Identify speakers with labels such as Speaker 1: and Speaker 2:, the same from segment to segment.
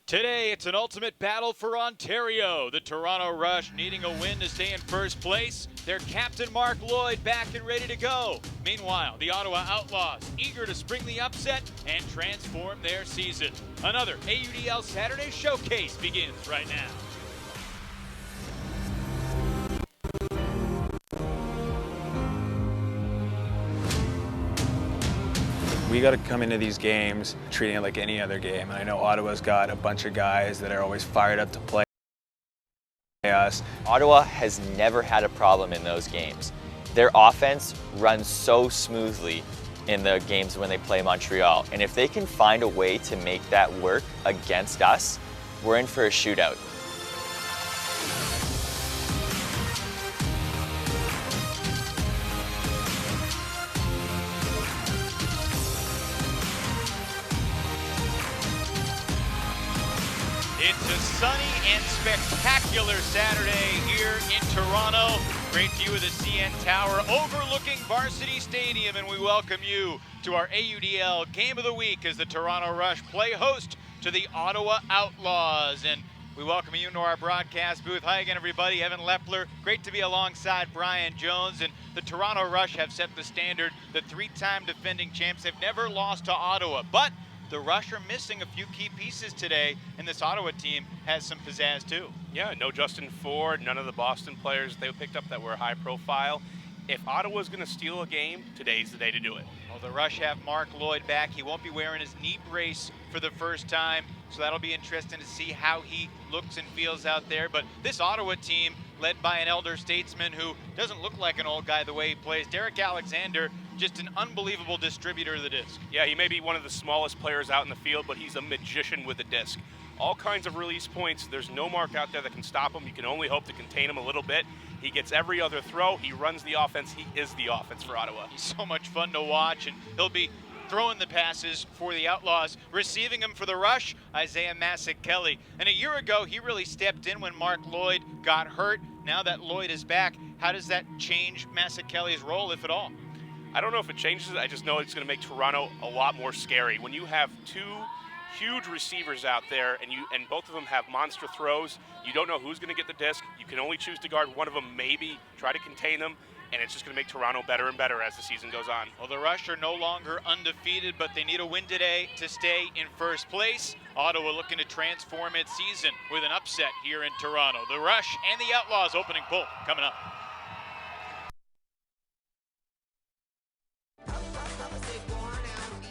Speaker 1: Today, it's an ultimate battle for Ontario. The Toronto Rush needing a win to stay in first place. Their captain, Mark Lloyd, back and ready to go. Meanwhile, the Ottawa Outlaws eager to spring the upset and transform their season. Another AUDL Saturday showcase begins right now.
Speaker 2: We got to come into these games treating it like any other game. And I know Ottawa's got a bunch of guys that are always fired up to play us.
Speaker 3: Ottawa has never had a problem in those games. Their offense runs so smoothly in the games when they play Montreal. And if they can find a way to make that work against us, we're in for a shootout.
Speaker 1: It's a sunny and spectacular Saturday here in Toronto. Great view of the CN Tower overlooking Varsity Stadium, and we welcome you to our AUDL Game of the Week as the Toronto Rush play host to the Ottawa Outlaws. And we welcome you into our broadcast booth. Hi again, everybody. Evan Lepler. Great to be alongside Brian Jones. And the Toronto Rush have set the standard. The three-time defending champs have never lost to Ottawa, but the Rush are missing a few key pieces today, and this Ottawa team has some pizzazz too.
Speaker 4: Yeah, no Justin Ford, none of the Boston players they picked up that were high profile. If Ottawa's going to steal a game, today's the day to do it.
Speaker 1: Well, the Rush have Mark Lloyd back. He won't be wearing his knee brace for the first time, so that'll be interesting to see how he looks and feels out there. But this Ottawa team, led by an elder statesman who doesn't look like an old guy the way he plays, Derek Alexander, just an unbelievable distributor of the disc.
Speaker 4: Yeah, he may be one of the smallest players out in the field, but he's a magician with the disc. All kinds of release points. There's no mark out there that can stop him. You can only hope to contain him a little bit. He gets every other throw. He runs the offense. He is the offense for Ottawa.
Speaker 1: He's so much fun to watch, and he'll be throwing the passes for the Outlaws, receiving them for the Rush, Isaiah Masik-Kelly. And a year ago, he really stepped in when Mark Lloyd got hurt. Now that Lloyd is back, how does that change Masik-Kelly's role, if at all?
Speaker 4: I don't know if it changes it. I just know it's going to make Toronto a lot more scary. When you have two huge receivers out there and both of them have monster throws, you don't know who's going to get the disc. You can only choose to guard one of them, maybe try to contain them, and it's just going to make Toronto better and better as the season goes on.
Speaker 1: Well, the Rush are no longer undefeated, but they need a win today to stay in first place. Ottawa looking to transform its season with an upset here in Toronto. The Rush and the Outlaws opening pull coming up.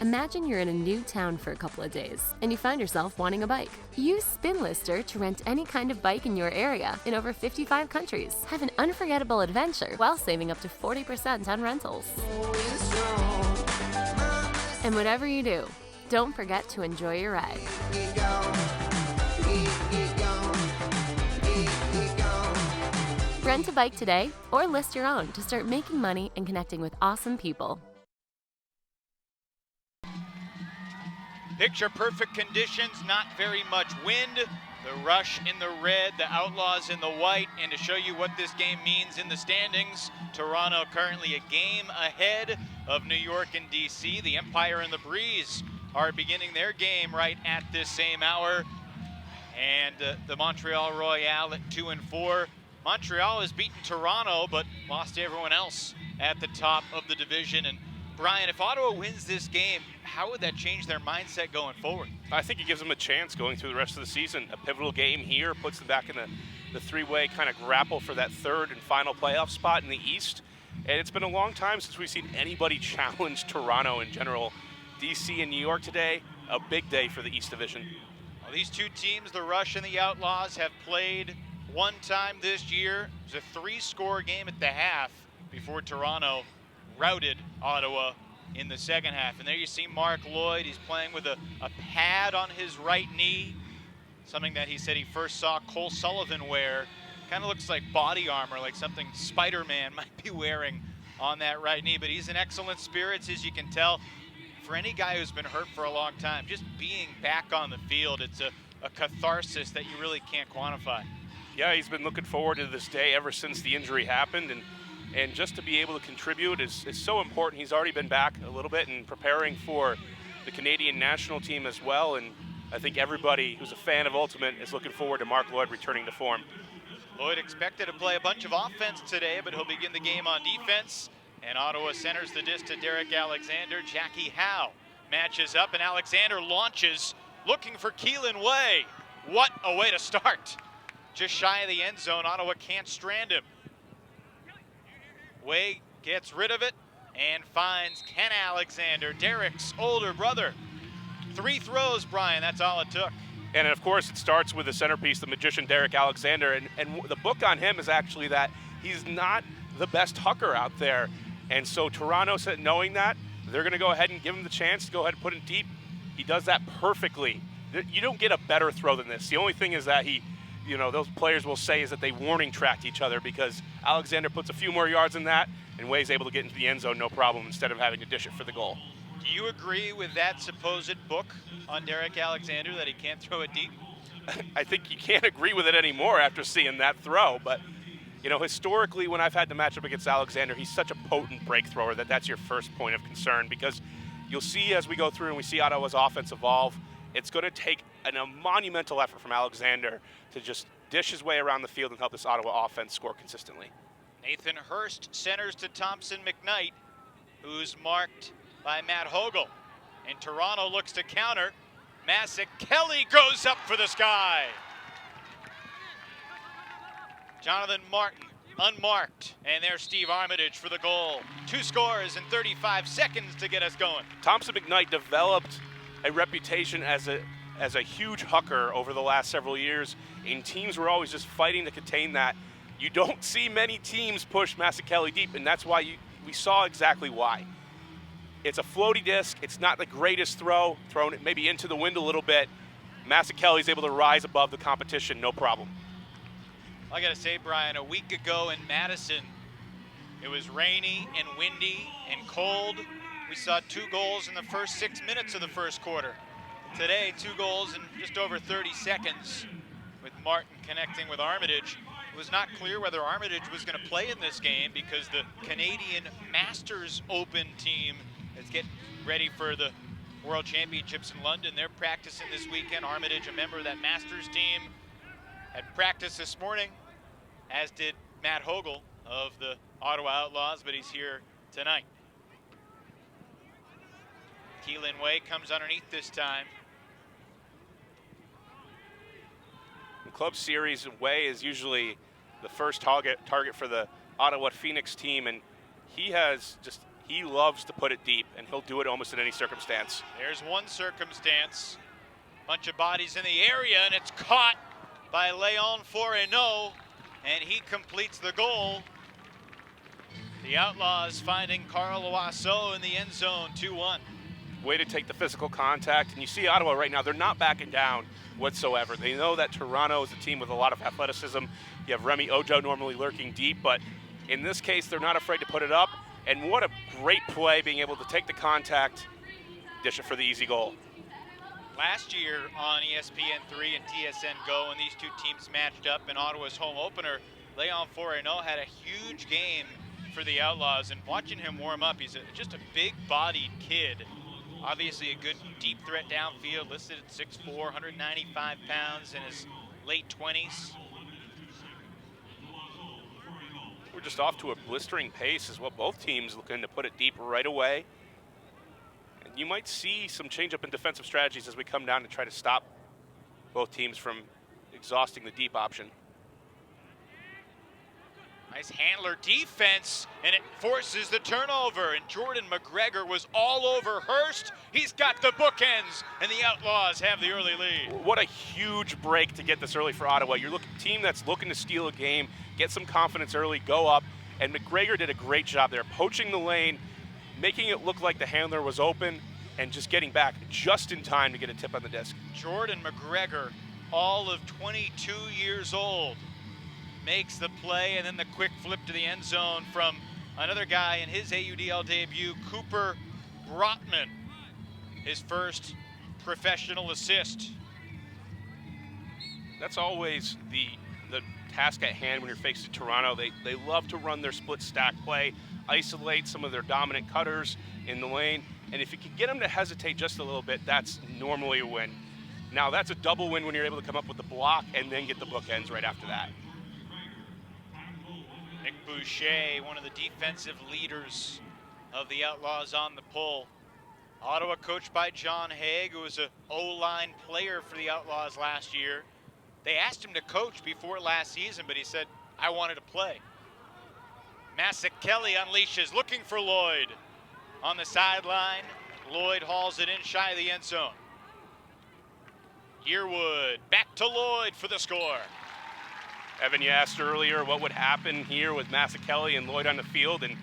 Speaker 5: Imagine you're in a new town for a couple of days, and you find yourself wanting a bike. Use SpinLister to rent any kind of bike in your area in over 55 countries. Have an unforgettable adventure while saving up to 40% on rentals. And whatever you do, don't forget to enjoy your ride. Rent a bike today or list your own to start making money and connecting with awesome people.
Speaker 1: Picture perfect conditions, not very much wind. The Rush in the red, the Outlaws in the white. And to show you what this game means in the standings, Toronto currently a game ahead of New York and DC. The Empire and the Breeze are beginning their game right at this same hour. And the Montreal Royale at 2-4. Montreal has beaten Toronto, but lost to everyone else at the top of the division. And Brian, if Ottawa wins this game, how would that change their mindset going forward?
Speaker 4: I think it gives them a chance going through the rest of the season. A pivotal game here puts them back in the three-way kind of grapple for that third and final playoff spot in the East. And it's been a long time since we've seen anybody challenge Toronto in general. DC and New York today, a big day for the East Division.
Speaker 1: Well, these two teams, the Rush and the Outlaws, have played one time this year. It was a 3-score game at the half before Toronto routed Ottawa in the second half. And there you see Mark Lloyd. He's playing with a pad on his right knee, something that he said he first saw Cole Sullivan wear. Kind of looks like body armor, like something Spider-Man might be wearing on that right knee. But he's in excellent spirits, as you can tell. For any guy who's been hurt for a long time, just being back on the field, it's a catharsis that you really can't quantify.
Speaker 4: Yeah, he's been looking forward to this day ever since the injury happened, and just to be able to contribute is so important. He's already been back a little bit and preparing for the Canadian national team as well, and I think everybody who's a fan of Ultimate is looking forward to Mark Lloyd returning to form.
Speaker 1: Lloyd expected to play a bunch of offense today, but he'll begin the game on defense. And Ottawa centers the disc to Derek Alexander. Jackie Howe matches up, and Alexander launches, looking for Keelan Way. What a way to start. Just shy of the end zone. Ottawa can't strand him. Way gets rid of it and finds Ken Alexander, Derek's older brother. 3 throws, Brian, that's all it took.
Speaker 4: And of course, it starts with the centerpiece, the magician Derek Alexander. And the book on him is actually that he's not the best hucker out there. And so Toronto said, knowing that, they're going to go ahead and give him the chance to go ahead and put it deep. He does that perfectly. You don't get a better throw than this. The only thing is that those players will say is that they warning tracked each other, because Alexander puts a few more yards in that and Way's able to get into the end zone no problem instead of having to dish it for the goal.
Speaker 1: Do you agree with that supposed book on Derek Alexander, that he can't throw it deep?
Speaker 4: I think you can't agree with it anymore after seeing that throw, but historically when I've had to match up against Alexander, he's such a potent break thrower that's your first point of concern, because you'll see as we go through and we see Ottawa's offense evolve, it's going to take a monumental effort from Alexander to just dish his way around the field and help this Ottawa offense score consistently.
Speaker 1: Nathan Hurst centers to Thompson McKnight, who's marked by Matt Hogel. And Toronto looks to counter. Massac Kelly goes up for the sky. Jonathan Martin unmarked, and there's Steve Armitage for the goal. 2 scores in 35 seconds to get us going.
Speaker 4: Thompson McKnight developed a reputation as a huge hucker over the last several years, and teams were always just fighting to contain that. You don't see many teams push Massac Kelly deep, and that's why we saw exactly why. It's a floaty disc. It's not the greatest throw, thrown it maybe into the wind a little bit. Massac Kelly's able to rise above the competition, no problem.
Speaker 1: I gotta say, Brian, a week ago in Madison, it was rainy and windy and cold. We saw 2 goals in the first 6 minutes of the first quarter. Today, 2 goals in just over 30 seconds, with Martin connecting with Armitage. It was not clear whether Armitage was going to play in this game, because the Canadian Masters Open team is getting ready for the World Championships in London. They're practicing this weekend. Armitage, a member of that Masters team, had practice this morning, as did Matt Hogel of the Ottawa Outlaws, but he's here tonight. Keelan Way comes underneath this time.
Speaker 4: In Club Series, Way is usually the first target for the Ottawa Phoenix team, and he loves to put it deep, and he'll do it almost in any circumstance.
Speaker 1: There's one circumstance. Bunch of bodies in the area, and it's caught by Leon Foreno, and he completes the goal. The Outlaws finding Carl Oiseau in the end zone, 2-1.
Speaker 4: Way to take the physical contact, and you see Ottawa right now, they're not backing down whatsoever. They know that Toronto is a team with a lot of athleticism. You have Remy Ojo normally lurking deep, but in this case, they're not afraid to put it up. And what a great play, being able to take the contact, dish it for the easy goal.
Speaker 1: Last year on ESPN3 and TSN Go, when these 2 teams matched up in Ottawa's home opener, Leon Foreno had a huge game for the Outlaws, and watching him warm up, he's just a big-bodied kid. Obviously a good deep threat downfield, listed at 6'4", 195 pounds, in his late 20s.
Speaker 4: We're just off to a blistering pace as well. Both teams looking to put it deep right away. And you might see some change up in defensive strategies as we come down to try to stop both teams from exhausting the deep option.
Speaker 1: Nice handler defense, and it forces the turnover, and Jordan McGregor was all over Hurst. He's got the bookends, and the Outlaws have the early lead.
Speaker 4: What a huge break to get this early for Ottawa. You're looking team that's looking to steal a game, get some confidence early, go up, and McGregor did a great job there, poaching the lane, making it look like the handler was open, and just getting back just in time to get a tip on the disc.
Speaker 1: Jordan McGregor, all of 22 years old, makes the play, and then the quick flip to the end zone from another guy in his AUDL debut, Cooper Brotman, his first professional assist.
Speaker 4: That's always the task at hand when you're facing Toronto. They love to run their split stack play, isolate some of their dominant cutters in the lane, and if you can get them to hesitate just a little bit, that's normally a win. Now that's a double win when you're able to come up with the block and then get the bookends right after that.
Speaker 1: Nick Boucher, one of the defensive leaders of the Outlaws on the pull. Ottawa coached by John Haig, who was an O-line player for the Outlaws last year. They asked him to coach before last season, but he said, I wanted to play. Kelly unleashes, looking for Lloyd. On the sideline, Lloyd hauls it in shy of the end zone. Yearwood back to Lloyd for the score.
Speaker 4: Evan, you asked earlier what would happen here with Kelly and Lloyd on the field, and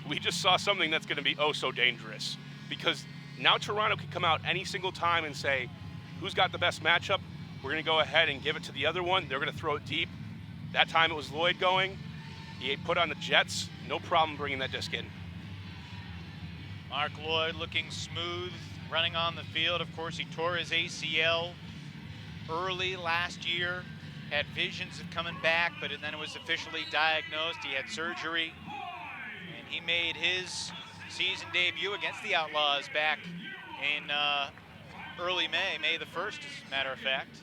Speaker 4: we just saw something that's going to be oh so dangerous, because now Toronto can come out any single time and say, who's got the best matchup? We're going to go ahead and give it to the other one. They're going to throw it deep. That time it was Lloyd going. He put on the Jets. No problem bringing that disc in.
Speaker 1: Mark Lloyd looking smooth, running on the field. Of course, he tore his ACL early last year. Had visions of coming back, but then it was officially diagnosed. He had surgery, and he made his season debut against the Outlaws back in early May the 1st, as a matter of fact.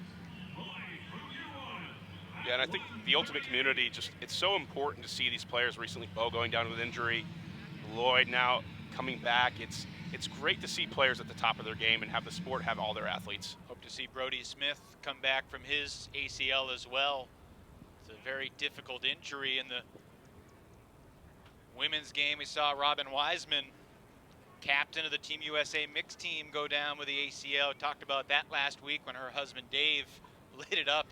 Speaker 4: Yeah, and I think the Ultimate community, it's so important to see these players recently. Bo going down with injury, Lloyd now coming back. It's great to see players at the top of their game and have the sport have all their athletes.
Speaker 1: Hope to see Brody Smith come back from his ACL as well. It's a very difficult injury. In the women's game, we saw Robin Wiseman, captain of the Team USA mixed team, go down with the ACL. Talked about that last week when her husband Dave lit it up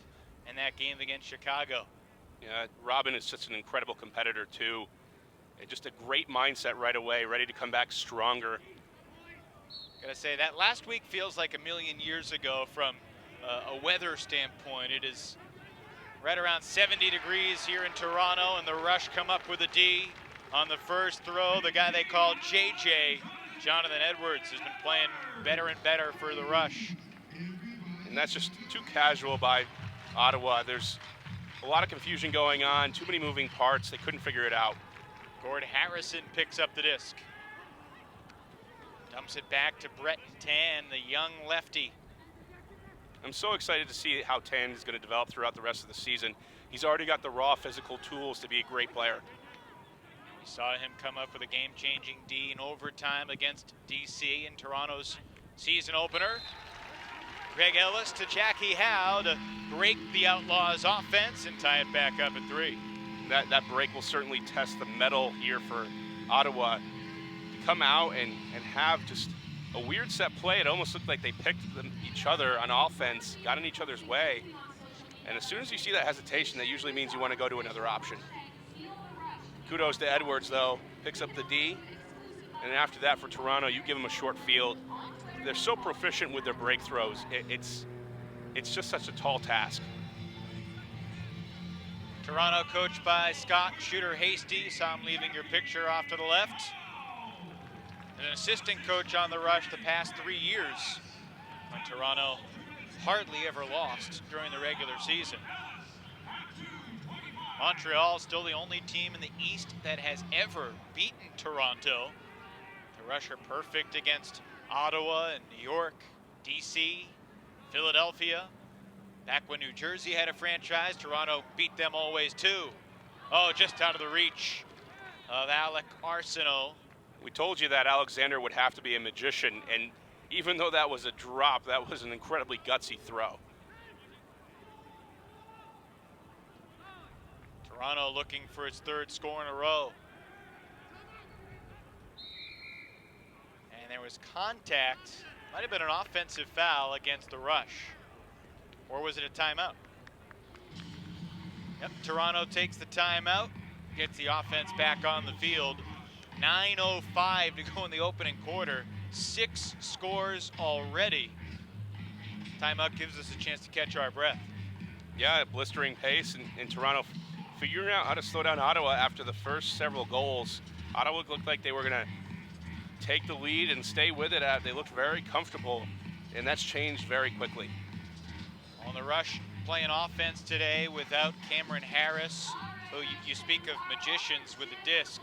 Speaker 1: in that game against Chicago.
Speaker 4: Yeah, Robin is such an incredible competitor too. And just a great mindset right away, ready to come back stronger.
Speaker 1: Gotta say, that last week feels like a million years ago from a weather standpoint. It is right around 70 degrees here in Toronto, and the Rush come up with a D on the first throw. The guy they call JJ, Jonathan Edwards, has been playing better and better for the Rush.
Speaker 4: And that's just too casual by Ottawa. There's a lot of confusion going on, too many moving parts. They couldn't figure it out.
Speaker 1: Gord Harrison picks up the disc. Dumps it back to Brett Tan, the young lefty.
Speaker 4: I'm so excited to see how Tan is going to develop throughout the rest of the season. He's already got the raw physical tools to be a great player.
Speaker 1: We saw him come up with a game-changing D in overtime against DC in Toronto's season opener. Greg Ellis to Jackie Howe to break the Outlaws' offense and tie it back up at 3.
Speaker 4: That break will certainly test the mettle here for Ottawa. To come out and have just a weird set play. It almost looked like they picked each other on offense, got in each other's way. And as soon as you see that hesitation, that usually means you want to go to another option. Kudos to Edwards, though. Picks up the D. And after that, for Toronto, you give them a short field. They're so proficient with their breakthrows. It's just such a tall task.
Speaker 1: Toronto coached by Scott Shooter Hasty. Saw him leaving your picture off to the left. An assistant coach on the Rush the past 3 years, when Toronto hardly ever lost during the regular season. Montreal is still the only team in the East that has ever beaten Toronto. The Rush are perfect against Ottawa and New York, DC, Philadelphia. Back when New Jersey had a franchise, Toronto beat them always too. Oh, just out of the reach of Alec Arsenault.
Speaker 4: We told you that Alexander would have to be a magician, and even though that was a drop, that was an incredibly gutsy throw.
Speaker 1: Toronto looking for its 3rd score in a row. And there was contact. Might have been an offensive foul against the Rush. Or was it a timeout? Yep, Toronto takes the timeout, gets the offense back on the field. 9:05 to go in the opening quarter. 6 scores already. Timeout gives us a chance to catch our breath.
Speaker 4: Yeah, blistering pace, and Toronto figuring out how to slow down Ottawa after the first several goals. Ottawa looked like they were going to take the lead and stay with it. They looked very comfortable, and that's changed very quickly.
Speaker 1: On the Rush, playing offense today without Cameron Harris, who you speak of magicians with the disc.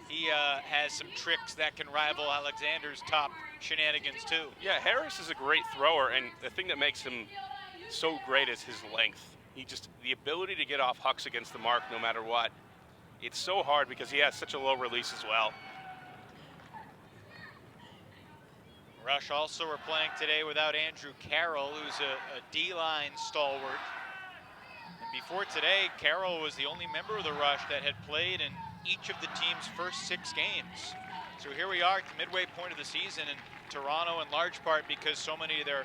Speaker 1: He has some tricks that can rival Alexander's top shenanigans too.
Speaker 4: Yeah, Harris is a great thrower, and the thing that makes him so great is his length. The ability to get off hucks against the mark no matter what. It's so hard because he has such a low release as well.
Speaker 1: Rush also are playing today without Andrew Carroll, who's a D-line stalwart. And before today, Carroll was the only member of the Rush that had played in each of the team's first 6 games. So here we are at the midway point of the season in Toronto, in large part because so many of their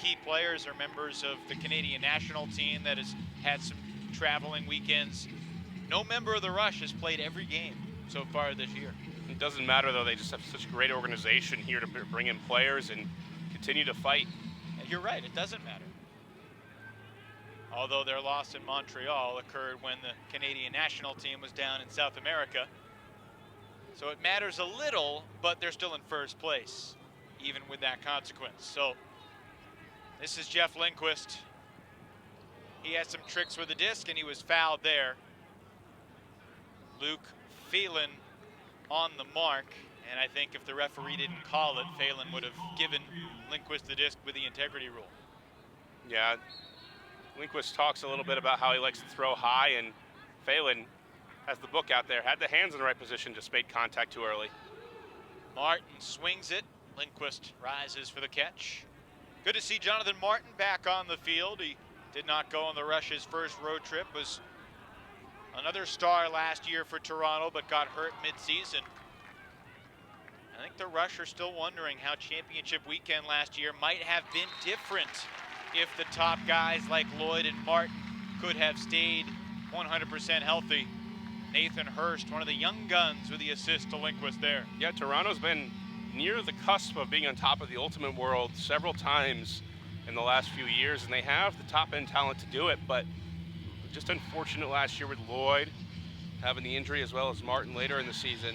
Speaker 1: key players are members of the Canadian national team that has had some traveling weekends. No member of the Rush has played every game so far this year.
Speaker 4: It doesn't matter, though. They just have such a great organization here to bring in players and continue to fight.
Speaker 1: You're right, it doesn't matter. Although their loss in Montreal occurred when the Canadian national team was down in South America. So it matters a little, but they're still in first place, even with that consequence. So this is Jeff Lindquist. He had some tricks with the disc, and he was fouled there. Luke Phelan on the mark, and I think if the referee didn't call it, Phelan would have given Lindquist the disc with the integrity rule.
Speaker 4: Yeah, Lindquist talks a little bit about how he likes to throw high, and Phelan has the book out there, had the hands in the right position, just made contact too early.
Speaker 1: Martin swings it. Lindquist rises for the catch. Good to see Jonathan Martin back on the field. He did not go on the Rush's first road trip, was another star last year for Toronto, but got hurt mid-season. I think the Rush are still wondering how championship weekend last year might have been different if the top guys like Lloyd and Martin could have stayed 100% healthy. Nathan Hurst, one of the young guns, with the assist to Lindquist there.
Speaker 4: Yeah, Toronto's been near the cusp of being on top of the Ultimate World several times in the last few years, and they have the top-end talent to do it, but just unfortunate last year with Lloyd having the injury as well as Martin later in the season.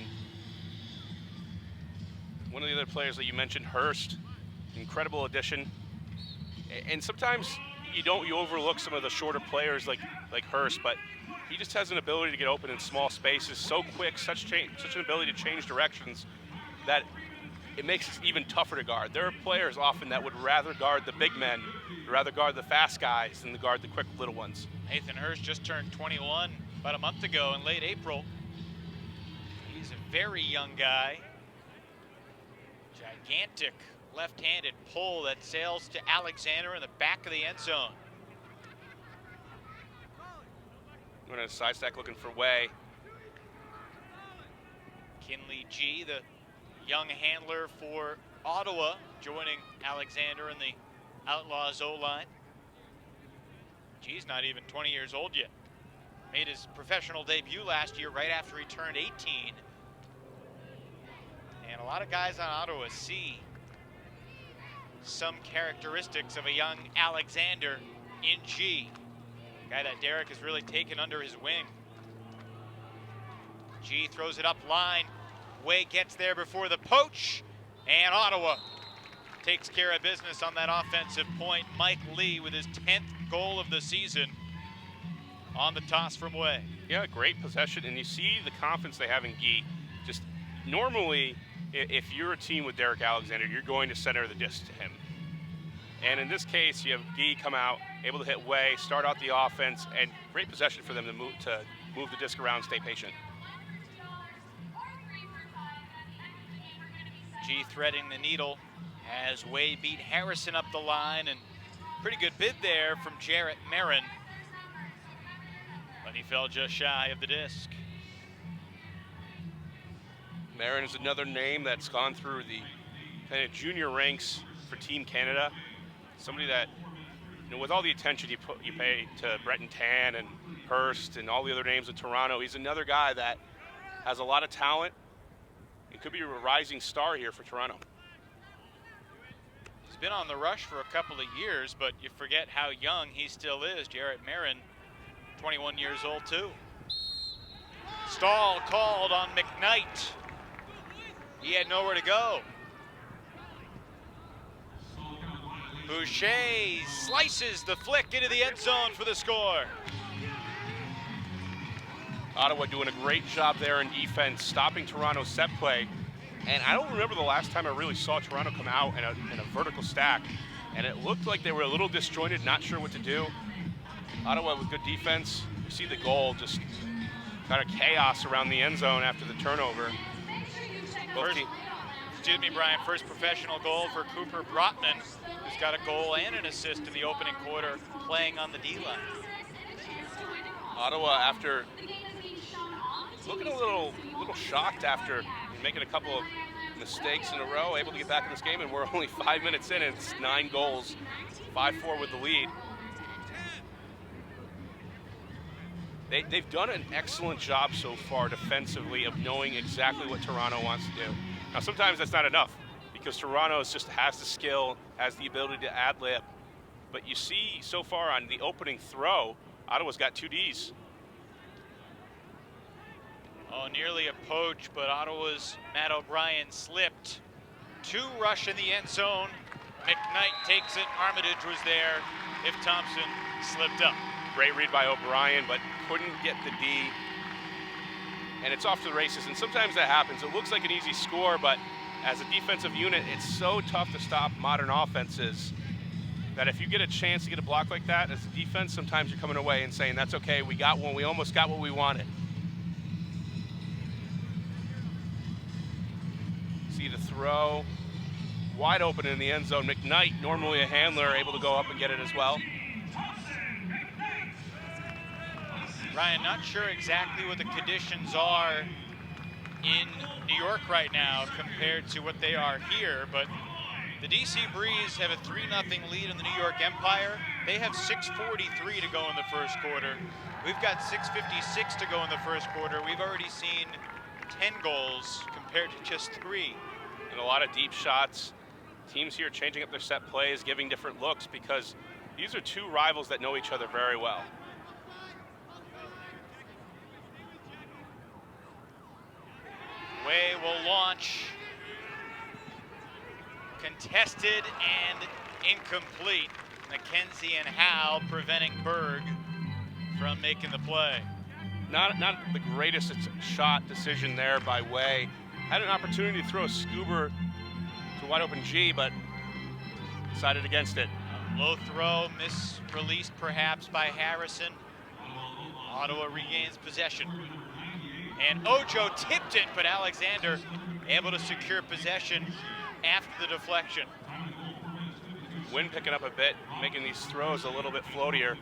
Speaker 4: One of the other players that you mentioned, Hurst, incredible addition. And sometimes you overlook some of the shorter players like Hurst, but he just has an ability to get open in small spaces so quick, such an ability to change directions that it makes it even tougher to guard. There are players often that would rather guard the big men, rather guard the fast guys than to guard the quick little ones.
Speaker 1: Nathan Hurst just turned 21 about a month ago in late April. He's a very young guy. Gigantic left-handed pull that sails to Alexander in the back of the end zone.
Speaker 4: Going to side stack looking for Way.
Speaker 1: Kinley G, the young handler for Ottawa, joining Alexander in the Outlaws O-line. G's not even 20 years old yet. Made his professional debut last year right after he turned 18. And a lot of guys on Ottawa see some characteristics of a young Alexander in G. A guy that Derek has really taken under his wing. G throws it up line. Way gets there before the poach, and Ottawa takes care of business on that offensive point. Mike Lee with his 10th goal of the season on the toss from Way.
Speaker 4: Yeah, great possession, and you see the confidence they have in Guy. Just normally, if you're a team with Derek Alexander, you're going to center the disc to him. And in this case, you have Guy come out, able to hit Way, start out the offense, and great possession for them to move the disc around, stay patient.
Speaker 1: G threading the needle as Way beat Harrison up the line, and pretty good bid there from Jarrett Marin, but he fell just shy of the disc.
Speaker 4: Marin is another name that's gone through the kind of junior ranks for Team Canada. Somebody that, with all the attention you pay to Breton Tan and Hurst and all the other names in Toronto, he's another guy that has a lot of talent. It could be a rising star here for Toronto.
Speaker 1: He's been on the Rush for a couple of years, but you forget how young he still is. Jarrett Marin, 21 years old too. Stall called on McKnight. He had nowhere to go. Boucher slices the flick into the end zone for the score.
Speaker 4: Ottawa doing a great job there in defense, stopping Toronto's set play. And I don't remember the last time I really saw Toronto come out in a vertical stack. And it looked like they were a little disjointed, not sure what to do. Ottawa with good defense. You see the goal, just kind of chaos around the end zone after the turnover.
Speaker 1: Excuse me, Brian, first professional goal for Cooper Brotman, who's got a goal and an assist in the opening quarter, playing on the D-line.
Speaker 4: Ottawa, after looking a little shocked after making a couple of mistakes in a row, able to get back in this game, and we're only 5 minutes in, and it's 9 goals, 5-4 with the lead. They've done an excellent job so far defensively of knowing exactly what Toronto wants to do. Now, sometimes that's not enough because Toronto just has the skill, has the ability to ad-lib. But you see so far on the opening throw, Ottawa's got 2 Ds.
Speaker 1: Oh, nearly a poach, but Ottawa's Matt O'Brien slipped. 2 rush in the end zone. McKnight takes it. Armitage was there. If Thompson slipped up.
Speaker 4: Great read by O'Brien, but couldn't get the D. And it's off to the races, and sometimes that happens. It looks like an easy score, but as a defensive unit, it's so tough to stop modern offenses that if you get a chance to get a block like that as a defense, sometimes you're coming away and saying, that's okay, we got one, we almost got what we wanted. See the throw, wide open in the end zone. McKnight, normally a handler, able to go up and get it as well.
Speaker 1: Ryan, not sure exactly what the conditions are in New York right now compared to what they are here, but the DC Breeze have a 3-0 lead in the New York Empire. They have 6:43 to go in the first quarter. We've got 6:56 to go in the first quarter. We've already seen 10 goals compared to just 3.
Speaker 4: And a lot of deep shots. Teams here changing up their set plays, giving different looks because these are 2 rivals that know each other very well.
Speaker 1: Way will launch. Contested and incomplete. McKenzie and Howe preventing Berg from making the play.
Speaker 4: Not the greatest shot decision there by Way. Had an opportunity to throw a scuba to wide open G, but decided against it.
Speaker 1: Low throw, misreleased perhaps by Harrison. Ottawa regains possession. And Ojo tipped it, but Alexander able to secure possession after the deflection.
Speaker 4: Wind picking up a bit, making these throws a little bit floatier.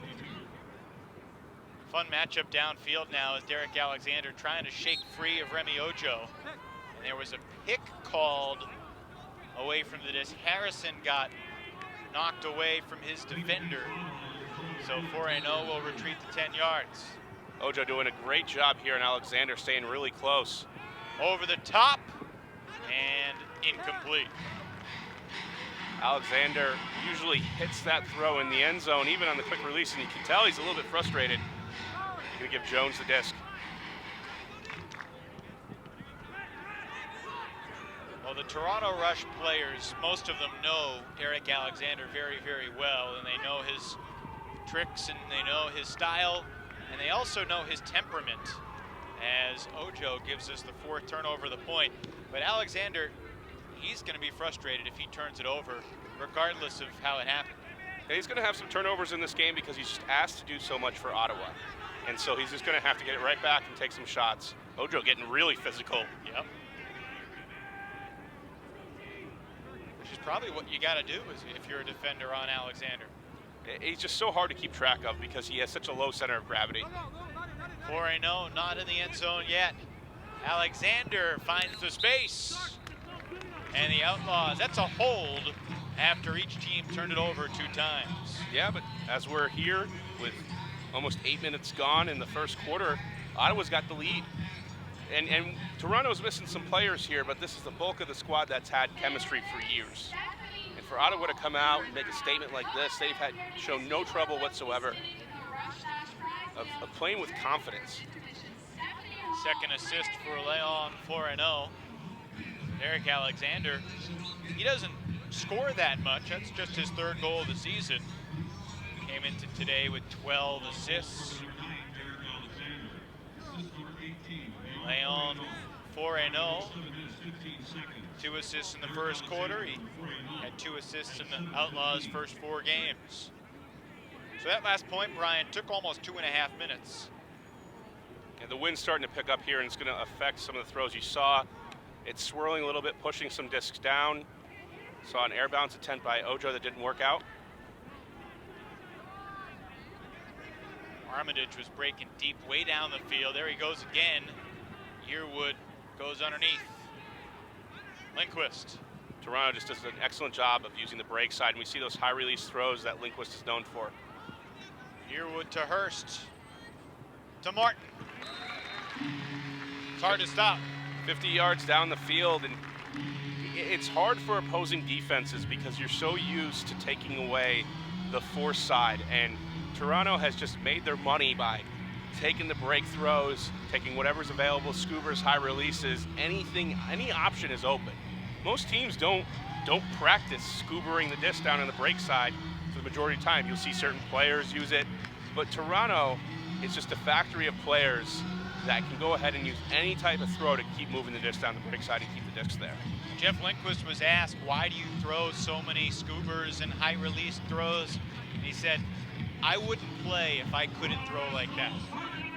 Speaker 1: Fun matchup downfield now as Derek Alexander trying to shake free of Remy Ojo. And there was a pick called away from the disc. Harrison got knocked away from his defender. So 4-0 will retreat to 10 yards.
Speaker 4: Ojo doing a great job here, and Alexander staying really close.
Speaker 1: Over the top and incomplete.
Speaker 4: Alexander usually hits that throw in the end zone, even on the quick release, and you can tell he's a little bit frustrated. Gonna give Jones the disc.
Speaker 1: Well, the Toronto Rush players, most of them know Derek Alexander very, very well, and they know his tricks and they know his style, and they also know his temperament, as Ojo gives us the 4th turnover of the point. But Alexander, he's going to be frustrated if he turns it over, regardless of how it happened.
Speaker 4: And he's going to have some turnovers in this game because he's just asked to do so much for Ottawa. And so he's just going to have to get it right back and take some shots. Ojo getting really physical.
Speaker 1: Yep. Which is probably what you got to do if you're a defender on Alexander.
Speaker 4: He's just so hard to keep track of because he has such a low center of gravity.
Speaker 1: 4-0, not in the end zone yet. Alexander finds the space. And the Outlaws, that's a hold after each team turned it over 2 times.
Speaker 4: Yeah, but as we're here with almost 8 minutes gone in the first quarter, Ottawa's got the lead. And Toronto's missing some players here, but this is the bulk of the squad that's had chemistry for years. And for Ottawa to come out and make a statement like this, they've shown no trouble whatsoever of playing with confidence.
Speaker 1: Second assist for Leon, 4-0. Derek Alexander, he doesn't score that much. That's just his 3rd goal of the season. Came into today with 12 assists. Leon, 4-0. 2 assists in the first quarter. He had 2 assists in the Outlaws' first 4 games. So that last point, Brian, took almost 2.5 minutes.
Speaker 4: And the wind's starting to pick up here, and it's going to affect some of the throws. You saw it swirling a little bit, pushing some discs down. Saw an air bounce attempt by Ojo that didn't work out.
Speaker 1: Armitage was breaking deep way down the field. There he goes again. Yearwood goes underneath. Lindquist.
Speaker 4: Toronto just does an excellent job of using the break side, and we see those high release throws that Lindquist is known for.
Speaker 1: Yearwood to Hurst. To Martin. It's hard to stop.
Speaker 4: 50 yards down the field, and it's hard for opposing defenses because you're so used to taking away the force side, and Toronto has just made their money by taking the break throws, taking whatever's available, scoobers, high releases, anything, any option is open. Most teams don't practice scoobering the disc down on the break side for the majority of the time. You'll see certain players use it, but Toronto is just a factory of players that can go ahead and use any type of throw to keep moving the disc down the break side and keep the disc there.
Speaker 1: Jeff Lindquist was asked, why do you throw so many scoobers and high release throws? And he said, I wouldn't play if I couldn't throw like that.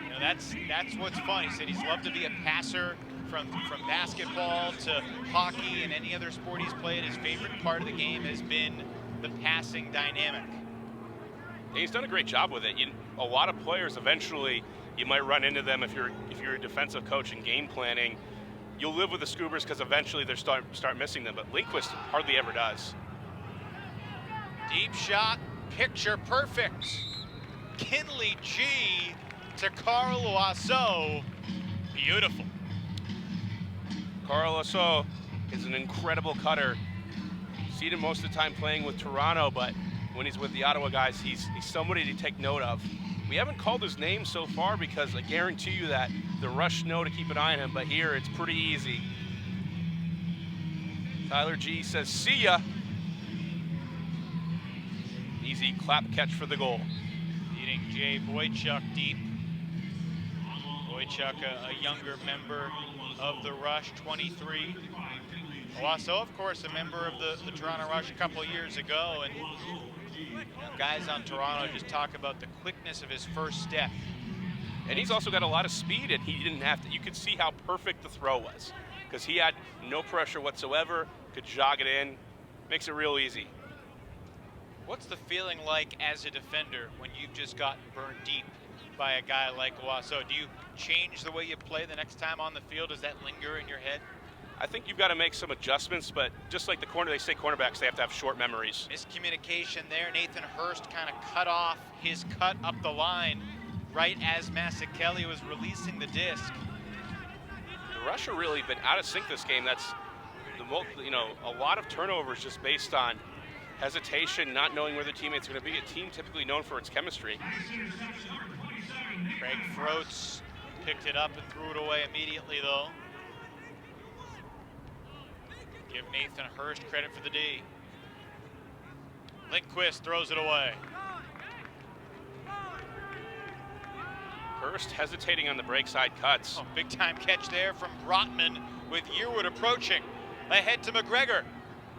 Speaker 1: You know, that's what's fun. He said he's loved to be a passer from basketball to hockey and any other sport he's played. His favorite part of the game has been the passing dynamic.
Speaker 4: And he's done a great job with it. A lot of players eventually, you might run into them if you're a defensive coach and game planning. You'll live with the scoobers because eventually they start missing them, but Lindquist hardly ever does.
Speaker 1: Deep shot, picture perfect. Kinley G to Carl Loiseau. Beautiful.
Speaker 4: Carl Loiseau is an incredible cutter. Seen him most of the time playing with Toronto, but when he's with the Ottawa guys, he's somebody to take note of. We haven't called his name so far because I guarantee you that the Rush know to keep an eye on him, but here it's pretty easy. Tyler G says, see ya. Easy clap catch for the goal.
Speaker 1: Beating Jay Boychuk deep. Boychuk, a younger member of the Rush, 23. Loiseau, of course, a member of the Toronto Rush a couple of years ago, and guys on Toronto just talk about the quickness of his first step.
Speaker 4: And he's also got a lot of speed, and he didn't have to. You could see how perfect the throw was because he had no pressure whatsoever, could jog it in, makes it real easy.
Speaker 1: What's the feeling like as a defender when you've just gotten burned deep by a guy like Loiseau? Do you change the way you play the next time on the field? Does that linger in your head?
Speaker 4: I think you've got to make some adjustments, but just like the corner, they say cornerbacks, they have to have short memories.
Speaker 1: Miscommunication there. Nathan Hurst kind of cut off his cut up the line right as Mazzucchelli was releasing the disc.
Speaker 4: The Rush have really been out of sync this game. That's a lot of turnovers just based on hesitation, not knowing where the teammate's going to be. A team typically known for its chemistry.
Speaker 1: Craig Froats picked it up and threw it away immediately, though. Give Nathan Hurst credit for the D. Lindquist throws it away.
Speaker 4: Hurst hesitating on the break side cuts.
Speaker 1: Oh, big time catch there from Brotman with Yearwood approaching. Ahead to McGregor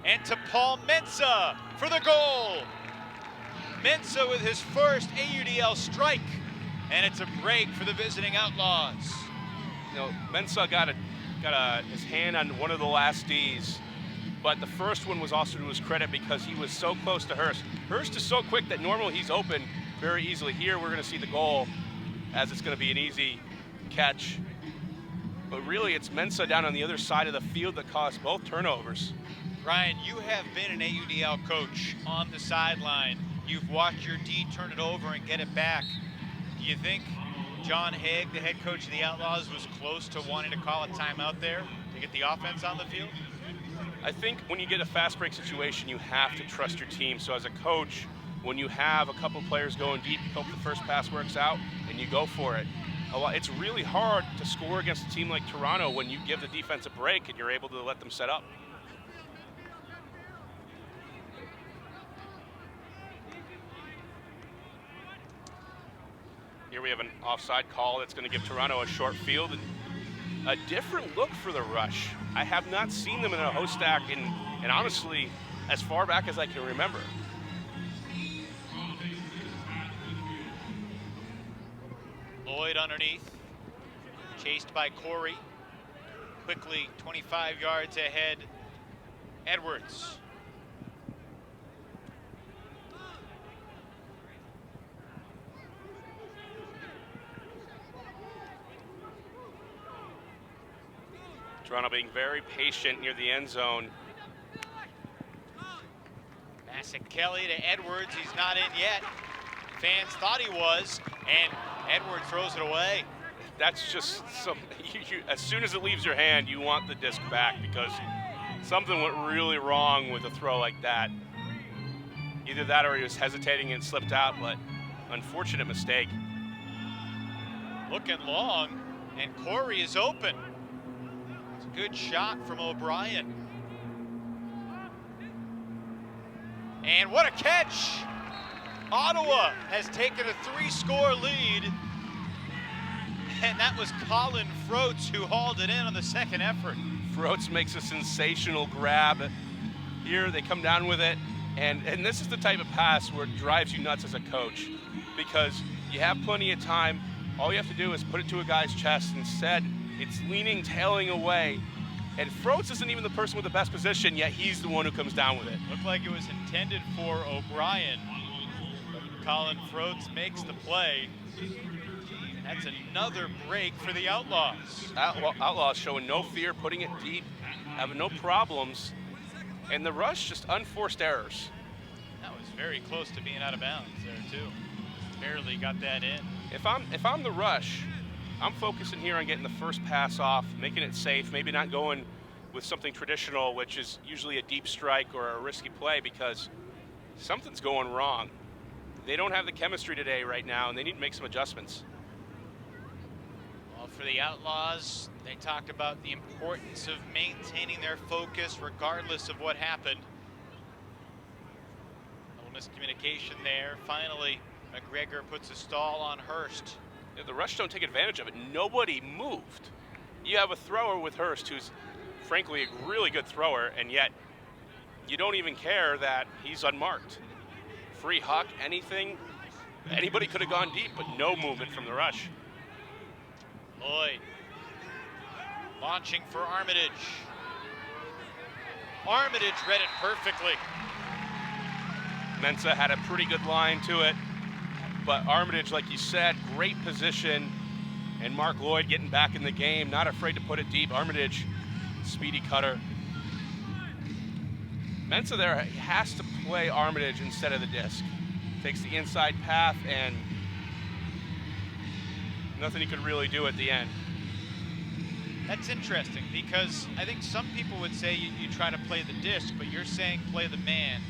Speaker 1: and to Paul Mensah for the goal. Mensah with his first AUDL strike, and it's a break for the visiting Outlaws.
Speaker 4: Mensah got his hand on one of the last Ds, but the first one was also to his credit because he was so close to Hurst. Hurst is so quick that normally he's open very easily. Here we're going to see the goal as it's going to be an easy catch. But really it's Mensah down on the other side of the field that caused both turnovers.
Speaker 1: Ryan, you have been an AUDL coach on the sideline. You've watched your D turn it over and get it back. Do you think John Haig, the head coach of the Outlaws, was close to wanting to call a timeout there to get the offense on the field?
Speaker 4: I think when you get a fast break situation, you have to trust your team. So as a coach, when you have a couple players going deep, you hope the first pass works out and you go for it. It's really hard to score against a team like Toronto when you give the defense a break and you're able to let them set up. Here we have an offside call that's going to give Toronto a short field, and a different look for the Rush. I have not seen them in a host stack and honestly, as far back as I can remember.
Speaker 1: Lloyd underneath, chased by Corey. Quickly 25 yards ahead, Edwards.
Speaker 4: Toronto being very patient near the end zone.
Speaker 1: Bassett Kelly to Edwards, he's not in yet. Fans thought he was, and Edwards throws it away.
Speaker 4: That's just some, as soon as it leaves your hand, you want the disc back because something went really wrong with a throw like that. Either that or he was hesitating and slipped out, but unfortunate mistake.
Speaker 1: Looking long, and Corey is open. It's a good shot from O'Brien. And what a catch! Ottawa has taken a 3-score lead. And that was Colin Froats who hauled it in on the second effort.
Speaker 4: Froats makes a sensational grab. Here they come down with it. And this is the type of pass where it drives you nuts as a coach because you have plenty of time. All you have to do is put it to a guy's chest. Instead, it's leaning, tailing away. And Froats isn't even the person with the best position, yet he's the one who comes down with it.
Speaker 1: Looked like it was intended for O'Brien. Colin Froats makes the play. That's another break for the Outlaws.
Speaker 4: Outlaws showing no fear, putting it deep, having no problems. And the Rush, just unforced errors.
Speaker 1: That was very close to being out of bounds there too. Barely got that in.
Speaker 4: If I'm the Rush, I'm focusing here on getting the first pass off, making it safe, maybe not going with something traditional, which is usually a deep strike or a risky play because something's going wrong. They don't have the chemistry today right now, and they need to make some adjustments.
Speaker 1: Well, for the Outlaws, they talked about the importance of maintaining their focus regardless of what happened. A little miscommunication there. Finally, McGregor puts a stall on Hurst.
Speaker 4: Yeah, the Rush don't take advantage of it. Nobody moved. You have a thrower with Hurst who's frankly a really good thrower, and yet you don't even care that he's unmarked. Free huck, anything. Anybody could have gone deep, but no movement from the Rush.
Speaker 1: Lloyd launching for Armitage. Armitage read it perfectly.
Speaker 4: Mensah had a pretty good line to it, but Armitage, like you said, great position, and Mark Lloyd getting back in the game, not afraid to put it deep. Armitage, speedy cutter. Mensah there has to play Armitage instead of the disc. Takes the inside path and nothing he could really do at the end.
Speaker 1: That's interesting because I think some people would say you try to play the disc, but you're saying play the man.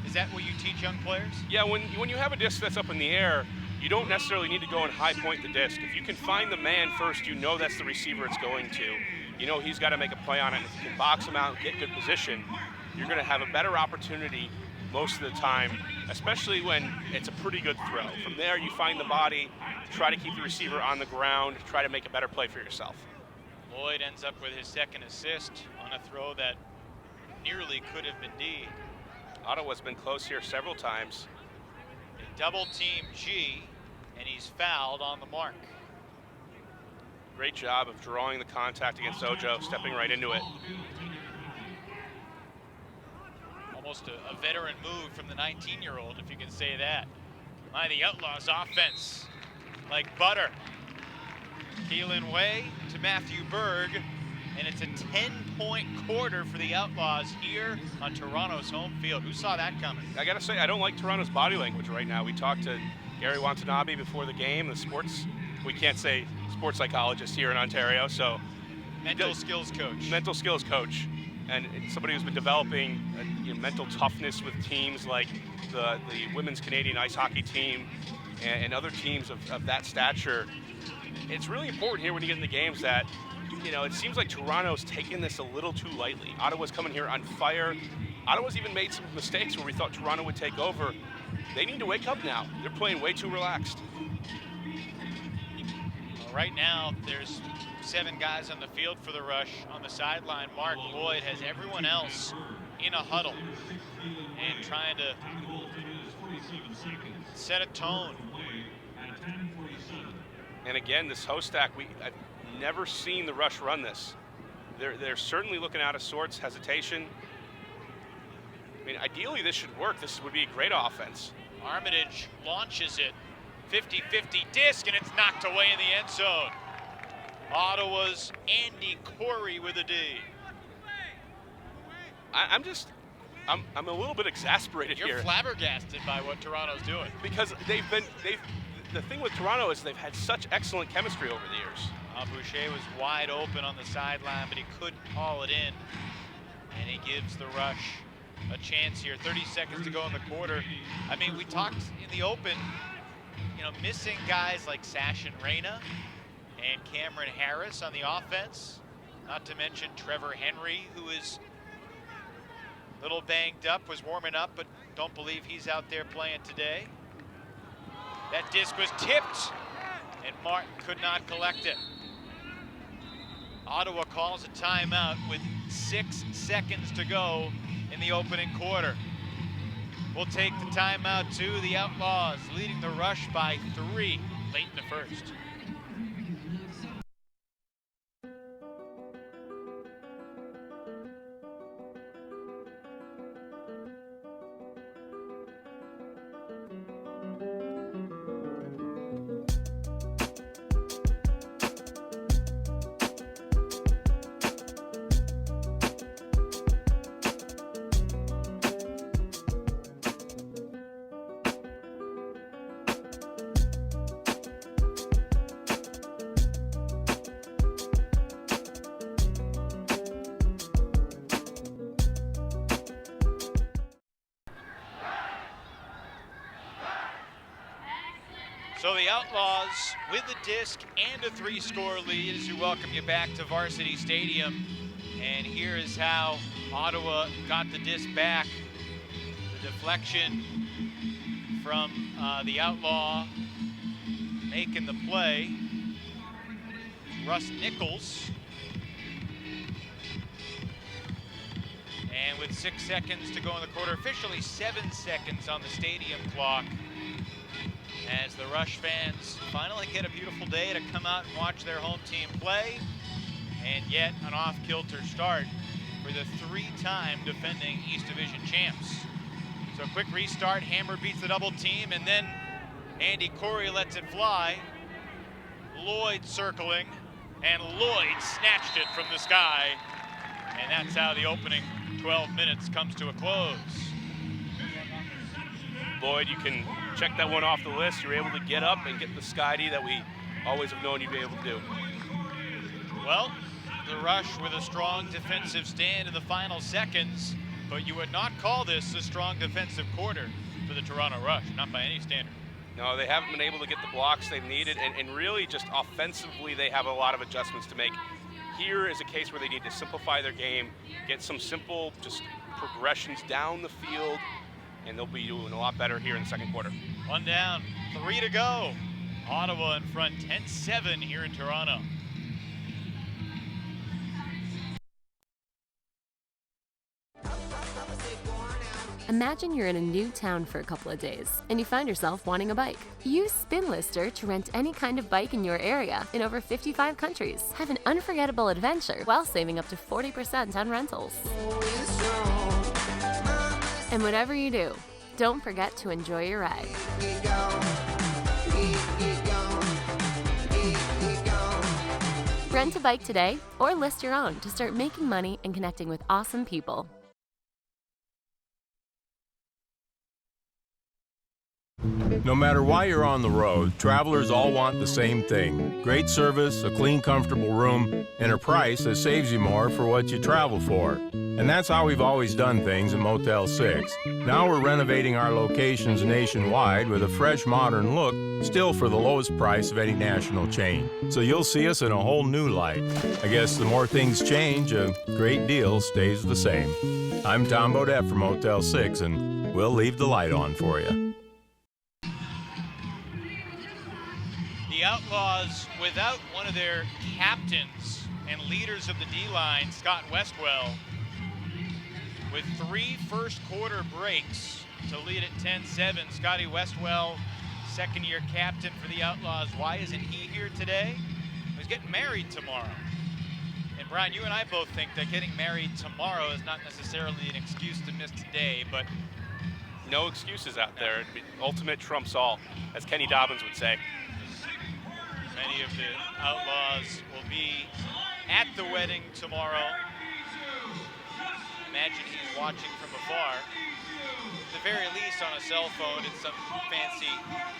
Speaker 1: Is that what you teach young players?
Speaker 4: Yeah, when you have a disc that's up in the air, you don't necessarily need to go and high point the disc. If you can find the man first, you know that's the receiver it's going to. You know he's got to make a play on it. If you can box him out, get good position, you're going to have a better opportunity most of the time, especially when it's a pretty good throw. From there, you find the body, try to keep the receiver on the ground, try to make a better play for yourself.
Speaker 1: Lloyd ends up with his second assist on a throw that nearly could have been D.
Speaker 4: Ottawa's been close here several times.
Speaker 1: They double team G, and he's fouled on the mark.
Speaker 4: Great job of drawing the contact against Ojo, stepping right into it.
Speaker 1: Almost a veteran move from the 19-year-old, if you can say that. By the Outlaws offense, like butter. Keelan Way to Matthew Berg, and it's a 10-point quarter for the Outlaws here on Toronto's home field. Who saw that coming?
Speaker 4: I gotta say, I don't like Toronto's body language right now. We talked to Gary Watanabe before the game, we can't say sports psychologist here in Ontario, so.
Speaker 1: Mental skills coach.
Speaker 4: Mental skills coach. And somebody who's been developing mental toughness with teams like the women's Canadian ice hockey team and other teams of that stature. It's really important here when you get in the games that, it seems like Toronto's taking this a little too lightly. Ottawa's coming here on fire. Ottawa's even made some mistakes where we thought Toronto would take over. They need to wake up now. They're playing way too relaxed.
Speaker 1: Well, right now, there's 7 guys on the field for the Rush. On the sideline, Mark Lloyd has everyone else in a huddle and trying to set a tone.
Speaker 4: And again, this host stack, I've never seen the Rush run this. They're certainly looking out of sorts, hesitation. I mean, ideally this should work. This would be a great offense.
Speaker 1: Armitage launches it, 50-50 disc, and it's knocked away in the end zone. Ottawa's Andy Corey with a D.
Speaker 4: I'm a little bit exasperated here.
Speaker 1: You're flabbergasted by what Toronto's doing.
Speaker 4: Because the thing with Toronto is they've had such excellent chemistry over the years.
Speaker 1: Boucher was wide open on the sideline, but he couldn't haul it in. And he gives the Rush a chance here. 30 seconds to go in the quarter. I mean, we talked in the open, you know, missing guys like Sash and Reyna and Cameron Harris on the offense. Not to mention Trevor Henry, who is a little banged up, was warming up, but don't believe he's out there playing today. That disc was tipped, and Martin could not collect it. Ottawa calls a timeout with 6 seconds to go in the opening quarter. We'll take the timeout to the Outlaws, leading the Rush by 3 late in the first. So the Outlaws with the disc and a 3-score lead as we welcome you back to Varsity Stadium. And here is how Ottawa got the disc back. The deflection from the Outlaw making the play. Russ Nichols. And with 6 seconds to go in the quarter, officially 7 seconds on the stadium clock, as the Rush fans finally get a beautiful day to come out and watch their home team play. And yet an off-kilter start for the 3-time defending East Division champs. So quick restart, Hammer beats the double team, and then Andy Corey lets it fly. Lloyd circling, and Lloyd snatched it from the sky. And that's how the opening 12 minutes comes to a close.
Speaker 4: Lloyd, you can check that one off the list. You're able to get up and get the Skydee that we always have known you'd be able to do.
Speaker 1: Well, the Rush with a strong defensive stand in the final seconds, but you would not call this a strong defensive quarter for the Toronto Rush, not by any standard.
Speaker 4: No, they haven't been able to get the blocks they've needed, and really just offensively they have a lot of adjustments to make. Here is a case where they need to simplify their game, get some simple just progressions down the field, and they'll be doing a lot better here in the second quarter.
Speaker 1: 1 down, 3 to go. Ottawa in front, 10-7 here in Toronto.
Speaker 5: Imagine you're in a new town for a couple of days, and you find yourself wanting a bike. Use Spin Lister to rent any kind of bike in your area in over 55 countries. Have an unforgettable adventure while saving up to 40% on rentals. And whatever you do, don't forget to enjoy your ride. Rent a bike today or list your own to start making money and connecting with awesome people.
Speaker 6: No matter why you're on the road, travelers all want the same thing. Great service, a clean, comfortable room, and a price that saves you more for what you travel for. And that's how we've always done things at Motel 6. Now we're renovating our locations nationwide with a fresh, modern look, still for the lowest price of any national chain. So you'll see us in a whole new light. I guess the more things change, a great deal stays the same. I'm Tom Bodette from Motel 6, and we'll leave the light on for you.
Speaker 1: The The Outlaws, without one of their captains and leaders of the D-line, Scott Westwell, with 3 first-quarter breaks to lead at 10-7. Scotty Westwell, second-year captain for the Outlaws. Why isn't he here today? He's getting married tomorrow. And Brian, you and I both think that getting married tomorrow is not necessarily an excuse to miss today, but
Speaker 4: no excuses out there. Ultimate trumps all, as Kenny Dobbins would say.
Speaker 1: Many of the Outlaws will be at the wedding tomorrow. Imagine he's watching from afar. At the very least on a cell phone at some fancy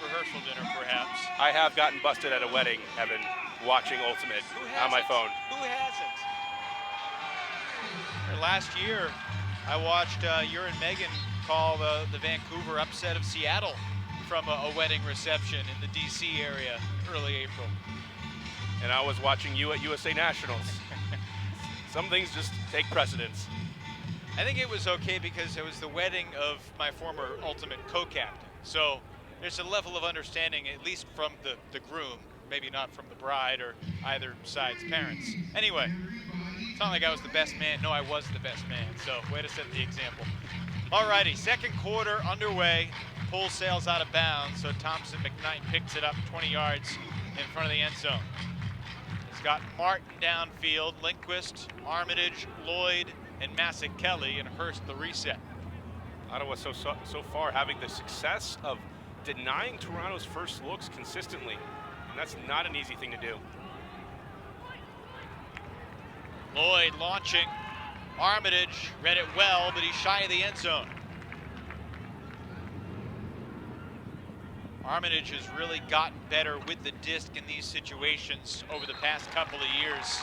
Speaker 1: rehearsal dinner, perhaps.
Speaker 4: I have gotten busted at a wedding, Evan, watching Ultimate on my phone.
Speaker 1: Who hasn't? Last year, I watched you and Megan call the Vancouver upset of Seattle from a wedding reception in the DC area early April.
Speaker 4: And I was watching you at USA Nationals. Some things just take precedence.
Speaker 1: I think it was okay because it was the wedding of my former Ultimate co-captain. So there's a level of understanding, at least from the groom, maybe not from the bride or either side's parents. Anyway, it's not like I was the best man. No, I was the best man. So way to set the example. Alrighty, second quarter underway. Pull sails out of bounds, so Thompson McKnight picks it up 20 yards in front of the end zone. He's got Martin downfield, Lindquist, Armitage, Lloyd, and Massac Kelly, and Hurst the reset.
Speaker 4: Ottawa so far having the success of denying Toronto's first looks consistently, and that's not an easy thing to do.
Speaker 1: Lloyd launching. Armitage read it well, but he's shy of the end zone. Armitage has really gotten better with the disc in these situations over the past couple of years.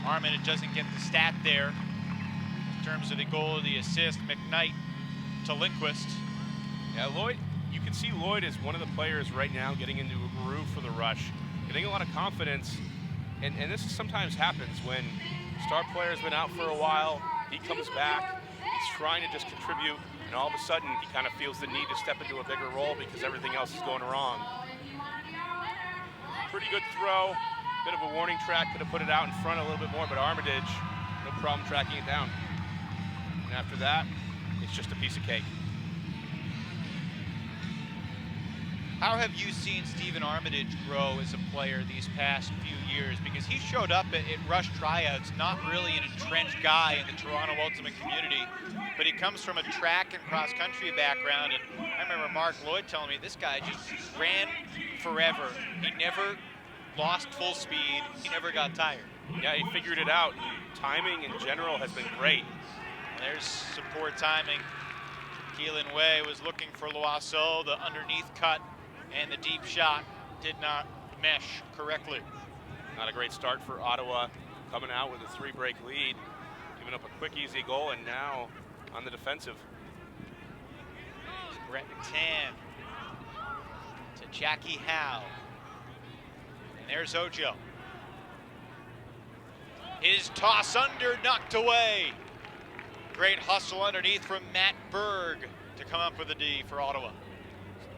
Speaker 1: Armitage doesn't get the stat there in terms of the goal or the assist. McKnight to Lindquist.
Speaker 4: Yeah, Lloyd, you can see Lloyd is one of the players right now getting into a groove for the rush, getting a lot of confidence, and this sometimes happens when star player's been out for a while, he comes back, he's trying to just contribute, and all of a sudden he kind of feels the need to step into a bigger role because everything else is going wrong. Pretty good throw, bit of a warning track, could have put it out in front a little bit more, but Armitage, no problem tracking it down. And after that, it's just a piece of cake.
Speaker 1: How have you seen Stephen Armitage grow as a player these past few years? Because he showed up at Rush tryouts, not really an entrenched guy in the Toronto Ultimate community, but he comes from a track and cross-country background. And I remember Mark Lloyd telling me this guy just ran forever. He never lost full speed. He never got tired.
Speaker 4: Yeah, he figured it out. Timing in general has been great.
Speaker 1: There's some poor timing. Keelan Way was looking for Loiseau, the underneath cut, and the deep shot did not mesh correctly.
Speaker 4: Not a great start for Ottawa, coming out with a 3-break lead, giving up a quick, easy goal, and now on the defensive.
Speaker 1: Brett Tan to Jackie Howe. And there's Ojo. His toss under, knocked away. Great hustle underneath from Matt Berg to come up with a D for Ottawa.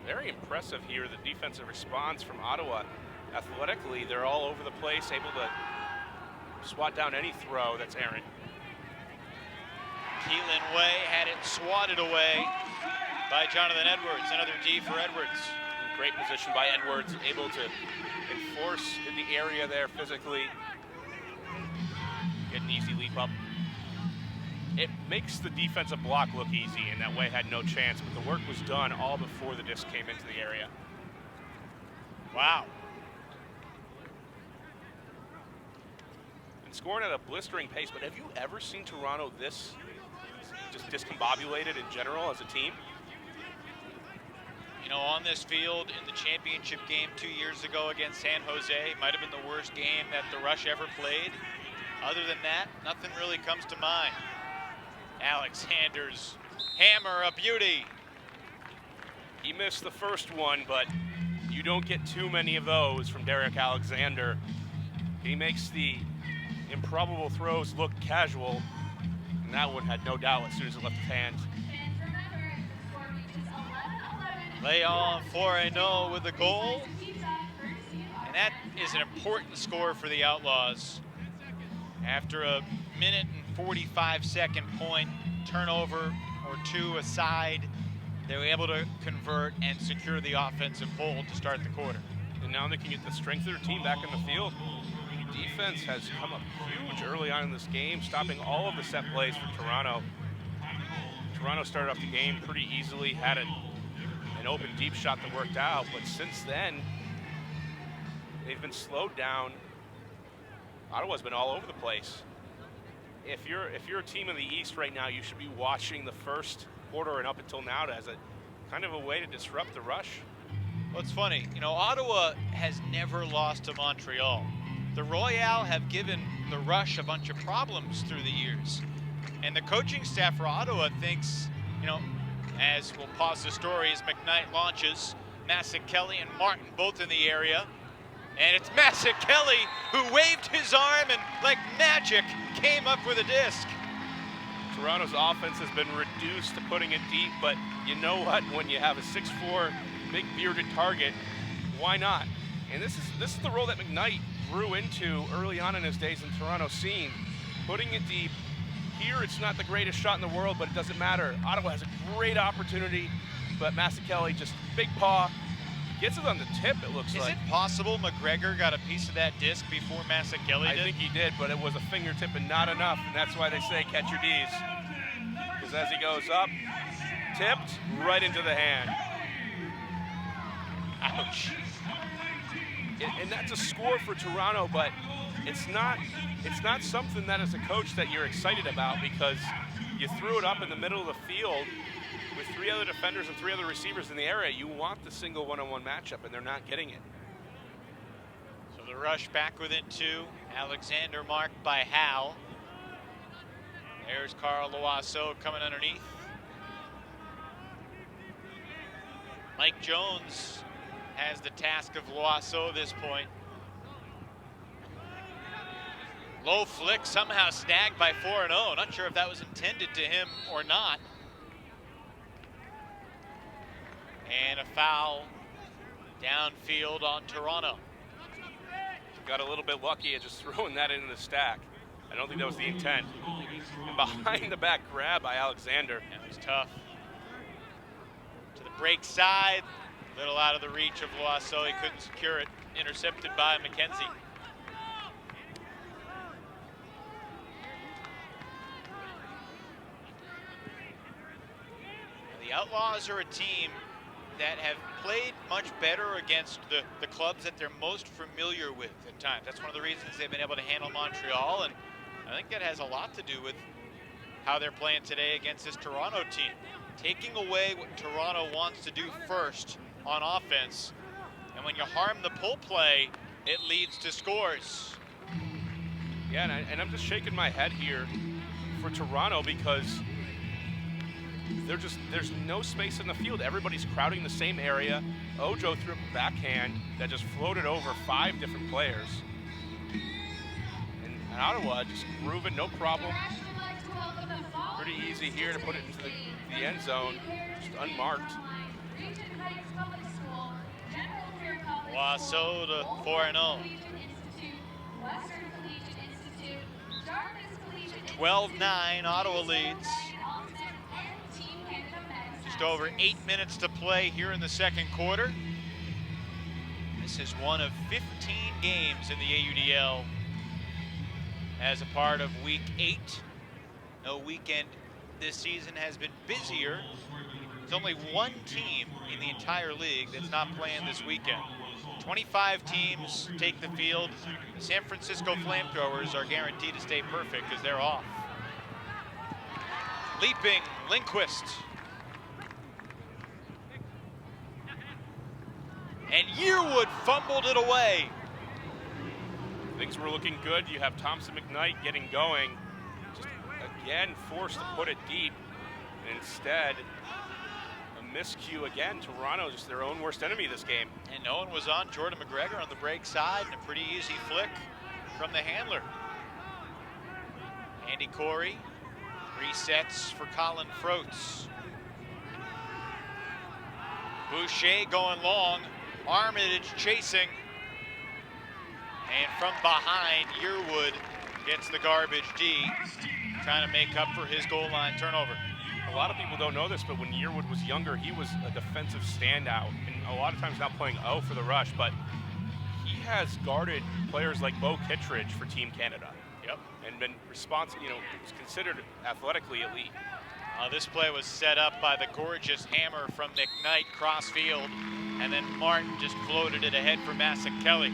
Speaker 4: Very impressive here, the defensive response from Ottawa. Athletically, they're all over the place, able to swat down any throw that's errant.
Speaker 1: Keelan Way had it swatted away by Jonathan Edwards. Another D for Edwards.
Speaker 4: Great position by Edwards, able to enforce in the area there physically. Get an easy leap up. It makes the defensive block look easy, and that Way had no chance, but the work was done all before the disc came into the area.
Speaker 1: Wow.
Speaker 4: And scoring at a blistering pace, but have you ever seen Toronto this just discombobulated in general as a team?
Speaker 1: You know, on this field in the championship game 2 years ago against San Jose, might have been the worst game that the Rush ever played. Other than that, nothing really comes to mind. Alexander's hammer, a beauty.
Speaker 4: He missed the first one, but you don't get too many of those from Derek Alexander. He makes the improbable throws look casual, and that one had no doubt as soon as it left his hands.
Speaker 1: Leon Foreno with the goal. That is an important score for the Outlaws. After a 1:45 point turnover or two aside, they were able to convert and secure the offensive hold to start the quarter.
Speaker 4: And now they can get the strength of their team back in the field. Defense has come up huge early on in this game, stopping all of the set plays for Toronto. Toronto started off the game pretty easily, had an open deep shot that worked out, but since then, they've been slowed down. Ottawa's been all over the place. If you're a team in the East right now, you should be watching the first quarter and up until now as a kind of a way to disrupt the rush.
Speaker 1: Well, it's funny, you know, Ottawa has never lost to Montreal. The Royale have given the Rush a bunch of problems through the years. And the coaching staff for Ottawa thinks, you know, as we'll pause the story as McKnight launches, Kelly and Martin both in the area. And it's Kelly who waved his arm and like magic came up with a disc.
Speaker 4: Toronto's offense has been reduced to putting it deep, but you know what? When you have a 6'4", big bearded target, why not? And this is the role that McKnight grew into early on in his days in Toronto scene, putting it deep. Here, it's not the greatest shot in the world, but it doesn't matter. Ottawa has a great opportunity, but Kelly just big paw, gets it on the tip, it looks like.
Speaker 1: Is it possible McGregor got a piece of that disc before Kelly did?
Speaker 4: I think he did, but it was a fingertip and not enough, and that's why they say catch your D's. Because as he goes up, tipped right into the hand.
Speaker 1: Ouch.
Speaker 4: And that's a score for Toronto, but it's not something that as a coach that you're excited about, because you threw it up in the middle of the field with 3 other defenders and 3 other receivers in the area. You want the single one-on-one matchup, and they're not getting it.
Speaker 1: So the Rush back within 2. Alexander marked by Hal. There's Carl Loiseau coming underneath. Mike Jones has the task of Loiseau this point. Low flick, somehow snagged by 4-0. Not sure if that was intended to him or not. And a foul downfield on Toronto.
Speaker 4: Got a little bit lucky at just throwing that into the stack. I don't think that was the intent. And behind the back grab by Alexander.
Speaker 1: That was tough. To the break side, little out of the reach of Loiseau. He couldn't secure it. Intercepted by McKenzie. The Outlaws are a team that have played much better against the clubs that they're most familiar with at times. That's one of the reasons they've been able to handle Montreal, and I think that has a lot to do with how they're playing today against this Toronto team. Taking away what Toronto wants to do first on offense, and when you harm the pull play, it leads to scores.
Speaker 4: Yeah, and I'm just shaking my head here for Toronto, because there's no space in the field. Everybody's crowding the same area. Ojo threw a backhand that just floated over 5 different players. And Ottawa just grooving, no problem. Pretty easy here to put it into the end zone, just unmarked.
Speaker 1: Loiseau to 4-0. 12-9, Ottawa leads. Just over 8 minutes to play here in the second quarter. This is one of 15 games in the AUDL as a part of Week 8. No weekend this season has been busier. There's only one team in the entire league that's not playing this weekend. 25 teams take the field. The San Francisco FlameThrowers are guaranteed to stay perfect because they're off. Leaping Lindquist. And Yearwood fumbled it away.
Speaker 4: Things were looking good. You have Thompson McKnight getting going. Just again forced to put it deep. And instead, a miscue again. Toronto, just their own worst enemy this game.
Speaker 1: And no one was on Jordan McGregor on the break side, and a pretty easy flick from the handler. Andy Corey resets for Colin Froats. Boucher going long. Armitage chasing. And from behind, Yearwood gets the garbage D, trying to make up for his goal line turnover.
Speaker 4: A lot of people don't know this, but when Yearwood was younger, he was a defensive standout, and a lot of times not playing O for the Rush, but he has guarded players like Bo Kittredge for Team Canada.
Speaker 1: Yep.
Speaker 4: And been responsible, was considered athletically elite.
Speaker 1: This play was set up by the gorgeous hammer from McKnight cross field, and then Martin just floated it ahead for Kelly.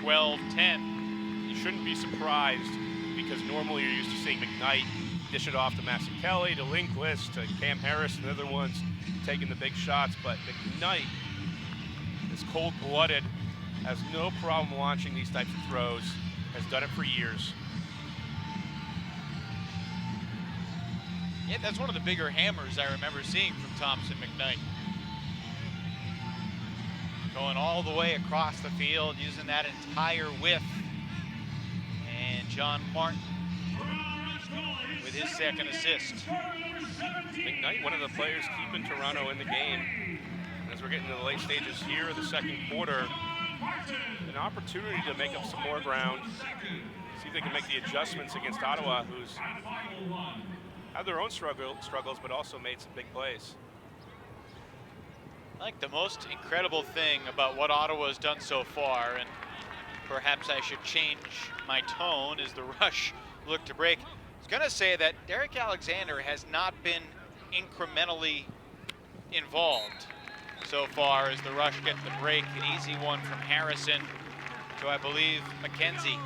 Speaker 1: 12-10.
Speaker 4: You shouldn't be surprised, because normally you're used to seeing McKnight dish it off to Kelly, to Linkless, to Cam Harris, and the other ones taking the big shots, but McKnight is cold-blooded, has no problem launching these types of throws, has done it for years.
Speaker 1: Yeah, that's one of the bigger hammers I remember seeing from Thompson McKnight. Going all the way across the field, using that entire width. And John Martin with his second assist.
Speaker 4: McKnight, one of the players keeping Toronto in the game. As we're getting to the late stages here of the second quarter, an opportunity to make up some more ground. See if they can make the adjustments against Ottawa, who's had their own struggles, but also made some big plays.
Speaker 1: I think the most incredible thing about what Ottawa has done so far, and perhaps I should change my tone as the Rush look to break, I was gonna say that Derek Alexander has not been incrementally involved so far as the Rush get the break. An easy one from Harrison to, I believe, McKenzie.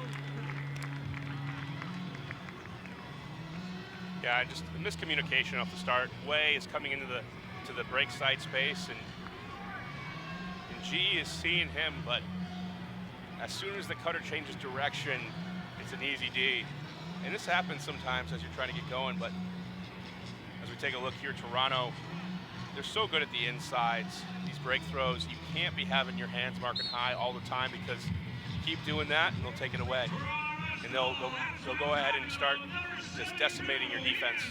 Speaker 4: Yeah, just a miscommunication off the start. Way is coming into the break side space, and G is seeing him, but as soon as the cutter changes direction, it's an easy D. And this happens sometimes as you're trying to get going, but as we take a look here, Toronto, they're so good at the insides. These break throws, you can't be having your hands marking high all the time, because you keep doing that and they'll take it away. And they'll go ahead and start just decimating your defense.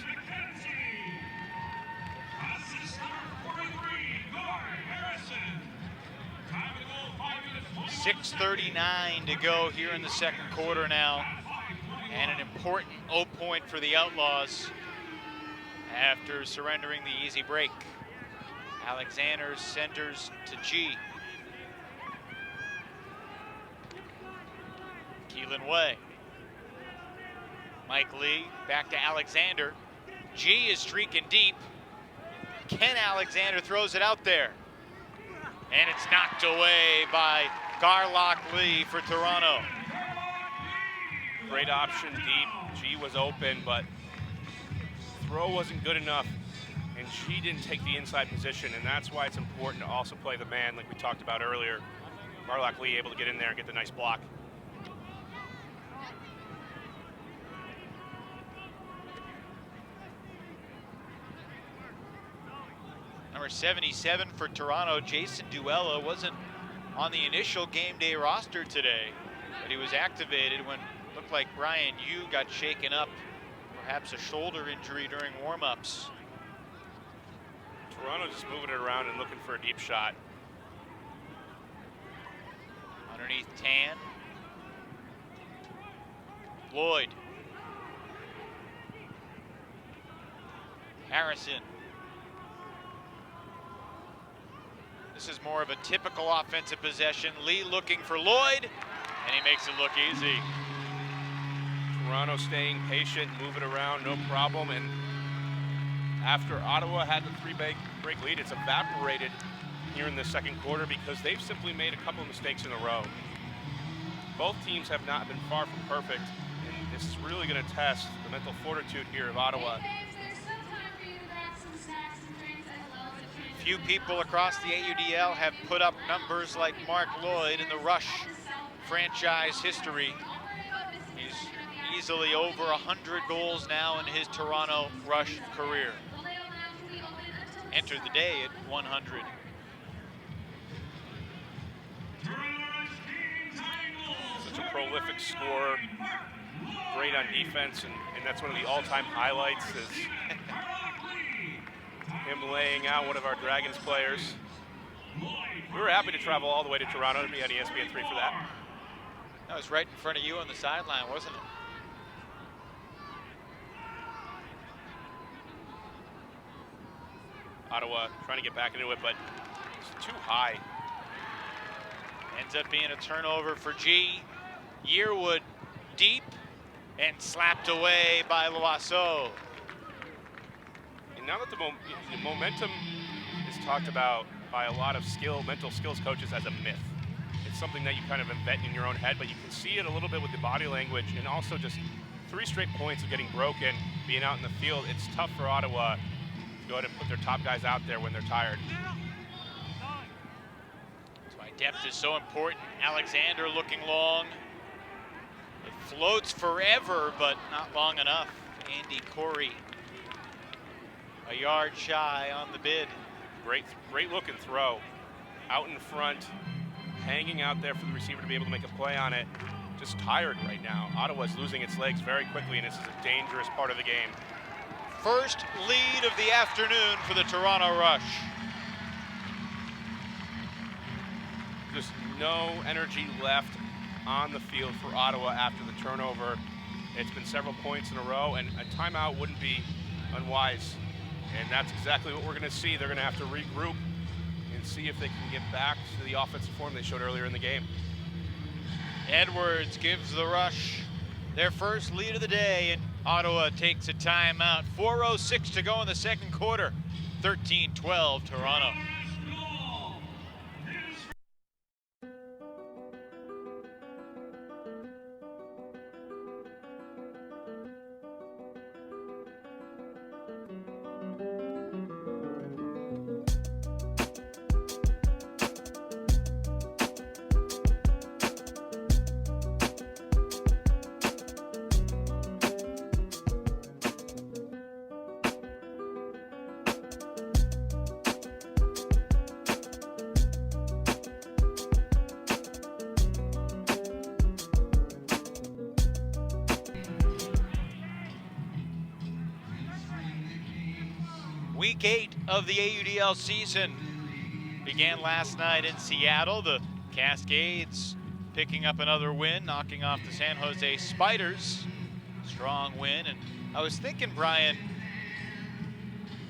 Speaker 1: .6:39 to go here in the second quarter now. And an important O point for the Outlaws after surrendering the easy break. Alexander centers to G. Keelan Way. Mike Lee back to Alexander. G is streaking deep. Ken Alexander throws it out there. And it's knocked away by Garlock Lee for Toronto.
Speaker 4: Great option deep. G was open, but throw wasn't good enough. And G didn't take the inside position, and that's why it's important to also play the man like we talked about earlier. Garlock Lee able to get in there and get the nice block.
Speaker 1: Number 77 for Toronto, Jason Duella, wasn't on the initial game day roster today, but he was activated when it looked like Brian Yu got shaken up, perhaps a shoulder injury during warm-ups.
Speaker 4: Toronto just moving it around and looking for a deep shot.
Speaker 1: Underneath Tan. Lloyd. Harrison. This is more of a typical offensive possession. Lee looking for Lloyd, and he makes it look easy.
Speaker 4: Toronto staying patient, moving around, no problem. And after Ottawa had the three-break lead, it's evaporated here in the second quarter because they've simply made a couple of mistakes in a row. Both teams have not been far from perfect, and this is really going to test the mental fortitude here of Ottawa.
Speaker 1: Few people across the AUDL have put up numbers like Mark Lloyd in the Rush franchise history. He's easily over 100 goals now in his Toronto Rush career. Entered the day at 100.
Speaker 4: Such a prolific scorer, great on defense, and that's one of the all-time highlights is him laying out one of our Dragons players. We were happy to travel all the way to Toronto to be on ESPN3 for that.
Speaker 1: That was right in front of you on the sideline, wasn't it?
Speaker 4: Ottawa trying to get back into it, but it's too high.
Speaker 1: Ends up being a turnover for G. Yearwood deep and slapped away by Loiseau.
Speaker 4: And now that the momentum is talked about by a lot of mental skills coaches as a myth. It's something that you kind of invent in your own head, but you can see it a little bit with the body language, and also just 3 straight points of getting broken, being out in the field. It's tough for Ottawa to go ahead and put their top guys out there when they're tired.
Speaker 1: That's why depth is so important. Alexander looking long. It floats forever, but not long enough. Andy Corey, a yard shy on the bid.
Speaker 4: Great looking throw. Out in front, hanging out there for the receiver to be able to make a play on it. Just tired right now. Ottawa's losing its legs very quickly, and this is a dangerous part of the game.
Speaker 1: First lead of the afternoon for the Toronto Rush.
Speaker 4: Just no energy left on the field for Ottawa after the turnover. It's been several points in a row, and a timeout wouldn't be unwise. And that's exactly what we're going to see. They're going to have to regroup and see if they can get back to the offensive form they showed earlier in the game.
Speaker 1: Edwards gives the Rush their first lead of the day, and Ottawa takes a timeout. 4:06 to go in the second quarter. 13-12 Toronto. Week 8 of the AUDL season began last night in Seattle. The Cascades picking up another win, knocking off the San Jose Spiders. Strong win. And I was thinking, Brian,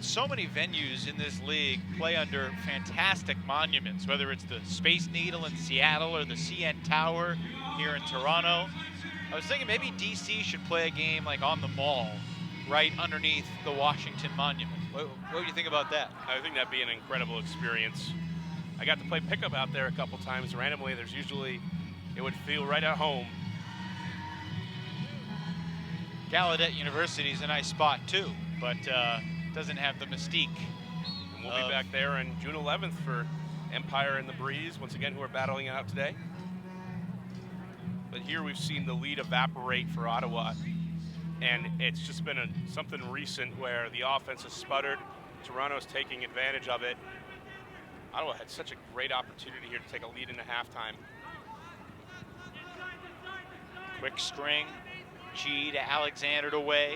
Speaker 1: so many venues in this league play under fantastic monuments, whether it's the Space Needle in Seattle or the CN Tower here in Toronto. I was thinking maybe DC should play a game like on the Mall, right underneath the Washington Monument. What do you think about that?
Speaker 4: I think that'd be an incredible experience. I got to play pickup out there a couple times randomly. It would feel right at home.
Speaker 1: Gallaudet University is a nice spot too, but doesn't have the mystique.
Speaker 4: And we'll be back there on June 11th for Empire and the Breeze, once again, who are battling it out today. But here we've seen the lead evaporate for Ottawa. And it's just been something recent where the offense has sputtered. Toronto's taking advantage of it. Ottawa had such a great opportunity here to take a lead into halftime.
Speaker 1: Quick string, G to Alexander to Way.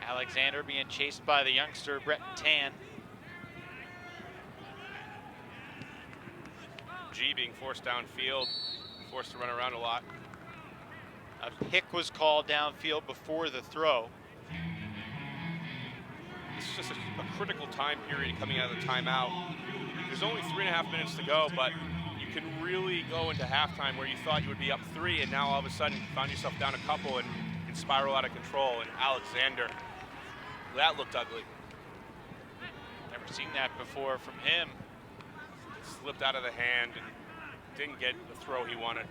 Speaker 1: Alexander being chased by the youngster Brett Tan.
Speaker 4: G being forced downfield, forced to run around a lot.
Speaker 1: A pick was called downfield before the throw.
Speaker 4: This is just a critical time period coming out of the timeout. There's only 3.5 minutes to go, but you can really go into halftime where you thought you would be up 3, and now all of a sudden you found yourself down a couple and spiral out of control. And Alexander, that looked ugly.
Speaker 1: Never seen that before from him.
Speaker 4: It slipped out of the hand and didn't get the throw he wanted.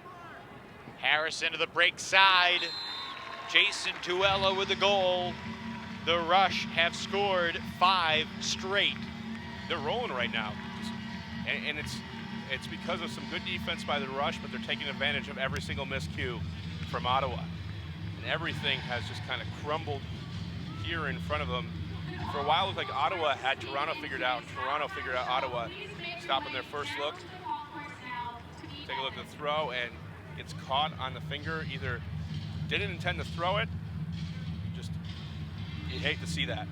Speaker 1: Harrison to the break side. Jason Tuella with the goal. The Rush have scored 5 straight.
Speaker 4: They're rolling right now. And it's because of some good defense by the Rush, but they're taking advantage of every single miscue from Ottawa. And everything has just kind of crumbled here in front of them. For a while, it looked like Ottawa had Toronto figured out. Toronto figured out Ottawa, stopping their first look. Take a look at the throw, and it's caught on the finger. Either didn't intend to throw it, just, you hate to see that.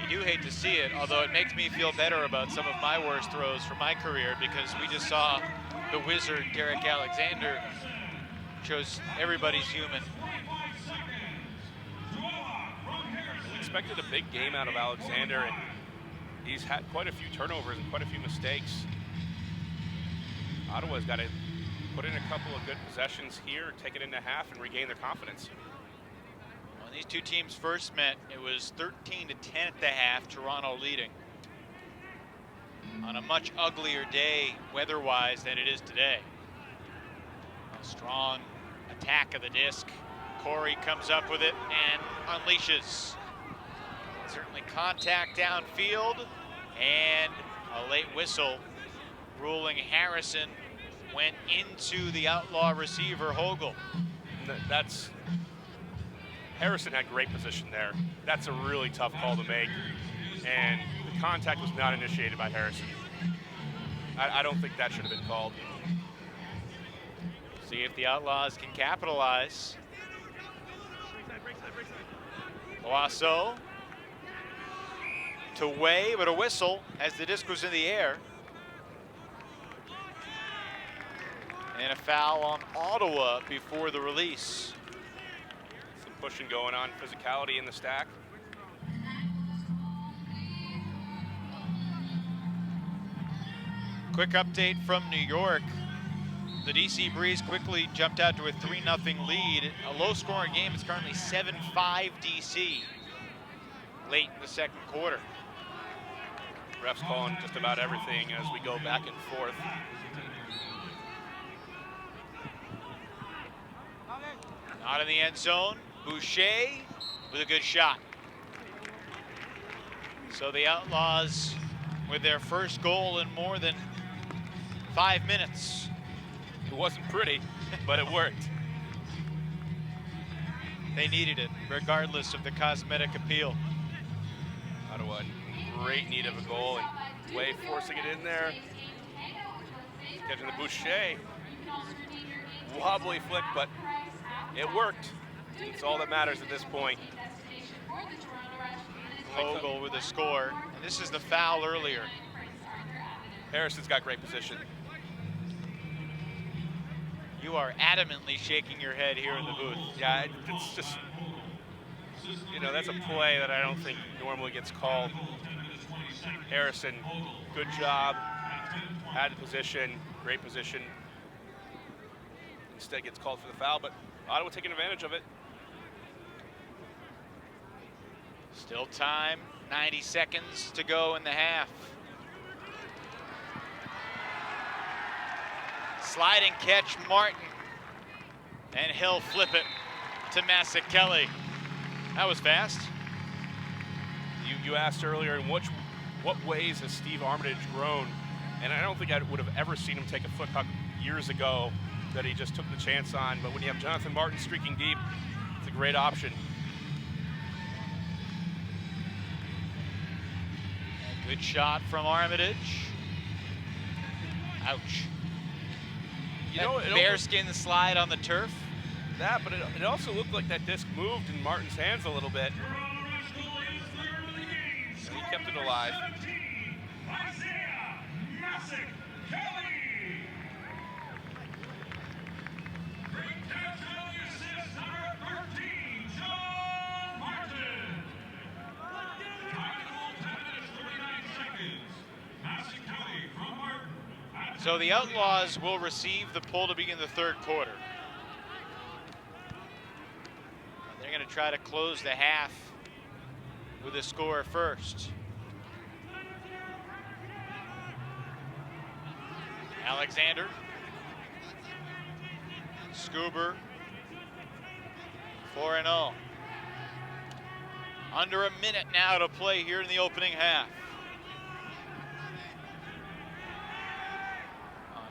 Speaker 1: You do hate to see it, although it makes me feel better about some of my worst throws from my career, because we just saw the wizard, Derek Alexander, shows everybody's human.
Speaker 4: We expected a big game out of Alexander, and he's had quite a few turnovers and quite a few mistakes. Ottawa's got to put in a couple of good possessions here, take it into half, and regain their confidence.
Speaker 1: When these two teams first met, it was 13-10 at the half, Toronto leading. On a much uglier day, weather-wise, than it is today. A strong attack of the disc. Corey comes up with it and unleashes. Certainly contact downfield, and a late whistle ruling Harrison went into the Outlaw receiver, Hogel.
Speaker 4: Harrison had great position there. That's a really tough call to make, and the contact was not initiated by Harrison. I don't think that should have been called.
Speaker 1: See if the Outlaws can capitalize. Boisseau to Way, but a whistle as the disc was in the air. And a foul on Ottawa before the release.
Speaker 4: Some pushing going on, physicality in the stack.
Speaker 1: Quick update from New York. The DC Breeze quickly jumped out to a 3-0 lead. A low-scoring game. It's currently 7-5 DC late in the second quarter.
Speaker 4: Refs calling just about everything as we go back and forth.
Speaker 1: Not in the end zone. Boucher with a good shot. So the Outlaws with their first goal in more than 5 minutes.
Speaker 4: It wasn't pretty, but it worked.
Speaker 1: They needed it, regardless of the cosmetic appeal.
Speaker 4: Ottawa in great need of a goal, and Way forcing it in there. Catching the Boucher. Wobbly flick, but it worked. It's all that matters at this point.
Speaker 1: Hogel with a score. And this is the foul earlier.
Speaker 4: Harrison's got great position.
Speaker 1: You are adamantly shaking your head here in the booth.
Speaker 4: Yeah, it's just, you know, that's a play that I don't think normally gets called. Harrison, good job, had the position, great position. Instead gets called for the foul, but Ottawa taking advantage of it.
Speaker 1: Still time, 90 seconds to go in the half. Sliding catch, Martin. And he'll flip it to Masekele. That was fast.
Speaker 4: You asked earlier, in what ways has Steve Armitage grown? And I don't think I would have ever seen him take a foot puck years ago that he just took the chance on. But when you have Jonathan Martin streaking deep, it's a great option.
Speaker 1: Good shot from Armitage. Ouch.
Speaker 4: You know,
Speaker 1: bearskin slide on the turf.
Speaker 4: That, but it also looked like that disc moved in Martin's hands a little bit. And he kept it alive.
Speaker 1: So the Outlaws will receive the pull to begin the third quarter. They're going to try to close the half with a score first. Alexander. Scuber. 4-0. Under a minute now to play here in the opening half.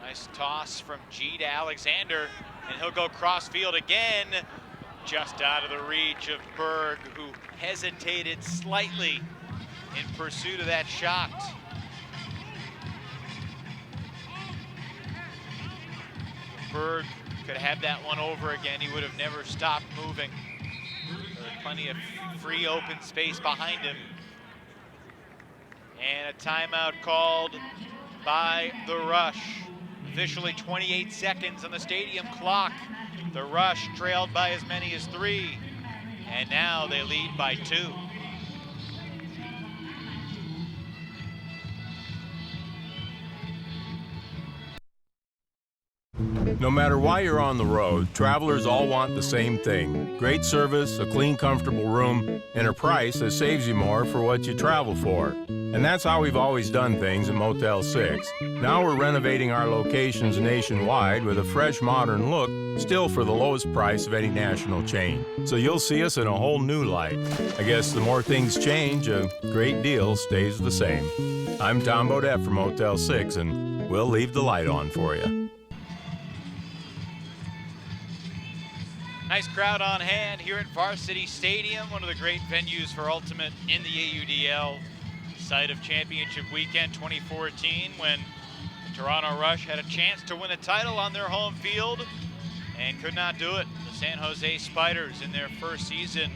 Speaker 1: Nice toss from G to Alexander, and he'll go cross field again, just out of the reach of Berg, who hesitated slightly in pursuit of that shot. Berg could have that one over again. He would have never stopped moving. There was plenty of free open space behind him. And a timeout called by the Rush. Officially 28 seconds on the stadium clock. The Rush trailed by as many as 3, and now they lead by 2.
Speaker 6: No matter why you're on the road, travelers all want the same thing. Great service, a clean, comfortable room, and a price that saves you more for what you travel for. And that's how we've always done things at Motel 6. Now we're renovating our locations nationwide with a fresh, modern look, still for the lowest price of any national chain. So you'll see us in a whole new light. I guess the more things change, a great deal stays the same. I'm Tom Bodette from Motel 6, and we'll leave the light on for you.
Speaker 1: Nice crowd on hand here at Varsity Stadium, one of the great venues for Ultimate in the AUDL, site of Championship Weekend 2014, when the Toronto Rush had a chance to win a title on their home field and could not do it. The San Jose Spiders, in their first season,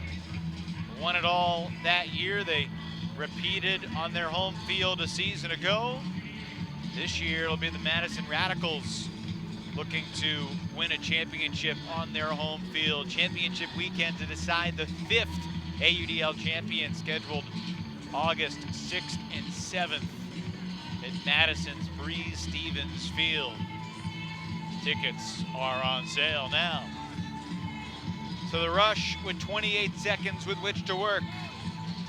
Speaker 1: won it all that year. They repeated on their home field a season ago. This year it'll be the Madison Radicals looking to win a championship on their home field. Championship weekend to decide the 5th AUDL champion, scheduled August 6th and 7th at Madison's Breeze Stevens Field. Tickets are on sale now. So the Rush with 28 seconds with which to work.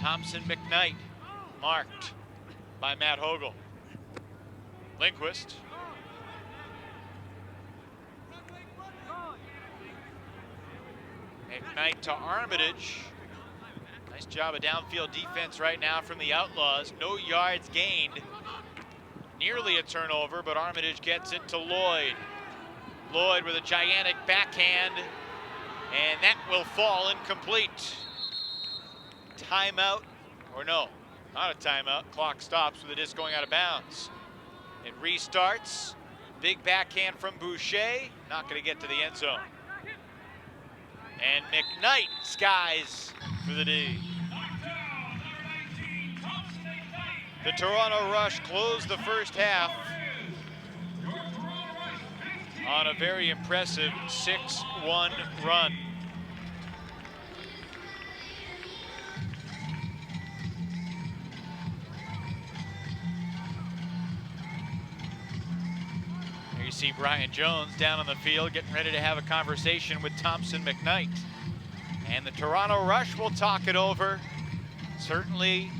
Speaker 1: Thompson McKnight marked by Matt Hogel. Lindquist. McKnight to Armitage. Nice job of downfield defense right now from the Outlaws. No yards gained. Nearly a turnover, but Armitage gets it to Lloyd. Lloyd with a gigantic backhand, and that will fall incomplete. Timeout, or no, not a timeout. Clock stops with the disc going out of bounds. It restarts. Big backhand from Boucher, not going to get to the end zone. And McKnight skies for the D. The Toronto Rush closed the first half on a very impressive 6-1 run. There you see Brian Jones down on the field getting ready to have a conversation with Thompson McKnight. And the Toronto Rush will talk it over. Certainly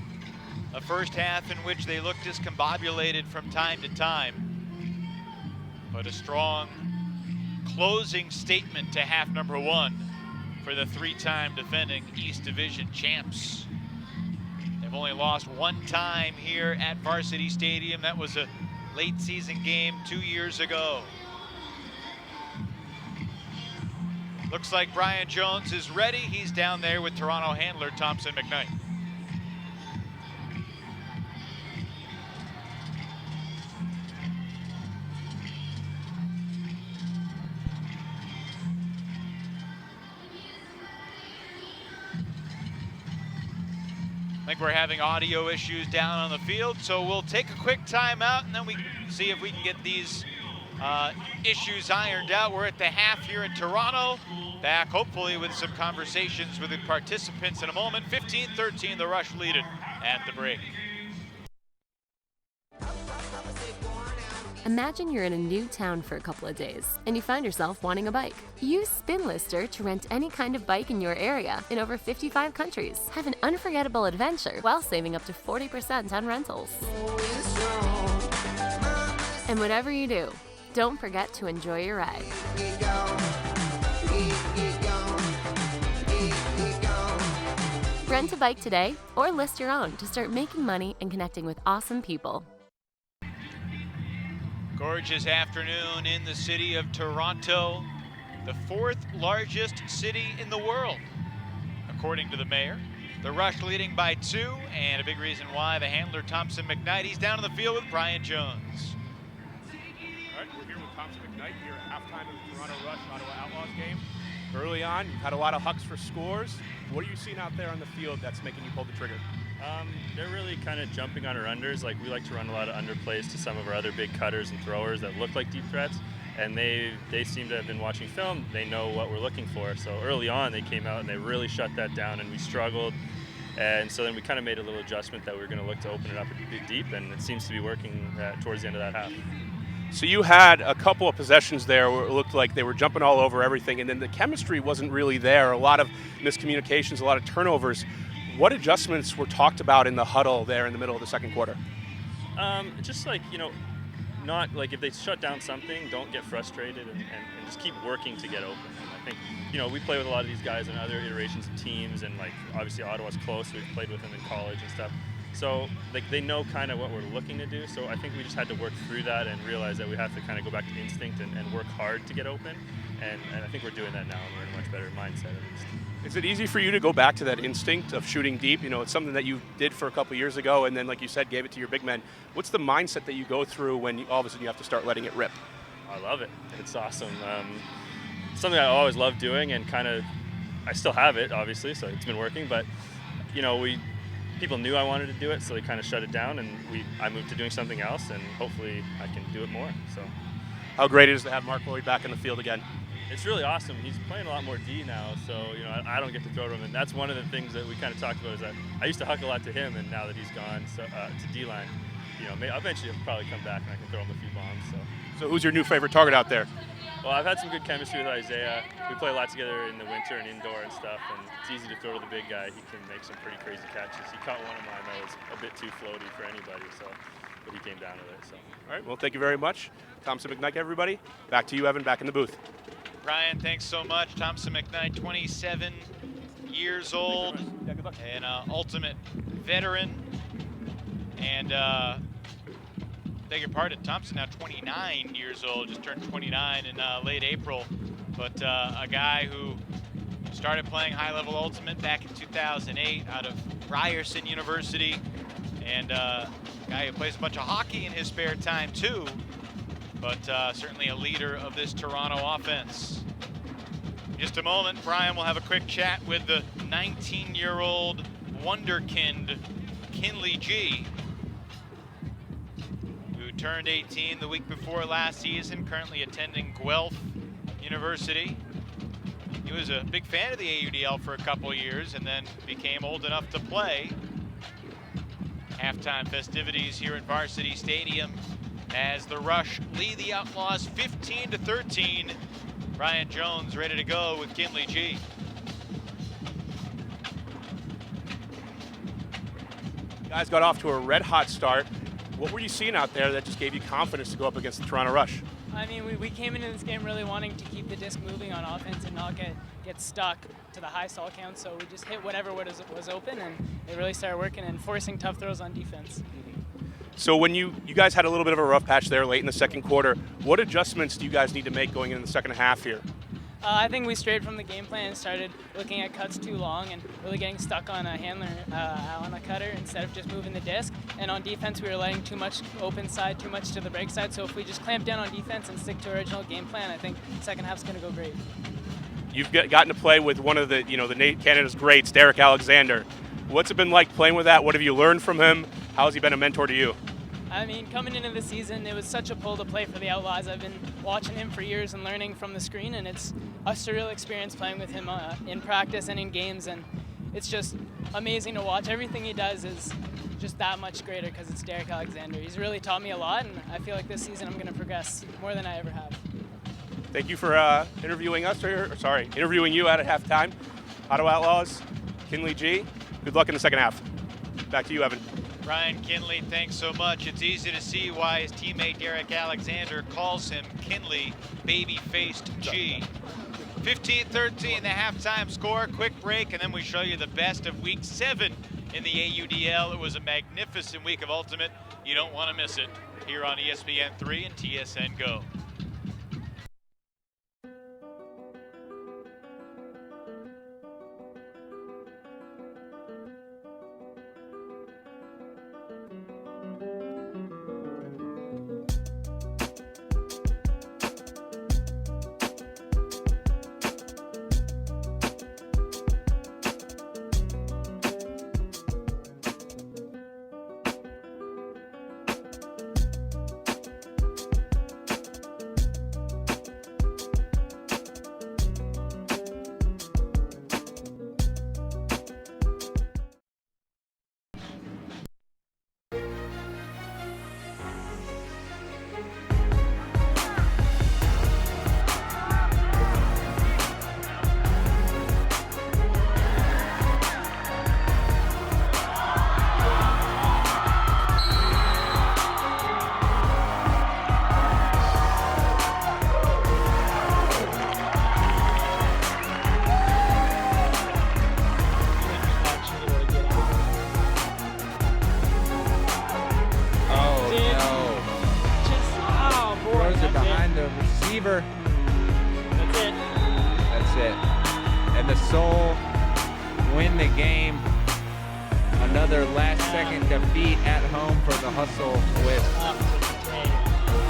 Speaker 1: a first half in which they looked discombobulated from time to time, but a strong closing statement to half number 1 for the 3-time defending East Division champs. They've only lost 1 time here at Varsity Stadium. That was a late season game 2 years ago. Looks like Brian Jones is ready. He's down there with Toronto handler Thompson McKnight. I think we're having audio issues down on the field, so we'll take a quick timeout and then we can see if we can get these issues ironed out. We're at the half here in Toronto. Back hopefully with some conversations with the participants in a moment. 15-13, the Rush lead it at the break.
Speaker 5: Imagine you're in a new town for a couple of days and you find yourself wanting a bike. Use Spin Lister to rent any kind of bike in your area in over 55 countries. Have an unforgettable adventure while saving up to 40% on rentals. And whatever you do, don't forget to enjoy your ride. Rent a bike today or list your own to start making money and connecting with awesome people.
Speaker 1: Gorgeous afternoon in the city of Toronto, the 4th largest city in the world, according to the mayor. The Rush leading by 2, and a big reason why, the handler Thompson McKnight. He's down on the field with Brian Jones.
Speaker 4: All right, we're here with Thompson McKnight here at halftime of the Toronto Rush Ottawa Outlaws game. Early on, you've had a lot of hucks for scores. What are you seeing out there on the field that's making you pull the trigger?
Speaker 7: They're really kind of jumping on our unders. Like, we like to run a lot of under plays to some of our other big cutters and throwers that look like deep threats, and they seem to have been watching film. They know what we're looking for. So early on, they came out and they really shut that down, and we struggled. And so then we kind of made a little adjustment that we were going to look to open it up a bit deep, and it seems to be working towards the end of that half.
Speaker 4: So you had a couple of possessions there where it looked like they were jumping all over everything, and then the chemistry wasn't really there. A lot of miscommunications, a lot of turnovers. What adjustments were talked about in the huddle there in the middle of the second quarter?
Speaker 7: Just like, not like if they shut down something, don't get frustrated and just keep working to get open. And I think, we play with a lot of these guys in other iterations of teams, and like obviously Ottawa's close. We've played with them in college and stuff. So like they know kind of what we're looking to do. So I think we just had to work through that and realize that we have to kind of go back to instinct and work hard to get open. And I think we're doing that now, and we're in a much better mindset at least.
Speaker 4: Is it easy for you to go back to that instinct of shooting deep? It's something that you did for a couple years ago, and then, like you said, gave it to your big men. What's the mindset that you go through when all of a sudden you have to start letting it rip?
Speaker 7: I love it. It's awesome. Something I always loved doing, and kind of, I still have it, obviously, so it's been working. But, people knew I wanted to do it, so they kind of shut it down, and I moved to doing something else, and hopefully I can do it more. So,
Speaker 4: how great it is to have Mark Lloyd back in the field again.
Speaker 7: It's really awesome. He's playing a lot more D now, so I don't get to throw to him, and that's one of the things that we kind of talked about is that I used to huck a lot to him, and now that he's gone to D-line, eventually he'll probably come back and I can throw him a few bombs.
Speaker 4: So who's your new favorite target out there?
Speaker 7: Well, I've had some good chemistry with Isaiah. We play a lot together in the winter and indoor and stuff, and it's easy to throw to the big guy. He can make some pretty crazy catches. He caught one of mine that was a bit too floaty for anybody, but he came down with it. So.
Speaker 4: All right, well, thank you very much. Thompson McKnight, everybody. Back to you, Evan, back in the booth.
Speaker 1: Ryan, thanks so much. Thompson McKnight, 27 years old, an ultimate veteran. And beg your pardon, Thompson now 29 years old, just turned 29 in late April. But a guy who started playing high-level ultimate back in 2008 out of Ryerson University, and a guy who plays a bunch of hockey in his spare time too, but certainly a leader of this Toronto offense. In just a moment, Brian will have a quick chat with the 19-year-old wonderkind, Kinley G, who turned 18 the week before last season, currently attending Guelph University. He was a big fan of the AUDL for a couple years and then became old enough to play. Halftime festivities here at Varsity Stadium as the Rush lead the Outlaws 15-13. Brian Jones ready to go with Kinley G.
Speaker 4: You guys got off to a red-hot start. What were you seeing out there that just gave you confidence to go up against the Toronto Rush?
Speaker 8: I mean, we came into this game really wanting to keep the disc moving on offense and not get stuck to the high stall count, so we just hit whatever was open, and it really started working and forcing tough throws on defense.
Speaker 4: So when you guys had a little bit of a rough patch there late in the second quarter, what adjustments do you guys need to make going into the second half here?
Speaker 8: I think we strayed from the game plan and started looking at cuts too long and really getting stuck on a handler, on a cutter instead of just moving the disc. And on defense, we were letting too much open side, too much to the break side. So if we just clamp down on defense and stick to our original game plan, I think the second half's going to go great.
Speaker 4: You've gotten to play with one of the Canada's greats, Derek Alexander. What's it been like playing with that? What have you learned from him? How has he been a mentor to you?
Speaker 8: I mean, coming into the season, it was such a pull to play for the Outlaws. I've been watching him for years and learning from the screen, and it's a surreal experience playing with him in practice and in games, and it's just amazing to watch. Everything he does is just that much greater because it's Derek Alexander. He's really taught me a lot, and I feel like this season I'm going to progress more than I ever have.
Speaker 4: Thank you for interviewing you at halftime. Ottawa Outlaws, Kinley G. Good luck in the second half. Back to you, Evan.
Speaker 1: Ryan Kinley, thanks so much. It's easy to see why his teammate Derek Alexander calls him Kinley, baby-faced G. 15-13, the halftime score. Quick break, and then we show you the best of Week 7 in the AUDL. It was a magnificent week of Ultimate. You don't want to miss it here on ESPN3 and TSN Go.
Speaker 9: receiver.
Speaker 7: That's it.
Speaker 9: That's it. And the Soul win the game. Another last-second defeat at home for the Hustle with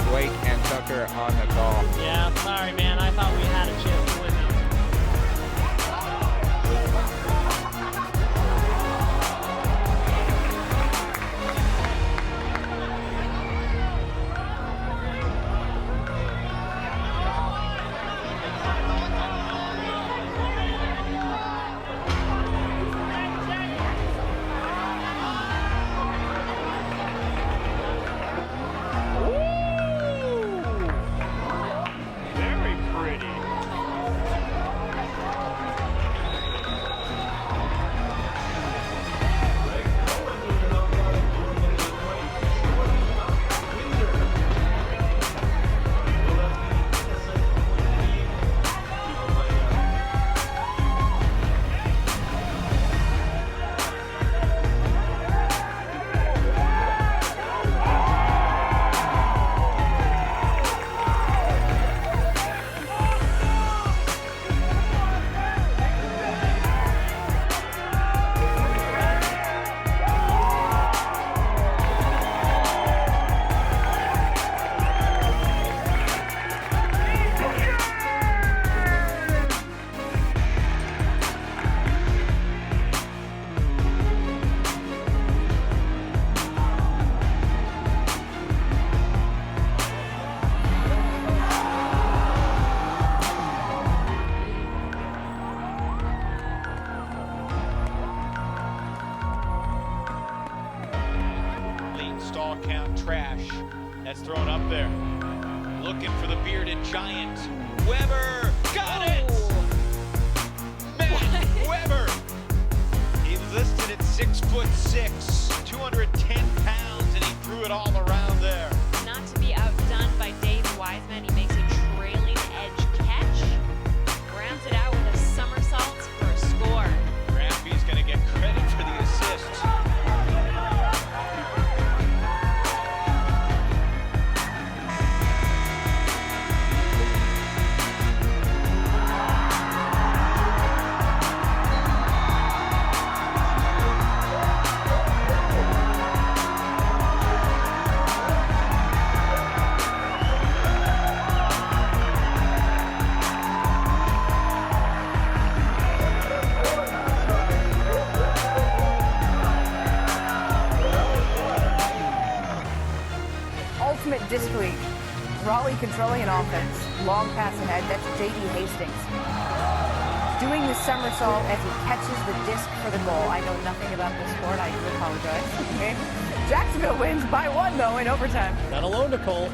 Speaker 9: Blake and Tucker on the call.
Speaker 10: Yeah, sorry, man. I thought we had a chance to win it.
Speaker 4: Very pretty.
Speaker 1: Lead stall count trash. That's thrown up there. Looking for the bearded giant. Weber got it! Matt Weber! He listed at 6'6", 210 pounds, and he threw it all around there.
Speaker 11: Not to be outdone by Dave Wiseman, he makes a trailing edge catch, rounds it out with a somersault for a score.
Speaker 1: Rampy's gonna get credit for the assist.
Speaker 12: Ultimate disc league. Raleigh controlling an offense. Long pass ahead. That's J.D. Hastings. Doing the somersault as he catches the disc for the goal. I know nothing about this sport. I do apologize. Okay. Jacksonville wins by 1, though, in overtime.
Speaker 10: Not alone, Nicole.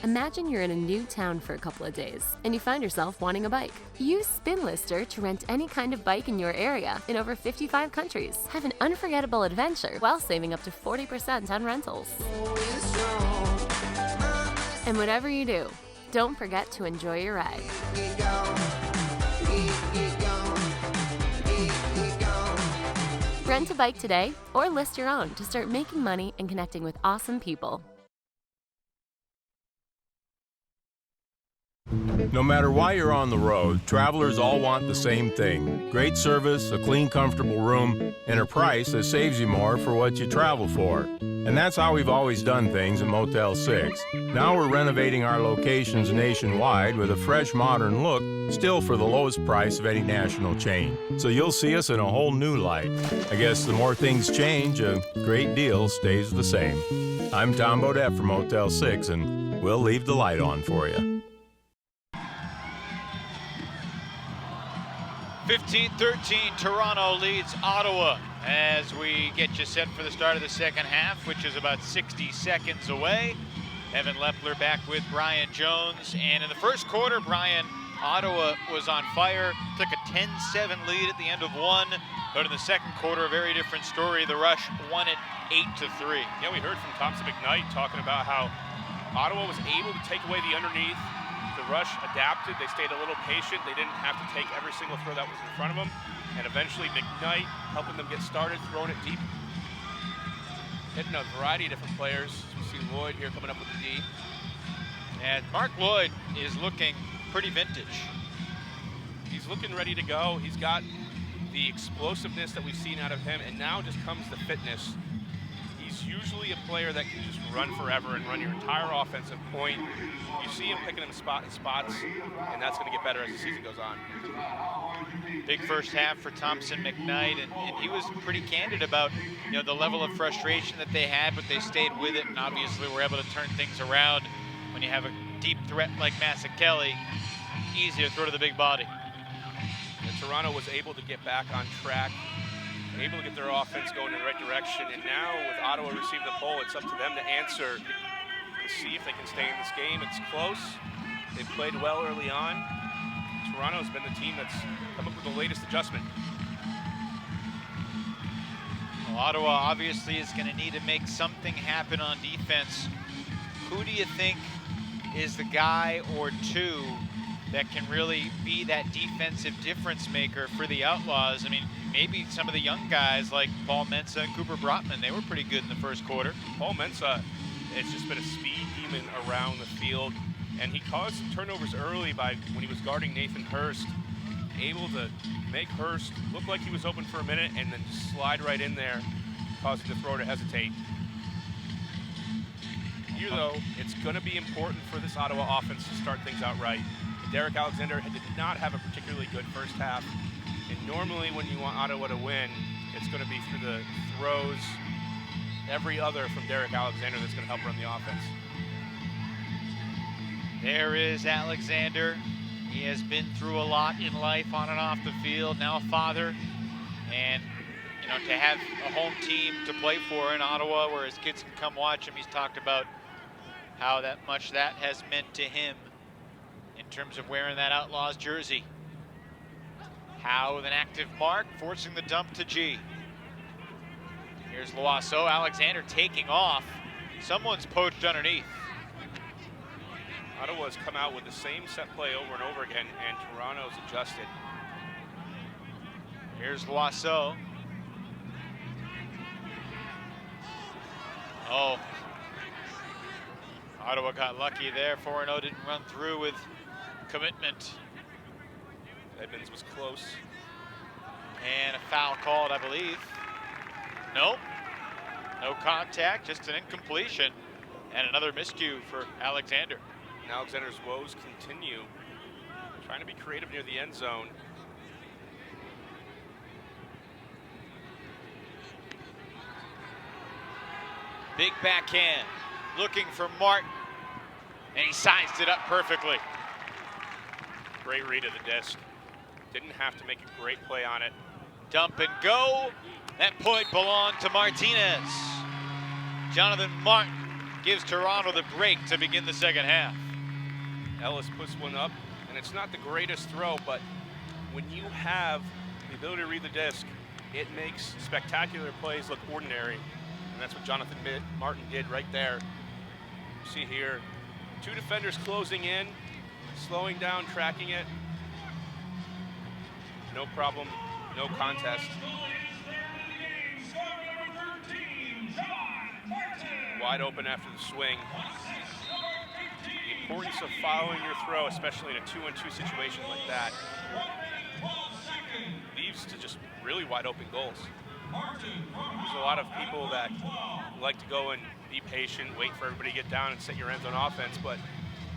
Speaker 5: Imagine you're in a new town for a couple of days, and you find yourself wanting a bike. Use Spin Lister to rent any kind of bike in your area in over 55 countries. Have an unforgettable adventure while saving up to 40% on rentals. And whatever you do, don't forget to enjoy your ride. Rent a bike today or list your own to start making money and connecting with awesome people.
Speaker 6: No matter why you're on the road, travelers all want the same thing. Great service, a clean, comfortable room, and a price that saves you more for what you travel for. And that's how we've always done things at Motel 6. Now we're renovating our locations nationwide with a fresh, modern look, still for the lowest price of any national chain. So you'll see us in a whole new light. I guess the more things change, a great deal stays the same. I'm Tom Bodette from Motel 6, and we'll leave the light on for you.
Speaker 1: 15-13, Toronto leads Ottawa as we get you set for the start of the second half, which is about 60 seconds away. Evan Lepler back with Brian Jones. And in the first quarter, Brian, Ottawa was on fire, took a 10-7 lead at the end of one. But in the second quarter, a very different story. The Rush won it 8-3.
Speaker 4: Yeah, we heard from Thompson McKnight talking about how Ottawa was able to take away the underneath. The Rush adapted, they stayed a little patient, they didn't have to take every single throw that was in front of them, and eventually McKnight helping them get started, throwing it deep. Hitting a variety of different players. We see Lloyd here coming up with the D.
Speaker 1: And Mark Lloyd is looking pretty vintage.
Speaker 4: He's looking ready to go. He's got the explosiveness that we've seen out of him, and now just comes the fitness. He's usually a player that can just run forever and run your entire offensive point. You see him picking him spots, and that's going to get better as the season goes on.
Speaker 1: Big first half for Thompson McKnight, and he was pretty candid about, you know, the level of frustration that they had, but they stayed with it, and obviously were able to turn things around. When you have a deep threat like Kelly, easy to throw to the big body.
Speaker 4: And Toronto was able to get back on track, able to get their offense going in the right direction, and now with Ottawa receiving the pole, it's up to them to answer, to see if they can stay in this game. It's close. They played well early on. Toronto's been the team that's come up with the latest adjustment.
Speaker 1: Well, Ottawa obviously is going to need to make something happen on defense. Who do you think is the guy or two that can really be that defensive difference maker for the Outlaws? I mean, maybe some of the young guys like Paul Mensah and Cooper Brotman, they were pretty good in the first quarter.
Speaker 4: Paul Mensah has just been a speed demon around the field, and he caused some turnovers early by when he was guarding Nathan Hurst, able to make Hurst look like he was open for a minute and then just slide right in there, causing the thrower to hesitate. Here, though, it's going to be important for this Ottawa offense to start things out right. Derek Alexander did not have a particularly good first half, and normally when you want Ottawa to win, it's going to be through the throws, every other from Derek Alexander that's going to help run the offense.
Speaker 1: There is Alexander. He has been through a lot in life on and off the field, now a father, and you know, to have a home team to play for in Ottawa where his kids can come watch him. He's talked about how much that has meant to him in terms of wearing that Outlaws jersey. Howe with an active mark, forcing the dump to G. Here's Loiseau, Alexander taking off. Someone's poached underneath.
Speaker 4: Ottawa's come out with the same set play over and over again, and Toronto's adjusted.
Speaker 1: Here's Loiseau. Oh. Ottawa got lucky there. 4-0 didn't run through with commitment.
Speaker 4: Edmonds was close.
Speaker 1: And a foul called, I believe. Nope. No contact, just an incompletion. And another miscue for Alexander.
Speaker 4: And Alexander's woes continue. Trying to be creative near the end zone.
Speaker 1: Big backhand, looking for Martin, and he sized it up perfectly.
Speaker 4: Great read of the disc. Didn't have to make a great play on it.
Speaker 1: Dump and go. That point belonged to Martinez. Jonathan Martin gives Toronto the break to begin the second half.
Speaker 4: Ellis puts one up, and it's not the greatest throw, but when you have the ability to read the disc, it makes spectacular plays look ordinary. And that's what Jonathan Martin did right there. You see here, two defenders closing in, slowing down, tracking it. No problem, no contest. Wide open after the swing. The importance of following your throw, especially in a 2-on-2 situation like that, leads to just really wide open goals. There's a lot of people that like to go and be patient, wait for everybody to get down and set your ends on offense, but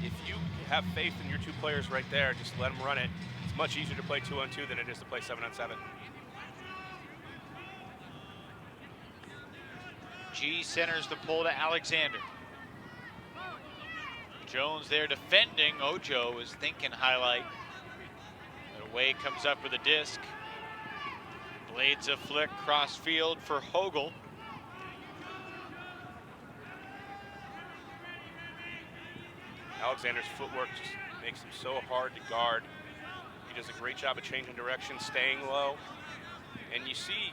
Speaker 4: if you have faith in your two players right there, just let them run it. It's much easier to play 2-on-2 than it is to play 7-on-7.
Speaker 1: G centers the pull to Alexander. Jones there defending. Ojo is thinking highlight. But away comes up with a disc. Blades a flick cross field for Hogel.
Speaker 4: Alexander's footwork just makes him so hard to guard. He does a great job of changing direction, staying low. And you see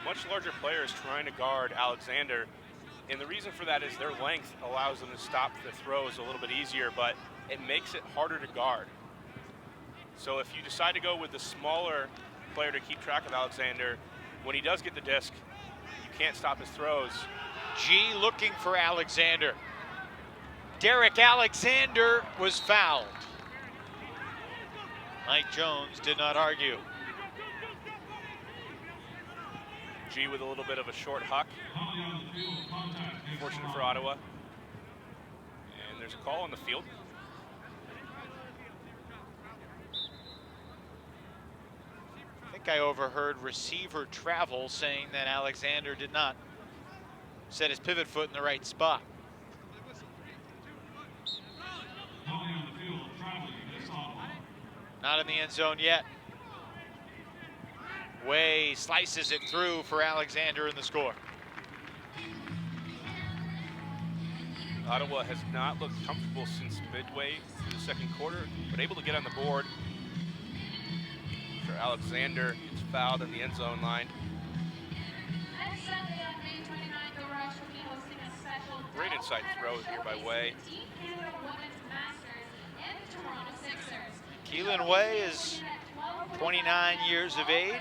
Speaker 4: much larger players trying to guard Alexander. And the reason for that is their length allows them to stop the throws a little bit easier, but it makes it harder to guard. So if you decide to go with the smaller player to keep track of Alexander, when he does get the disc, you can't stop his throws.
Speaker 1: G looking for Alexander. Derek Alexander was fouled. Mike Jones did not argue.
Speaker 4: G with a little bit of a short huck. Fortunate for Ottawa. And there's a call on the field.
Speaker 1: I think I overheard receiver travel saying that Alexander did not set his pivot foot in the right spot. Not in the end zone yet. Way slices it through for Alexander in the score.
Speaker 4: Ottawa has not looked comfortable since midway through the second quarter, but able to get on the board. After Alexander gets fouled in the end zone line. Great inside throw here by Way.
Speaker 1: Keelan Way is 29 years of age,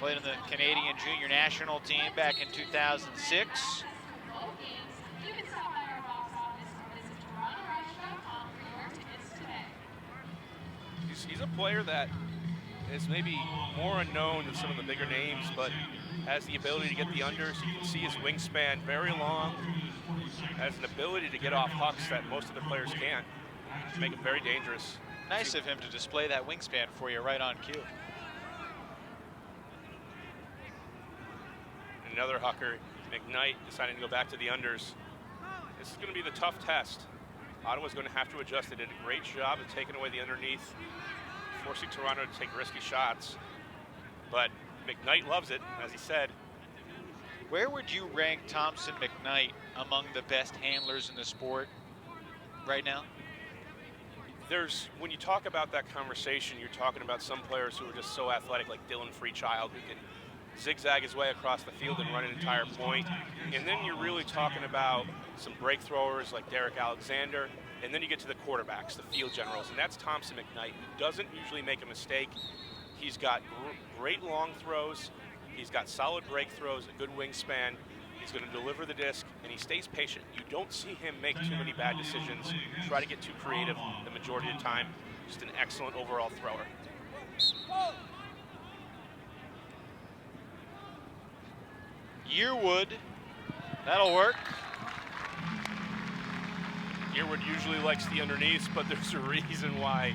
Speaker 1: played on the Canadian Junior National Team back in 2006.
Speaker 4: He's a player that is maybe more unknown than some of the bigger names, but has the ability to get the unders. You can see his wingspan very long, has an ability to get off hucks that most other players can't, to make him very dangerous.
Speaker 1: Nice of him to display that wingspan for you right on cue.
Speaker 4: Another hucker, McKnight, deciding to go back to the unders. This is going to be the tough test. Ottawa's going to have to adjust. They did a great job of taking away the underneath, forcing Toronto to take risky shots. But McKnight loves it, as he said.
Speaker 1: Where would you rank Thompson McKnight among the best handlers in the sport right now?
Speaker 4: When you talk about that conversation, you're talking about some players who are just so athletic, like Dylan Freechild, who can zigzag his way across the field and run an entire point. And then you're really talking about some break throwers like Derek Alexander. And then you get to the quarterbacks, the field generals, and that's Thompson McKnight, who doesn't usually make a mistake. He's got great long throws. He's got solid break throws, a good wingspan. He's going to deliver the disc, and he stays patient. You don't see him make too many bad decisions, try to get too creative the majority of the time. Just an excellent overall thrower.
Speaker 1: Yearwood, that'll work.
Speaker 4: Yearwood usually likes the underneath, but there's a reason why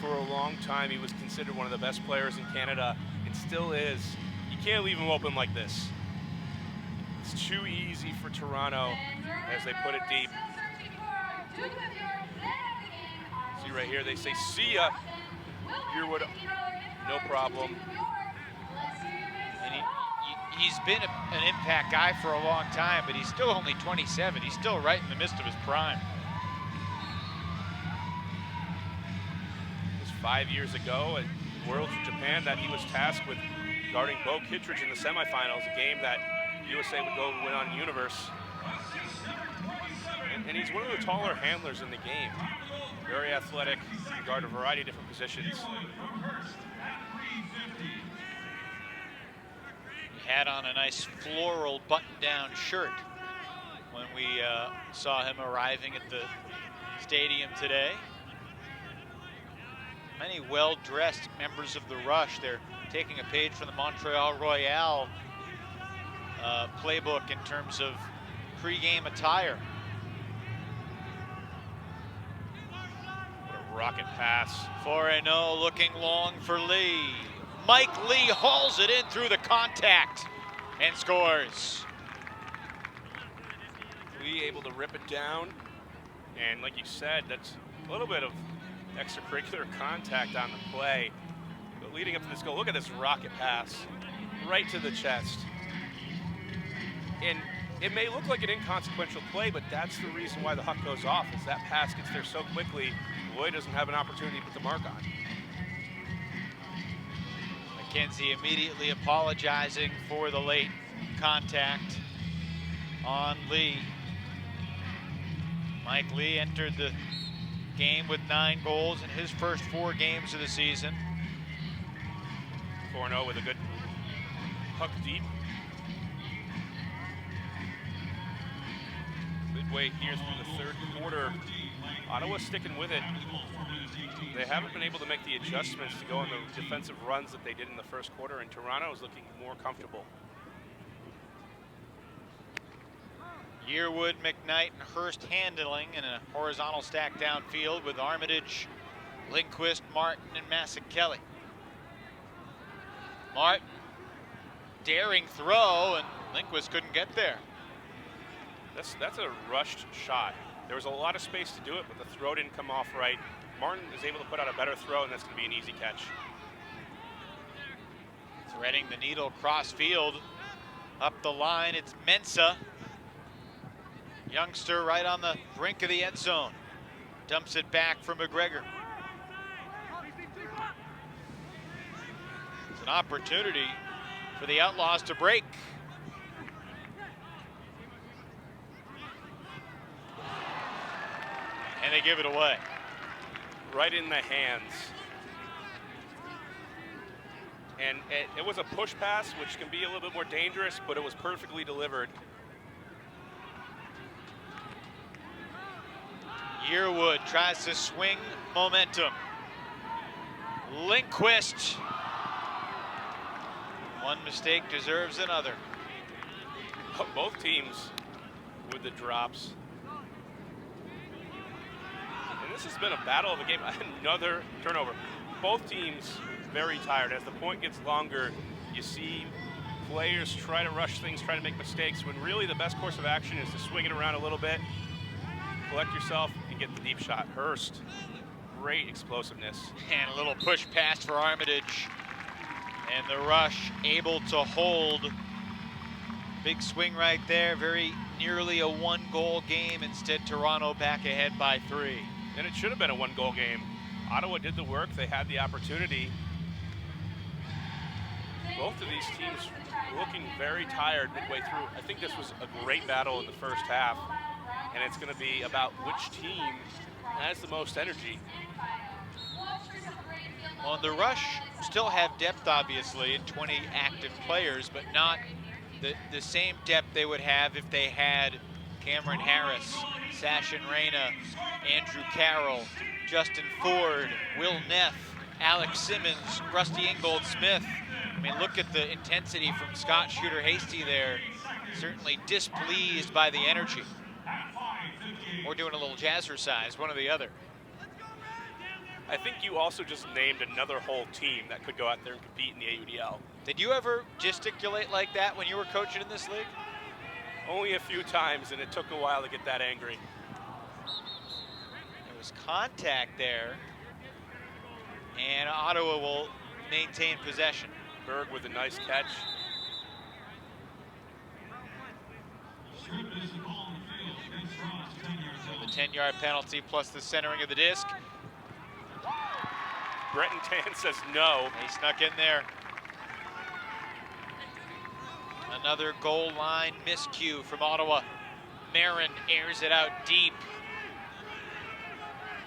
Speaker 4: for a long time he was considered one of the best players in Canada, and still is. You can't leave him open like this. It's too easy for Toronto as they put it deep. See right here, they say, see ya. Yearwood, no problem.
Speaker 1: And he's been an impact guy for a long time, but he's still only 27. He's still right in the midst of his prime.
Speaker 4: It was 5 years ago at Worlds in Japan that he was tasked with guarding Bo Kittredge in the semifinals, a game that USA would go win on Universe. And he's one of the taller handlers in the game. Very athletic, can guard a variety of different positions.
Speaker 1: He had on a nice floral button-down shirt when we saw him arriving at the Stadium today. Many well-dressed members of the Rush. They're taking a page from the Montreal Royale playbook in terms of pre-game attire.
Speaker 4: What a rocket pass.
Speaker 1: 4-0, looking long for Lee. Mike Lee hauls it in through the contact and scores.
Speaker 4: Lee able to rip it down. And like you said, that's a little bit of extracurricular contact on the play. But leading up to this goal, look at this rocket pass right to the chest. And it may look like an inconsequential play, but that's the reason why the Huck goes off, is that pass gets there so quickly, Lloyd doesn't have an opportunity to put the mark on.
Speaker 1: McKenzie immediately apologizing for the late contact on Lee. Mike Lee entered the game with 9 goals in his first 4 games of the season.
Speaker 4: 4-0 with a good Huck deep. Midway here through the third quarter, Ottawa sticking with it. They haven't been able to make the adjustments to go on the defensive runs that they did in the first quarter, and Toronto is looking more comfortable.
Speaker 1: Yearwood, McKnight, and Hurst handling in a horizontal stack downfield with Armitage, Lindquist, Martin, and Massick-Kelly. Martin, daring throw, and Lindquist couldn't get there.
Speaker 4: That's a rushed shot. There was a lot of space to do it, but the throw didn't come off right. Martin is able to put out a better throw, and that's going to be an easy catch.
Speaker 1: Threading the needle cross field. Up the line, it's Mensah. Youngster right on the brink of the end zone. Dumps it back for McGregor. It's an opportunity for the Outlaws to break. And they give it away.
Speaker 4: Right in the hands. And it was a push pass, which can be a little bit more dangerous, but it was perfectly delivered.
Speaker 1: Yearwood tries to swing momentum. Lindquist. One mistake deserves another.
Speaker 4: Both teams with the drops. And this has been a battle of a game. Another turnover. Both teams very tired. As the point gets longer, you see players try to rush things, try to make mistakes, when really the best course of action is to swing it around a little bit, collect yourself, and get the deep shot. Hurst, great explosiveness.
Speaker 1: And a little push pass for Armitage. And the Rush able to hold. Big swing right there, very nearly a 1-goal game. Instead, Toronto back ahead by 3.
Speaker 4: And it should have been a 1-goal game. Ottawa did the work, they had the opportunity. Both of these teams looking very tired midway through. I think this was a great battle in the first half, and it's gonna be about which team has the most energy.
Speaker 1: Well, the Rush still have depth, obviously, in 20 active players, but not the same depth they would have if they had Cameron Harris, Sachin Reyna, Andrew Carroll, Justin Ford, Will Neff, Alex Simmons, Rusty Ingold-Smith. I mean, look at the intensity from Scott Shooter-Hasty there. Certainly displeased by the energy. Or doing a little jazzercise, one or the other.
Speaker 4: I think you also just named another whole team that could go out there and compete in the AUDL.
Speaker 1: Did you ever gesticulate like that when you were coaching in this league?
Speaker 4: Only a few times, and it took a while to get that angry.
Speaker 1: There was contact there, and Ottawa will maintain possession.
Speaker 4: Berg with a nice catch.
Speaker 1: So the 10-yard penalty plus the centering of the disc.
Speaker 4: Breton Tan says no.
Speaker 1: He snuck in there. Another goal line miscue from Ottawa. Marin airs it out deep.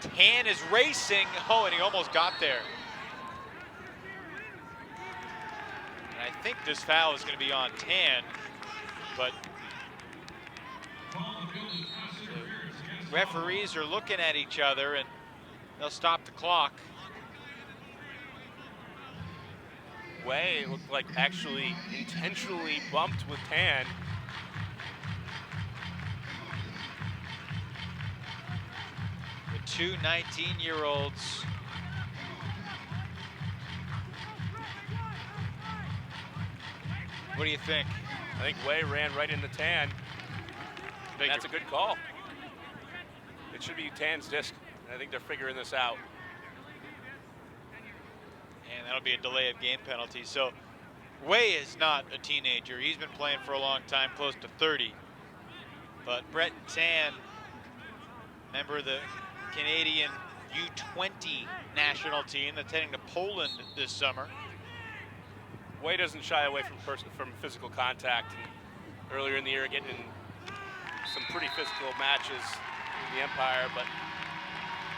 Speaker 1: Tan is racing. Oh, and he almost got there. And I think this foul is going to be on Tan, but referees are looking at each other and they'll stop the clock.
Speaker 4: Way looked like actually intentionally bumped with Tan.
Speaker 1: The two 19-year-olds. What do you think?
Speaker 4: I think Way ran right into Tan. That's a good call. It should be Tan's disc. I think they're figuring this out.
Speaker 1: And that'll be a delay of game penalty. So Way is not a teenager. He's been playing for a long time, close to 30. But Brett Tan, member of the Canadian U20 national team that's heading to Poland this summer.
Speaker 4: Way doesn't shy away from physical contact. And earlier in the year, getting in some pretty physical matches in the Empire, but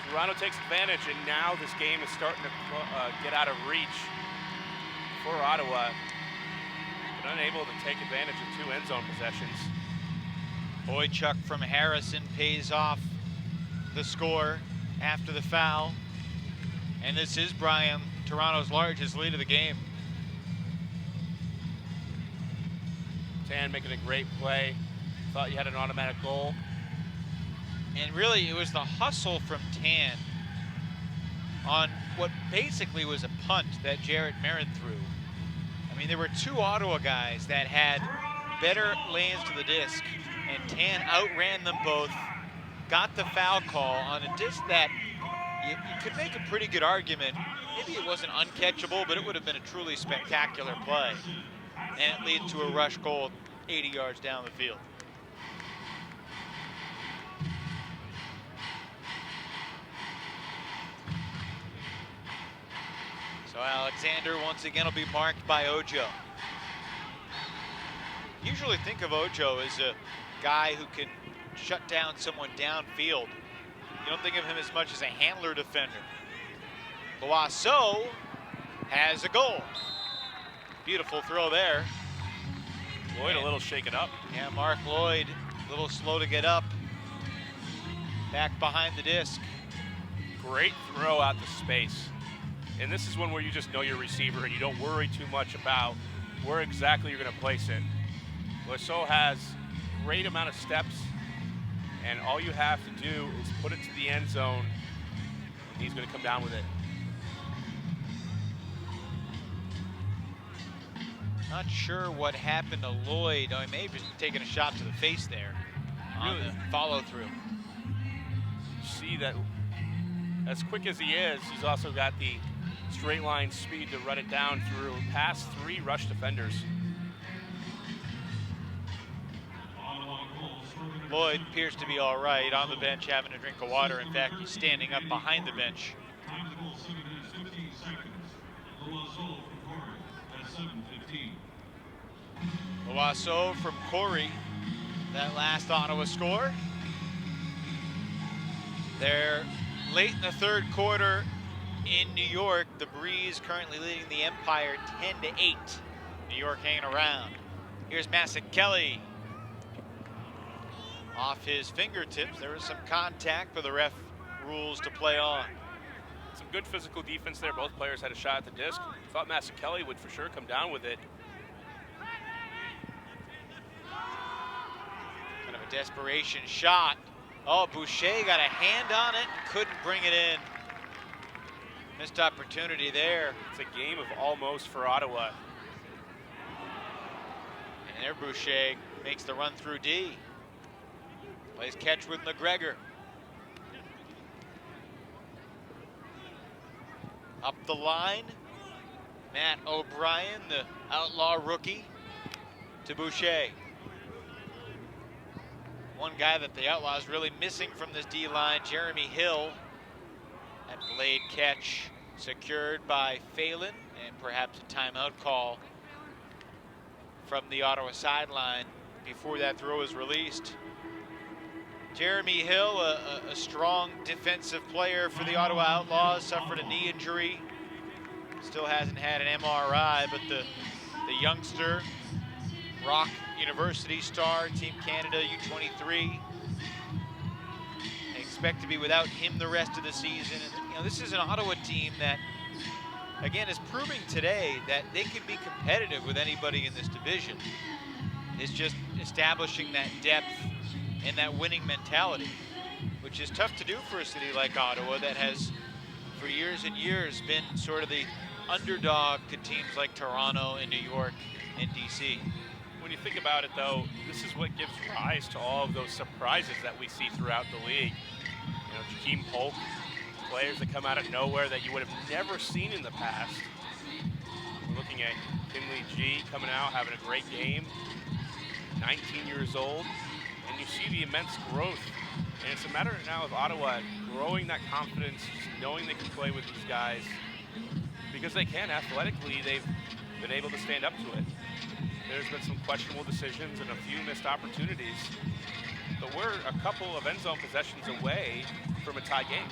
Speaker 4: Toronto takes advantage, and now this game is starting to get out of reach for Ottawa, but unable to take advantage of two end zone possessions.
Speaker 1: Boychuk from Harrison pays off the score after the foul, and this is, Brian, Toronto's largest lead of the game.
Speaker 4: Tan making a great play. Thought you had an automatic goal.
Speaker 1: And really, it was the hustle from Tan on what basically was a punt that Jarrett Merrin threw. I mean, there were two Ottawa guys that had better lanes to the disc, and Tan outran them both, got the foul call on a disc that you could make a pretty good argument. Maybe it wasn't uncatchable, but it would have been a truly spectacular play. And it leads to a rush goal 80 yards down the field. So Alexander once again will be marked by Ojo. Usually think of Ojo as a guy who can shut down someone downfield. You don't think of him as much as a handler defender. Loiseau has a goal. Beautiful throw there.
Speaker 4: Lloyd a little shaken up.
Speaker 1: Yeah, Mark Lloyd a little slow to get up. Back behind the disc.
Speaker 4: Great throw out to space. And this is one where you just know your receiver and you don't worry too much about where exactly you're going to place it. Loiseau has a great amount of steps, and all you have to do is put it to the end zone, and he's going to come down with it.
Speaker 1: Not sure what happened to Lloyd. Oh, he may have been taking a shot to the face there on the follow through.
Speaker 4: See that as quick as he is, he's also got the straight line speed to run it down through past three rush defenders.
Speaker 1: Lloyd appears to be all right on the bench, having a drink of water. In fact, he's standing up behind the bench. Loiseau from Corey, that last Ottawa score. They're late in the third quarter in New York. The Breeze currently leading the Empire 10-8. New York hanging around. Here's Kelly. Off his fingertips, there was some contact, but the ref rules to play on.
Speaker 4: Some good physical defense there. Both players had a shot at the disc. Thought Kelly would for sure come down with it.
Speaker 1: Kind of a desperation shot. Oh, Boucher got a hand on it and couldn't bring it in. Missed opportunity there.
Speaker 4: It's a game of almost for Ottawa.
Speaker 1: And there Boucher makes the run through D. Plays catch with McGregor. Up the line, Matt O'Brien, the Outlaw rookie, to Boucher. One guy that the Outlaws really missing from this D-line, Jeremy Hill. That blade catch secured by Phelan, and perhaps a timeout call from the Ottawa sideline before that throw is released. Jeremy Hill, a strong defensive player for the Ottawa Outlaws, suffered a knee injury. Still hasn't had an MRI, but the youngster, Rock University star, Team Canada U23, expect to be without him the rest of the season. And, this is an Ottawa team that, again, is proving today that they can be competitive with anybody in this division. It's just establishing that depth and that winning mentality, which is tough to do for a city like Ottawa that has, for years and years, been sort of the underdog to teams like Toronto and New York and DC.
Speaker 4: When you think about it, though, this is what gives rise to all of those surprises that we see throughout the league. Jakeem Polk, players that come out of nowhere that you would have never seen in the past. We're looking at Kinley G coming out, having a great game, 19 years old, and you see the immense growth. And it's a matter now of Ottawa growing that confidence, just knowing they can play with these guys. Because they can athletically, they've been able to stand up to it. There's been some questionable decisions and a few missed opportunities, but we're a couple of end zone possessions away from a tie game.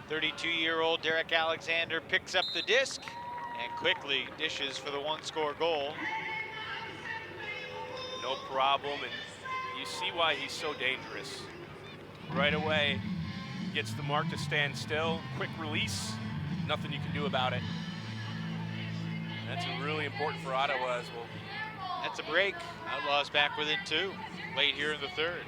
Speaker 1: "32-year-old Derek Alexander picks up the disc and quickly dishes for the one-score goal.
Speaker 4: No problem, and you see why he's so dangerous. Right away, gets the mark to stand still, quick release, nothing you can do about it. That's really important for Ottawa as well.
Speaker 1: That's a break. Outlaws back within 2, late here in the third.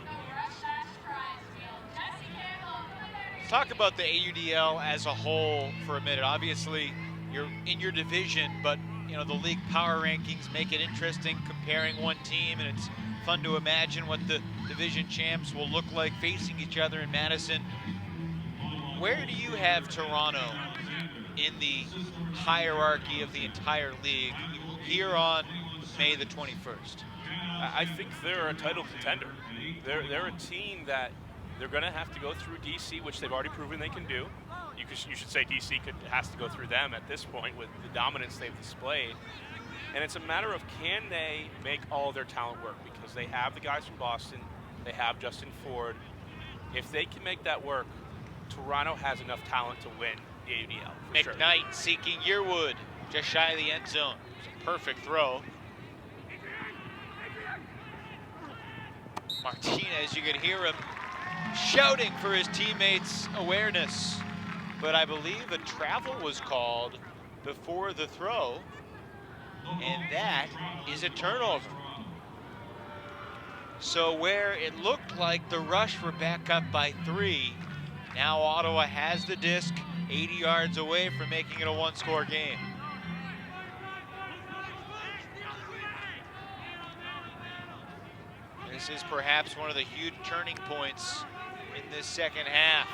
Speaker 1: Let's talk about the AUDL as a whole for a minute. Obviously, you're in your division, but the league power rankings make it interesting comparing one team, and it's fun to imagine what the division champs will look like facing each other in Madison. Where do you have Toronto in the hierarchy of the entire league here on May the 21st?
Speaker 4: I think they're a title contender. They're a team that they're going to have to go through DC, which they've already proven they can do. You should say DC has to go through them at this point with the dominance they've displayed. And it's a matter of, can they make all their talent work? Because they have the guys from Boston, they have Justin Ford. If they can make that work, Toronto has enough talent to win the AUDL.
Speaker 1: McKnight seeking Yearwood, just shy of the end zone. It's a perfect throw. Martinez, you could hear him shouting for his teammates' awareness. But I believe a travel was called before the throw, and that is a turnover. So where it looked like the Rush were back up by 3, now Ottawa has the disc 80 yards away from making it a one-score game. This is perhaps one of the huge turning points in this second half.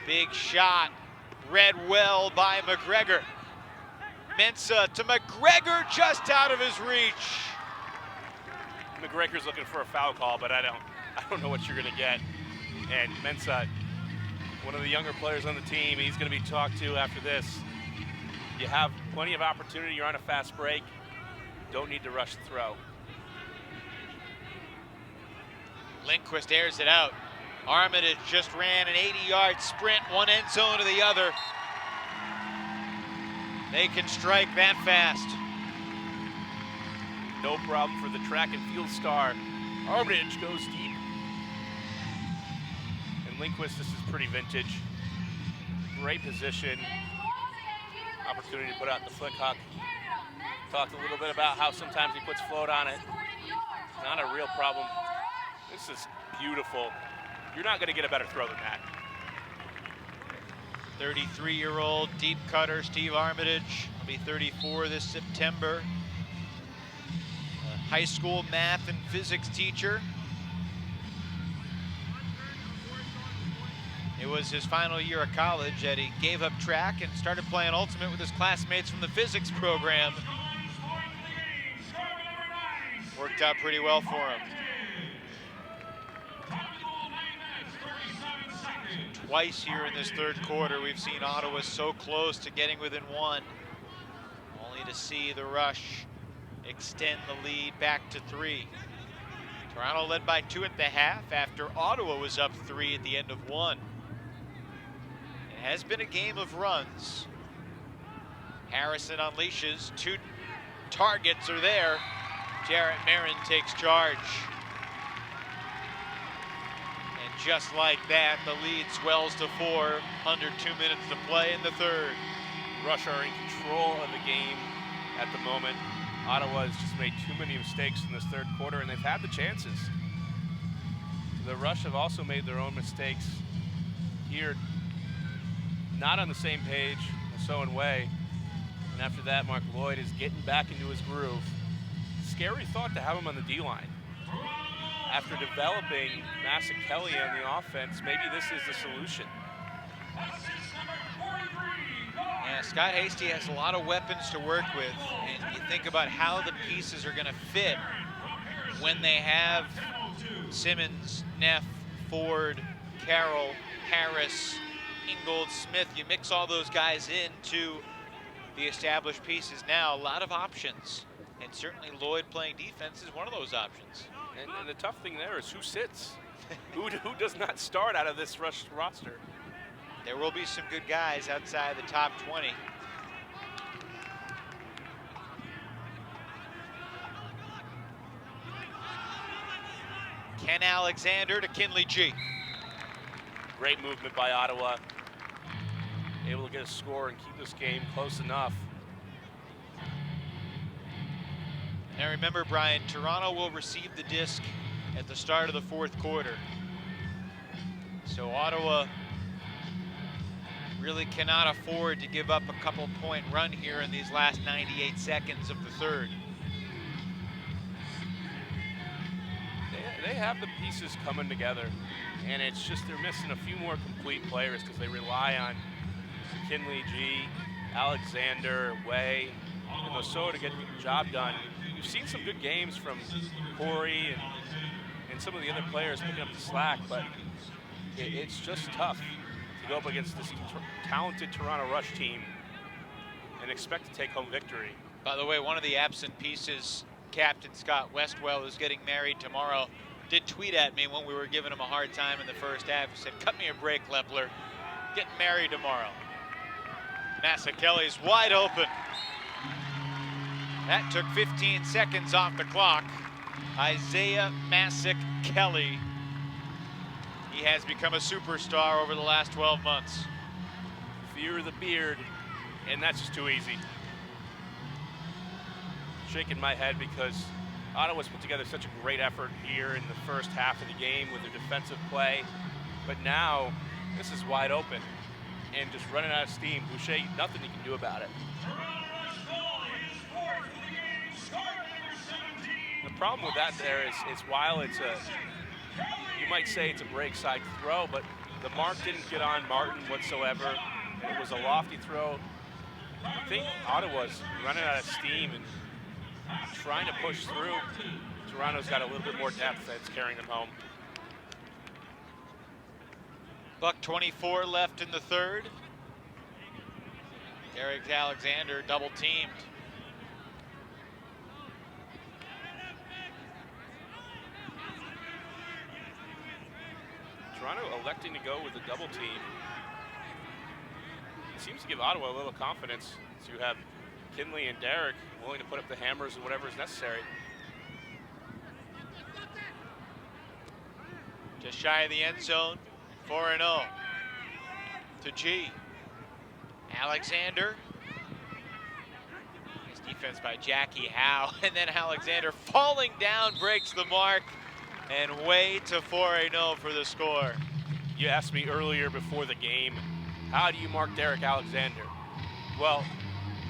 Speaker 1: Big shot, read well by McGregor. Mensah to McGregor, just out of his reach.
Speaker 4: McGregor's looking for a foul call, but I don't know what you're going to get. And Mensah, one of the younger players on the team, he's going to be talked to after this. You have plenty of opportunity. You're on a fast break. Don't need to rush the throw.
Speaker 1: Lindquist airs it out. Armitage just ran an 80-yard sprint, one end zone to the other. They can strike that fast.
Speaker 4: No problem for the track and field star. Armitage goes deep. And Lindquist, this is pretty vintage. Great position. Opportunity to put out the flick hook. Talked a little bit about how sometimes he puts float on it. Not a real problem. This is beautiful. You're not going to get a better throw than that.
Speaker 1: 33-year-old deep cutter Steve Armitage will be 34 this September. A high school math and physics teacher. It was his final year of college that he gave up track and started playing Ultimate with his classmates from the physics program. Worked out pretty well for him. Twice here in this third quarter, we've seen Ottawa so close to getting within 1, only to see the Rush extend the lead back to 3. Toronto led by 2 at the half after Ottawa was up 3 at the end of 1. It has been a game of runs. Harrison unleashes, targets are there. Jarrett Marin takes charge. And just like that, the lead swells to 4, under 2 minutes to play in the third.
Speaker 4: Rush are in control of the game at the moment. Ottawa has just made too many mistakes in this third quarter, and they've had the chances. The Rush have also made their own mistakes here, not on the same page, so in way. And after that, Mark Lloyd is getting back into his groove. Scary thought to have him on the D-line. After developing Massa Kelly on the offense, maybe this is the solution.
Speaker 1: Yeah, Scott Hasty has a lot of weapons to work with, and you think about how the pieces are going to fit when they have Simmons, Neff, Ford, Carroll, Harris, Ingold, Smith. You mix all those guys into the established pieces now, a lot of options, and certainly Lloyd playing defense is one of those options.
Speaker 4: And the tough thing there is who sits. who does not start out of this Rush roster?
Speaker 1: There will be some good guys outside the top 20. Ken Alexander to Kinley G.
Speaker 4: Great movement by Ottawa. Able to get a score and keep this game close enough.
Speaker 1: Now remember, Brian, Toronto will receive the disc at the start of the fourth quarter. So Ottawa really cannot afford to give up a couple-point run here in these last 98 seconds of the third.
Speaker 4: They have the pieces coming together, and it's just they're missing a few more complete players because they rely on Kinley G, Alexander, Way, and Lasso to get the job done. We've seen some good games from Corey and some of the other players picking up the slack, but it's just tough to go up against this talented Toronto Rush team and expect to take home victory.
Speaker 1: By the way, one of the absent pieces, Captain Scott Westwell, is getting married tomorrow. Did tweet at me when we were giving him a hard time in the first half. He said, cut me a break, Lepler. Getting married tomorrow. Massa Kelly's wide open. That took 15 seconds off the clock. Isaiah Massa Kelly. He has become a superstar over the last 12 months.
Speaker 4: Fear the beard, and that's just too easy. Shaking my head because Ottawa's put together such a great effort here in the first half of the game with their defensive play, but now this is wide open and just running out of steam. Boucher, nothing he can do about it. The problem with that there is while it's you might say it's a break side throw, but the mark didn't get on Martin whatsoever. It was a lofty throw. I think Ottawa's running out of steam and trying to push through. Toronto's got a little bit more depth that's carrying them home.
Speaker 1: $1:24 left in the third. Derek Alexander double teamed.
Speaker 4: Toronto electing to go with a double team. It seems to give Ottawa a little confidence to have Kinley and Derek willing to put up the hammers and whatever is necessary.
Speaker 1: Just shy of the end zone, 4-0 to G. Alexander. Nice defense by Jackie Howe, and then Alexander falling down breaks the mark, and way to 4-0 for the score.
Speaker 4: You asked me earlier before the game, how do you mark Derek Alexander? Well,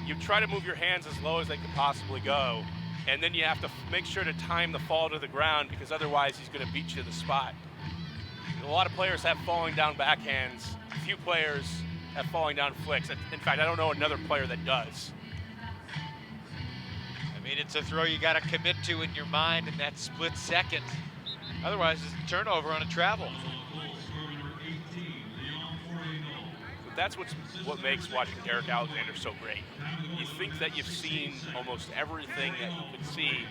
Speaker 4: you try to move your hands as low as they could possibly go, and then you have to make sure to time the fall to the ground because otherwise he's going to beat you to the spot. A lot of players have falling down backhands. A few players have falling down flicks. In fact, I don't know another player that does.
Speaker 1: I mean, it's a throw you got to commit to in your mind in that split second. Otherwise, it's a turnover on a travel.
Speaker 4: That's what makes watching Derek Alexander so great. You think that you've seen almost everything that you can see.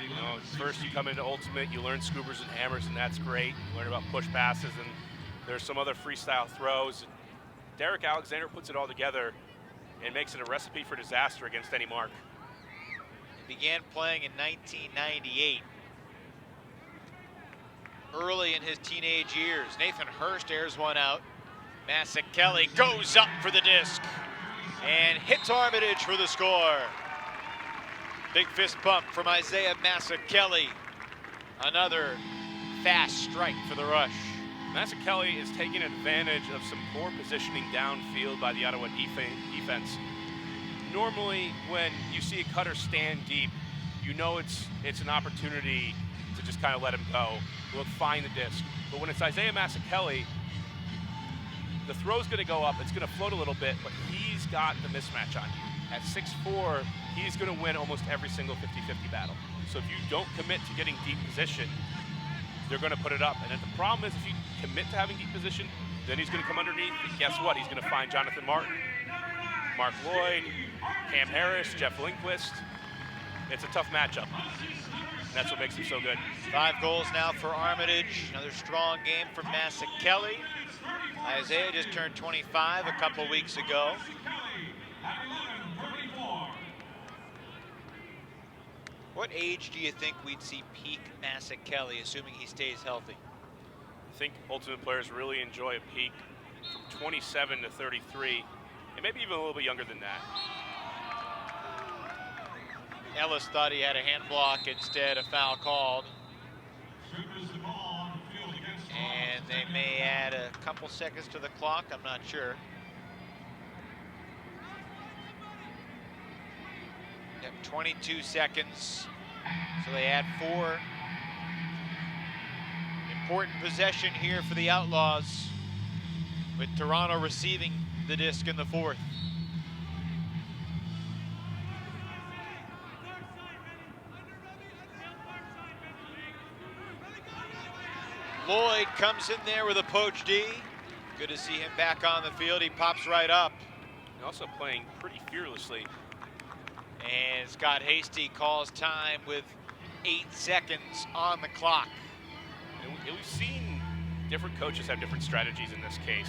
Speaker 4: You know, first you come into Ultimate, you learn scoobers and hammers, and that's great. You learn about push passes, and there's some other freestyle throws. Derek Alexander puts it all together and makes it a recipe for disaster against any mark.
Speaker 1: Began playing in 1998. Early in his teenage years, Nathan Hurst airs one out. Kelly goes up for the disc and hits Armitage for the score. Big fist bump from Isaiah Kelly. Another fast strike for the Rush.
Speaker 4: Kelly is taking advantage of some poor positioning downfield by the Ottawa defense. Normally, when you see a cutter stand deep, you know it's an opportunity to just kind of let him go. We'll find the disc. But when it's Isaiah Kelly, the throw's going to go up. It's going to float a little bit, but he's got the mismatch on you. At 6'4", he's going to win almost every single 50-50 battle. So if you don't commit to getting deep position, they're going to put it up. And then the problem is if you commit to having deep position, then he's going to come underneath, and guess what? He's going to find Jonathan Martin, Mark Lloyd, Cam Harris, Jeff Lindquist. It's a tough matchup. And that's what makes him so good.
Speaker 1: 5 goals now for Armitage. Another strong game from Kelly. Isaiah just turned 25 a couple weeks ago. What age do you think we'd see peak Kelly, assuming he stays healthy?
Speaker 4: I think Ultimate players really enjoy a peak from 27 to 33, and maybe even a little bit younger than that.
Speaker 1: Ellis thought he had a hand block, instead a foul called. And they may add a couple seconds to the clock, I'm not sure. Yep, 22 seconds, so they add 4. Important possession here for the Outlaws, with Toronto receiving the disc in the 4th. Lloyd comes in there with a poach D. Good to see him back on the field. He pops right up.
Speaker 4: And also playing pretty fearlessly.
Speaker 1: And Scott Hasty calls time with 8 seconds on the clock.
Speaker 4: And we've seen different coaches have different strategies in this case.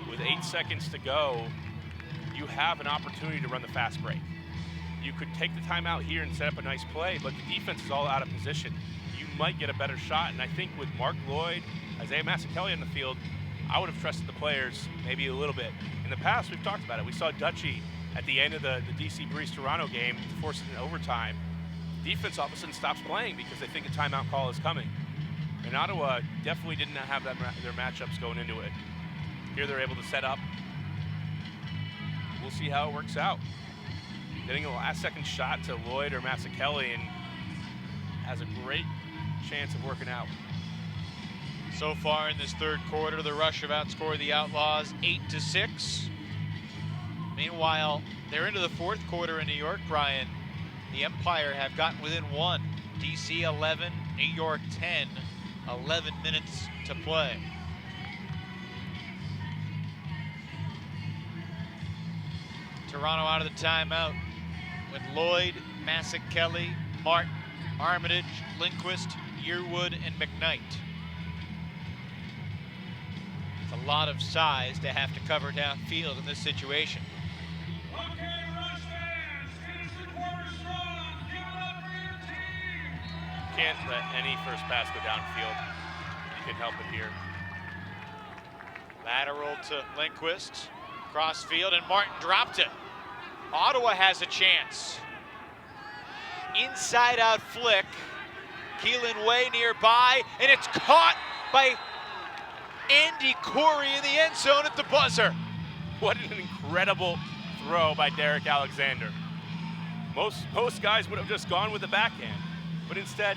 Speaker 4: With 8 seconds to go, you have an opportunity to run the fast break. You could take the timeout here and set up a nice play, but the defense is all out of position. You might get a better shot, and I think with Mark Lloyd, Isaiah Kelly on the field, I would have trusted the players maybe a little bit. In the past, we've talked about it. We saw Dutchie at the end of the DC Breeze Toronto game to force it in overtime. The defense all of a sudden stops playing because they think a timeout call is coming. And Ottawa definitely didn't have their matchups going into it. Here they're able to set up. We'll see how it works out. Getting a last-second shot to Lloyd or Kelly and has a great chance of working out.
Speaker 1: So far in this 3rd quarter, the Rush have outscored the Outlaws 8-6. Meanwhile, they're into the 4th quarter in New York, Brian. The Empire have gotten within 1. DC 11, New York 10, 11 minutes to play. Toronto out of the timeout with Lloyd, Kelly, Martin, Armitage, Lindquist, Yearwood, and McKnight. It's a lot of size to have to cover downfield in this situation.
Speaker 4: Can't let any first pass go downfield. You can help it here.
Speaker 1: Lateral to Lindquist, cross field, and Martin dropped it. Ottawa has a chance. Inside out flick. Keelan way nearby, and it's caught by Andy Corey in the end zone at the buzzer.
Speaker 4: What an incredible throw by Derek Alexander. Most guys would have just gone with the backhand, but instead,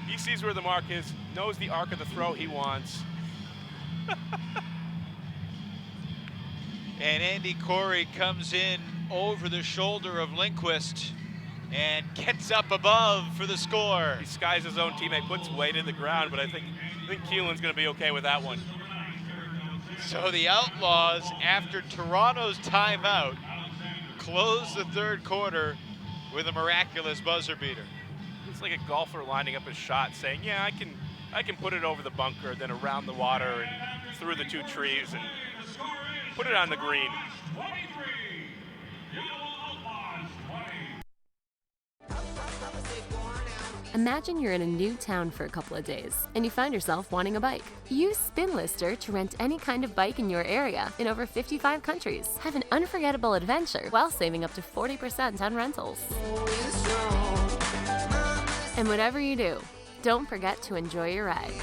Speaker 4: he sees where the mark is, knows the arc of the throw he wants.
Speaker 1: And Andy Corey comes in over the shoulder of Lindquist and gets up above for the score.
Speaker 4: He skies his own teammate, puts weight in the ground, but I think Keelan's gonna be okay with that one.
Speaker 1: So the Outlaws, after Toronto's timeout, close the 3rd quarter with a miraculous buzzer beater.
Speaker 4: It's like a golfer lining up his shot saying, yeah, I can put it over the bunker, then around the water and through the 2 trees and put it on the green.
Speaker 5: Imagine you're in a new town for a couple of days, and you find yourself wanting a bike. Use Spin Lister to rent any kind of bike in your area in over 55 countries. Have an unforgettable adventure while saving up to 40% on rentals. And whatever you do, don't forget to enjoy your ride.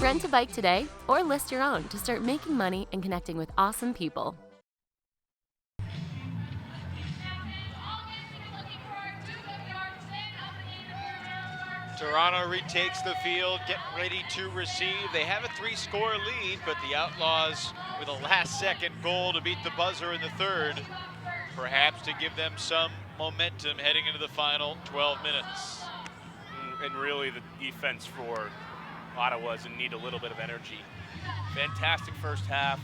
Speaker 5: Rent a bike today or list your own to start making money and connecting with awesome people.
Speaker 1: Toronto retakes the field, getting ready to receive. They have a 3-score lead, but the Outlaws with a last-second goal to beat the buzzer in the third, perhaps to give them some momentum heading into the final 12 minutes.
Speaker 4: And really the defense for Ottawa's in need a little bit of energy. Fantastic first half,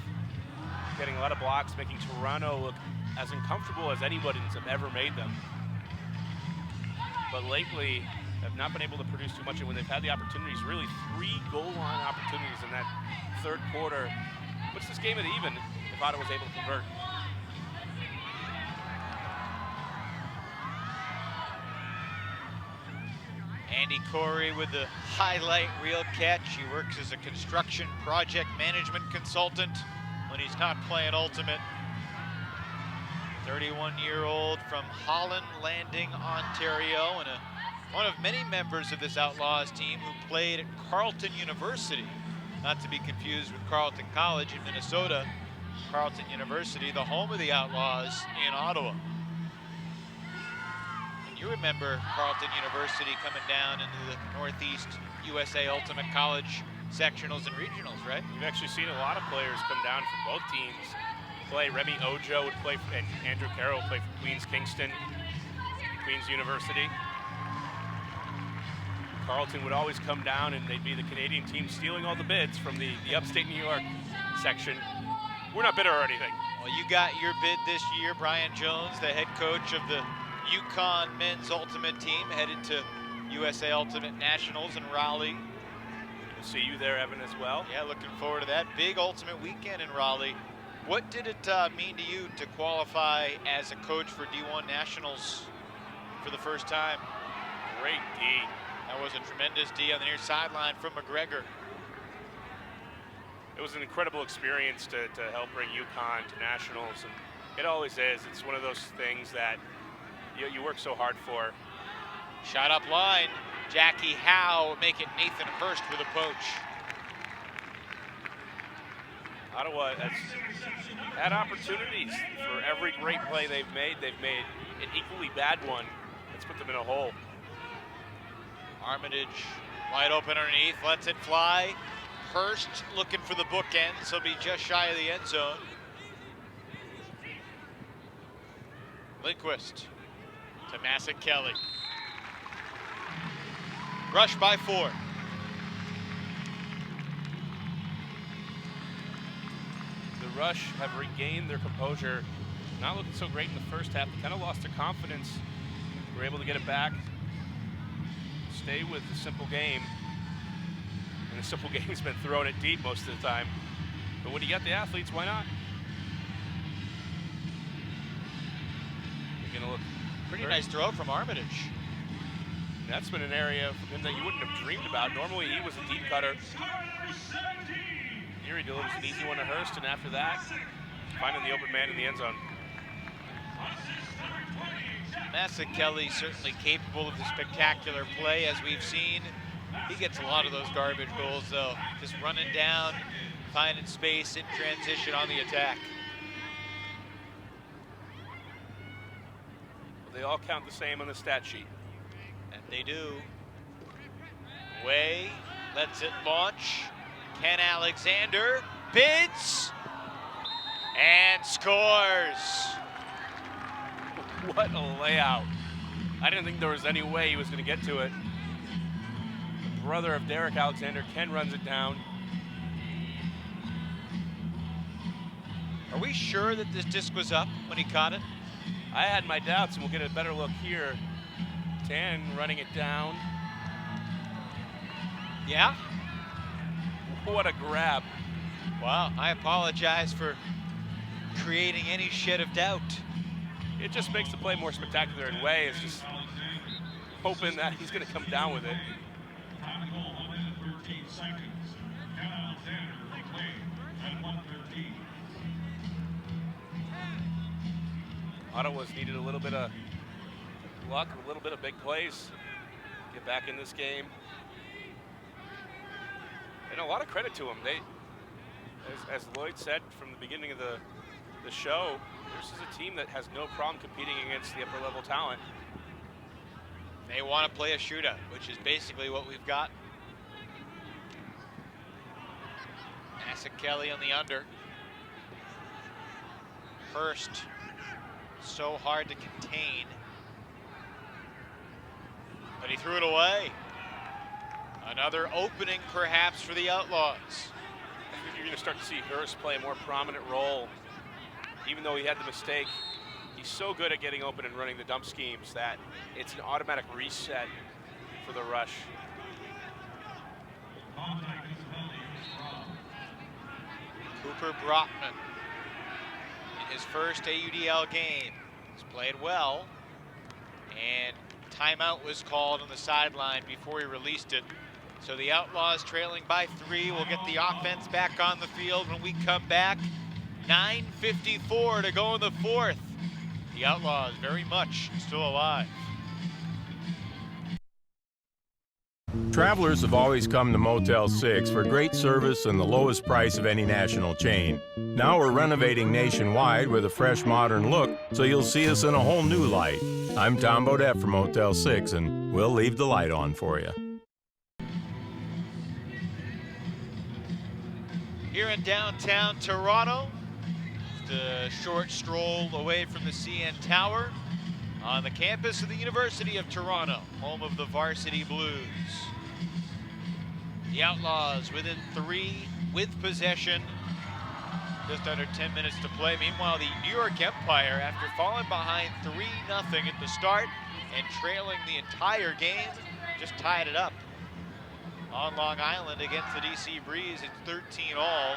Speaker 4: getting a lot of blocks, making Toronto look as uncomfortable as anybody's have ever made them. But lately, have not been able to produce too much, and when they've had the opportunities, really 3 goal line opportunities in that third quarter, puts this game at even if Ottawa's able to convert.
Speaker 1: Andy Corey with the highlight reel catch. He works as a construction project management consultant when he's not playing Ultimate. 31-year-old from Holland Landing, Ontario, and one of many members of this Outlaws team who played at Carleton University, not to be confused with Carleton College in Minnesota. Carleton University, the home of the Outlaws in Ottawa. You remember Carleton University coming down into the Northeast USA Ultimate College sectionals and regionals, right?
Speaker 4: We've actually seen a lot of players come down from both teams play. Remy Ojo would play, and Andrew Carroll would play for Queens Kingston, Queens University. Carleton would always come down and they'd be the Canadian team stealing all the bids from the upstate New York section. We're not bitter or anything.
Speaker 1: Well, you got your bid this year. Brian Jones, the head coach of the UConn men's ultimate team, headed to USA Ultimate Nationals in Raleigh.
Speaker 4: We'll see you there, Evan, as well.
Speaker 1: Yeah, looking forward to that. Big ultimate weekend in Raleigh. What did it mean to you to qualify as a coach for D1 Nationals for the first time?
Speaker 4: Great D.
Speaker 1: That was a tremendous D on the near sideline from McGregor.
Speaker 4: It was an incredible experience to help bring UConn to Nationals, and it always is. It's one of those things that you work so hard for.
Speaker 1: Shot up line. Jackie Howe make it Nathan Hurst with a poach.
Speaker 4: Ottawa has had opportunities for every great play they've made. They've made an equally bad one. Let's put them in a hole.
Speaker 1: Armitage wide open underneath, lets it fly. Hurst looking for the bookends. He'll be just shy of the end zone. Lindquist to Massac Kelly. Rush by 4.
Speaker 4: The Rush have regained their composure. Not looking so great in the first half. They kind of lost their confidence. Were able to get it back. Stay with the simple game. And the simple game's been throwing it deep most of the time. But when you got the athletes, why not? They're gonna look
Speaker 1: pretty nice throw from Armitage.
Speaker 4: That's been an area from him that you wouldn't have dreamed about. Normally he was a deep cutter. Here he delivers an easy one to Hurst, and after that, finding the open man in the end zone.
Speaker 1: Massac Kelly certainly capable of the spectacular play, as we've seen. He gets a lot of those garbage goals, though. Just running down, finding space in transition on the attack.
Speaker 4: They all count the same on the stat sheet.
Speaker 1: And they do. Way lets it launch. Ken Alexander bids and scores.
Speaker 4: What a layout. I didn't think there was any way he was going to get to it. The brother of Derek Alexander, Ken, runs it down.
Speaker 1: Are we sure that this disc was up when he caught it?
Speaker 4: I had my doubts, and we'll get a better look here. Tan running it down.
Speaker 1: Yeah?
Speaker 4: What a grab.
Speaker 1: Wow, I apologize for creating any shed of doubt.
Speaker 4: it just makes the play more spectacular in way. It's just hoping that he's going to come down with it. Ottawa's needed a little bit of luck, a little bit of big plays. Get back in this game. And a lot of credit to them. They, as Lloyd said from the beginning of the show, this is a team that has no problem competing against the upper level talent.
Speaker 1: They want to play a shootout, which is basically what we've got. Asa Kelly on the under. Hurst, so hard to contain. But he threw it away. Another opening perhaps for the Outlaws.
Speaker 4: I think you're going to start to see Hurst play a more prominent role. Even though he had the mistake, he's so good at getting open and running the dump schemes that it's an automatic reset for the rush.
Speaker 1: Cooper Brockman in his first AUDL game has played well, and timeout was called on the sideline before he released it. So the Outlaws trailing by 3 will get the offense back on the field when we come back. 9:54 to go in the fourth. The Outlaws very much still alive.
Speaker 6: Travelers have always come to Motel 6 for great service and the lowest price of any national chain. Now we're renovating nationwide with a fresh, modern look, so you'll see us in a whole new light. I'm Tom Bodette from Motel 6, and we'll leave the light on for you.
Speaker 1: Here in downtown Toronto, just a short stroll away from the CN Tower on the campus of the University of Toronto, home of the Varsity Blues. The Outlaws within 3 with possession, just under 10 minutes to play. Meanwhile, the New York Empire, after falling behind 3-0 at the start and trailing the entire game, just tied it up on Long Island against the DC Breeze. It's 13-all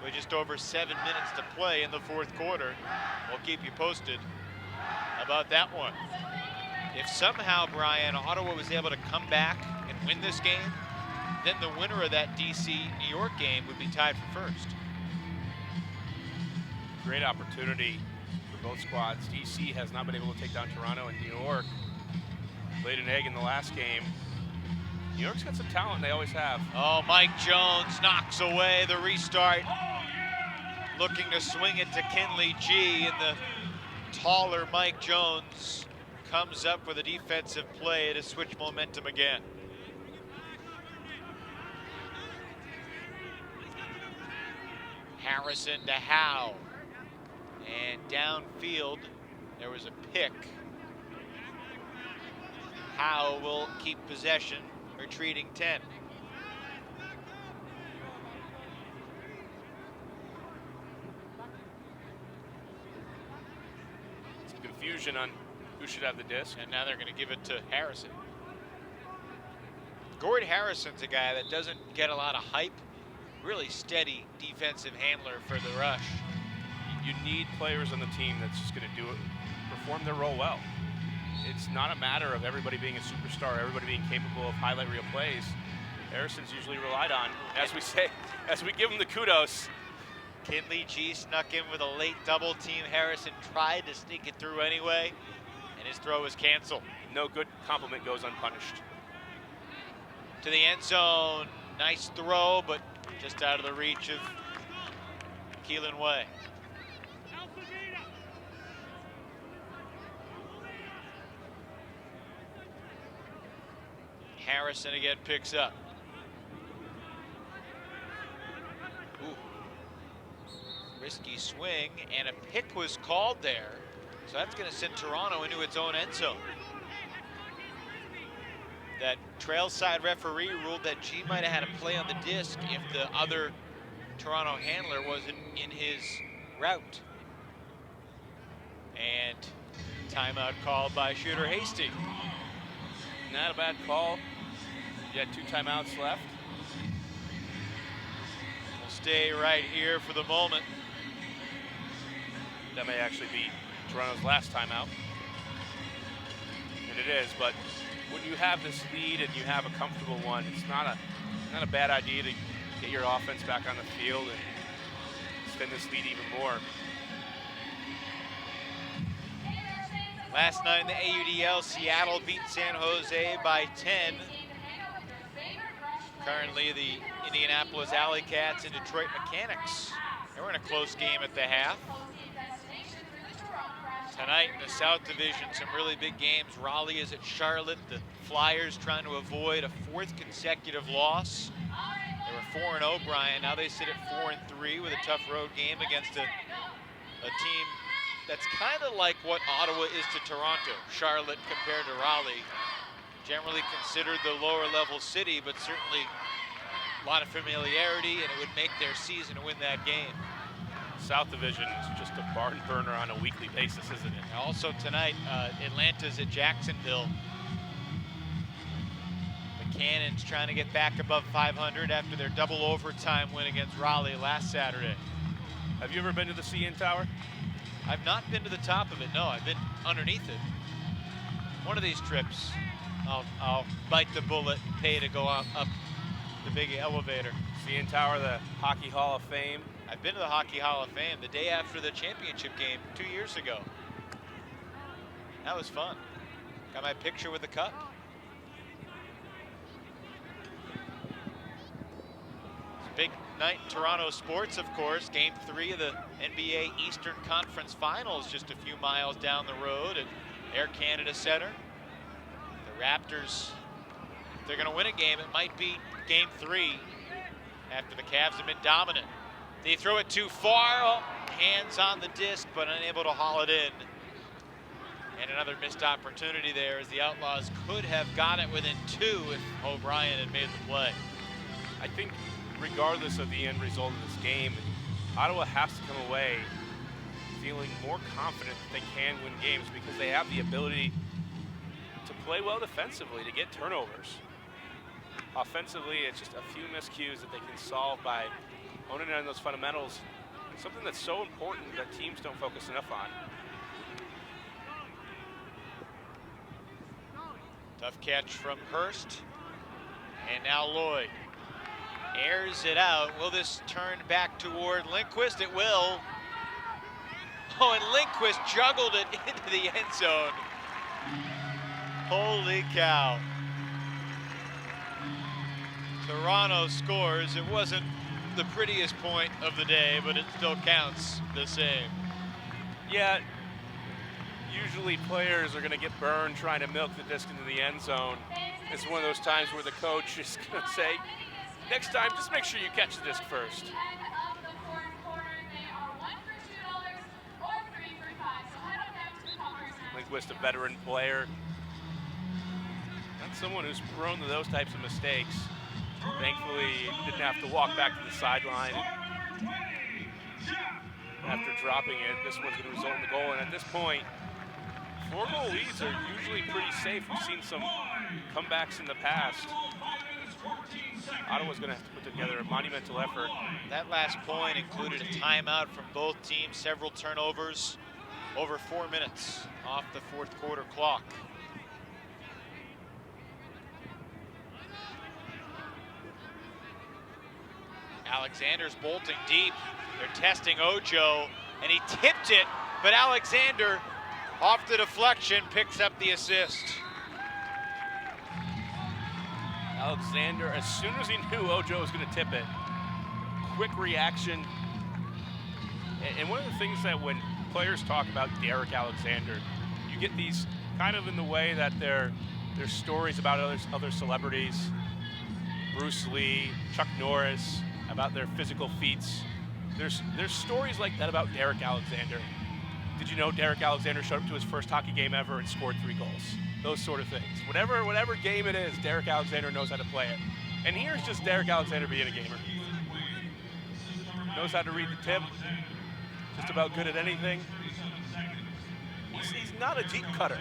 Speaker 1: with just over 7 minutes to play in the fourth quarter. We'll keep you posted about that one. If somehow, Brian, Ottawa was able to come back and win this game, then the winner of that DC-New York game would be tied for first.
Speaker 4: Great opportunity for both squads. DC has not been able to take down Toronto, and New York laid an egg in the last game. New York's got some talent, they always have.
Speaker 1: Oh, Mike Jones knocks away the restart. Looking to swing it to Kinley G, and the taller Mike Jones comes up with a defensive play to switch momentum again. Harrison to Howe. And downfield, there was a pick. Howe will keep possession, retreating 10.
Speaker 4: Some confusion on who should have the disc.
Speaker 1: And now they're going to give it to Harrison. Gord Harrison's a guy that doesn't get a lot of hype. Really steady defensive handler for the rush.
Speaker 4: You need players on the team that's just going to do it, perform their role well. It's not a matter of everybody being a superstar, everybody being capable of highlight reel plays. Harrison's usually relied on, as we say, as we give him the kudos.
Speaker 1: Kinley G snuck in with a late double team. Harrison tried to sneak it through anyway, and his throw was canceled.
Speaker 4: No good compliment goes unpunished.
Speaker 1: To the end zone, nice throw, but just out of the reach of Keelan Way. Harrison again picks up. Ooh. Risky swing, and a pick was called there. So that's going to send Toronto into its own end zone. That trail side referee ruled that G might have had a play on the disc if the other Toronto handler wasn't in his route. And timeout called by Shooter Hastings.
Speaker 4: Not a bad call. You had 2 timeouts left.
Speaker 1: We'll stay right here for the moment.
Speaker 4: That may actually be Toronto's last time out. And it is, but when you have this lead and you have a comfortable one, it's not a bad idea to get your offense back on the field and extend this lead even more.
Speaker 1: Last night in the AUDL, Seattle beat San Jose by 10. Currently, the Indianapolis AlleyCats and Detroit Mechanix. They were in a close game at the half. Tonight in the South Division, some really big games. Raleigh is at Charlotte. The Flyers trying to avoid a 4th consecutive loss. They were 4-0, Brian. Now they sit at 4-3 with a tough road game against a team that's kind of like what Ottawa is to Toronto. Charlotte compared to Raleigh. Generally considered the lower level city, but certainly a lot of familiarity, and it would make their season to win that game.
Speaker 4: South Division is just a barn burner on a weekly basis, isn't it?
Speaker 1: Also tonight, Atlanta's at Jacksonville. The Cannons trying to get back above 500 after their double overtime win against Raleigh last Saturday.
Speaker 4: Have you ever been to the CN Tower?
Speaker 1: I've not been to the top of it, no. I've been underneath it. One of these trips, I'll bite the bullet and pay to go up the big elevator.
Speaker 4: CN Tower, the Hockey Hall of Fame.
Speaker 1: I've been to the Hockey Hall of Fame the day after the championship game 2 years ago. That was fun. Got my picture with the cup. It's a big night in Toronto sports, of course. Game 3 of the NBA Eastern Conference Finals just a few miles down the road at Air Canada Center. The Raptors, if they're going to win a game, it might be Game 3 after the Cavs have been dominant. They throw it too far, hands on the disc, but unable to haul it in. And another missed opportunity there as the Outlaws could have got it within 2 if O'Brien had made the play.
Speaker 4: I think regardless of the end result of this game, Ottawa has to come away feeling more confident that they can win games because they have the ability to play well defensively, to get turnovers. Offensively, it's just a few miscues that they can solve by honing in on those fundamentals, something that's so important that teams don't focus enough on.
Speaker 1: Tough catch from Hurst. And now Lloyd airs it out. Will this turn back toward Lindquist? It will. Oh, and Lindquist juggled it into the end zone. Holy cow. Toronto scores. It wasn't the prettiest point of the day, but it still counts the same.
Speaker 4: Yeah, usually players are going to get burned trying to milk the disc into the end zone. It's one of those times where the coach is going to say, next time, just make sure you catch the disc first. Lindquist, a veteran player. Not someone who's prone to those types of mistakes. Thankfully, didn't have to walk back to the sideline. After dropping it, this one's going to result in the goal. And at this point, 4-goal leads are usually pretty safe. We've seen some comebacks in the past. Ottawa's going to have to put together a monumental effort.
Speaker 1: That last point included a timeout from both teams, several turnovers, over 4 minutes off the 4th quarter clock. Alexander's bolting deep. They're testing Ojo, and he tipped it, but Alexander, off the deflection, picks up the assist.
Speaker 4: Alexander, as soon as he knew Ojo was going to tip it, quick reaction. And one of the things that when players talk about Derek Alexander, you get these kind of in the way that there's stories about other celebrities, Bruce Lee, Chuck Norris, about their physical feats. There's stories like that about Derek Alexander. Did you know Derek Alexander showed up to his first hockey game ever and scored 3 goals? Those sort of things. Whatever game it is, Derek Alexander knows how to play it. And here's just Derek Alexander being a gamer. Knows how to read the tip, just about good at anything. He's not a deep cutter.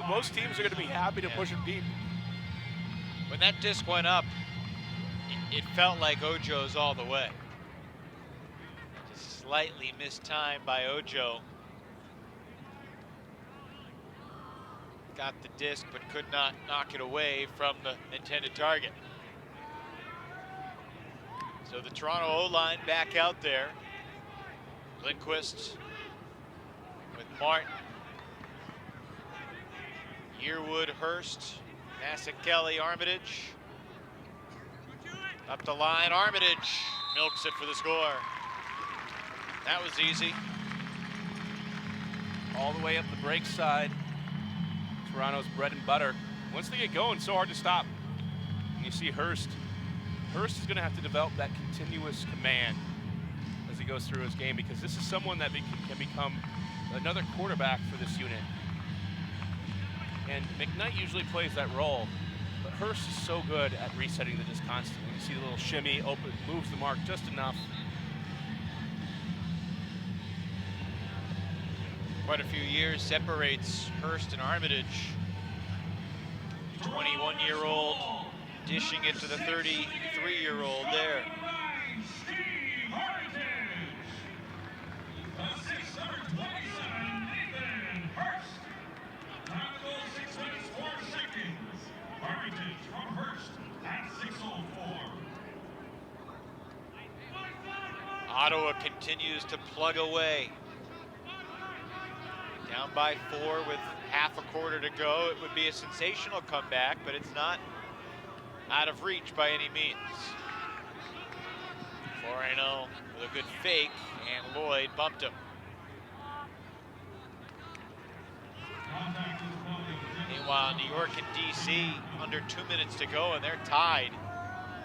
Speaker 4: Most teams are going to be happy to push it deep.
Speaker 1: When that disc went up, it felt like Ojo's all the way. Just slightly mistimed by Ojo. got the disc but could not knock it away from the intended target. So the Toronto O-line back out there. Lindquist with Martin. Yearwood, Hurst, Nassik, Kelly, Armitage. Up the line, Armitage milks it for the score. That was easy.
Speaker 4: All the way up the break side. Toronto's bread and butter. Once they get going, so hard to stop. And you see Hurst. Hurst is going to have to develop that continuous command as he goes through his game, because this is someone that can become another quarterback for this unit. And McKnight usually plays that role, but Hurst is so good at resetting the disc constantly. You see the little shimmy, open, moves the mark just enough.
Speaker 1: Quite a few years separates Hurst and Armitage. 21-year-old dishing it to the 33-year-old there. Ottawa continues to plug away. Down by 4 with half a quarter to go. It would be a sensational comeback, but it's not out of reach by any means. Foreno with a good fake, and Lloyd bumped him. Meanwhile, New York and DC under 2 minutes to go, and they're tied.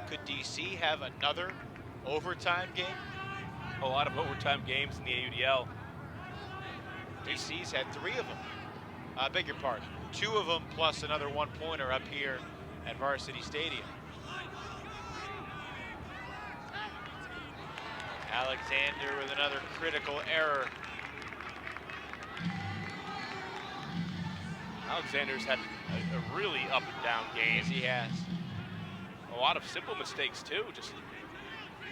Speaker 1: Could DC have another overtime game?
Speaker 4: A lot of overtime games in the AUDL.
Speaker 1: DC's had 3 of them. I beg your pardon. 2 of them plus another 1-pointer up here at Varsity Stadium. Alexander with another critical error.
Speaker 4: Alexander's had a really up and down game.
Speaker 1: Yes, he has.
Speaker 4: A lot of simple mistakes too. Just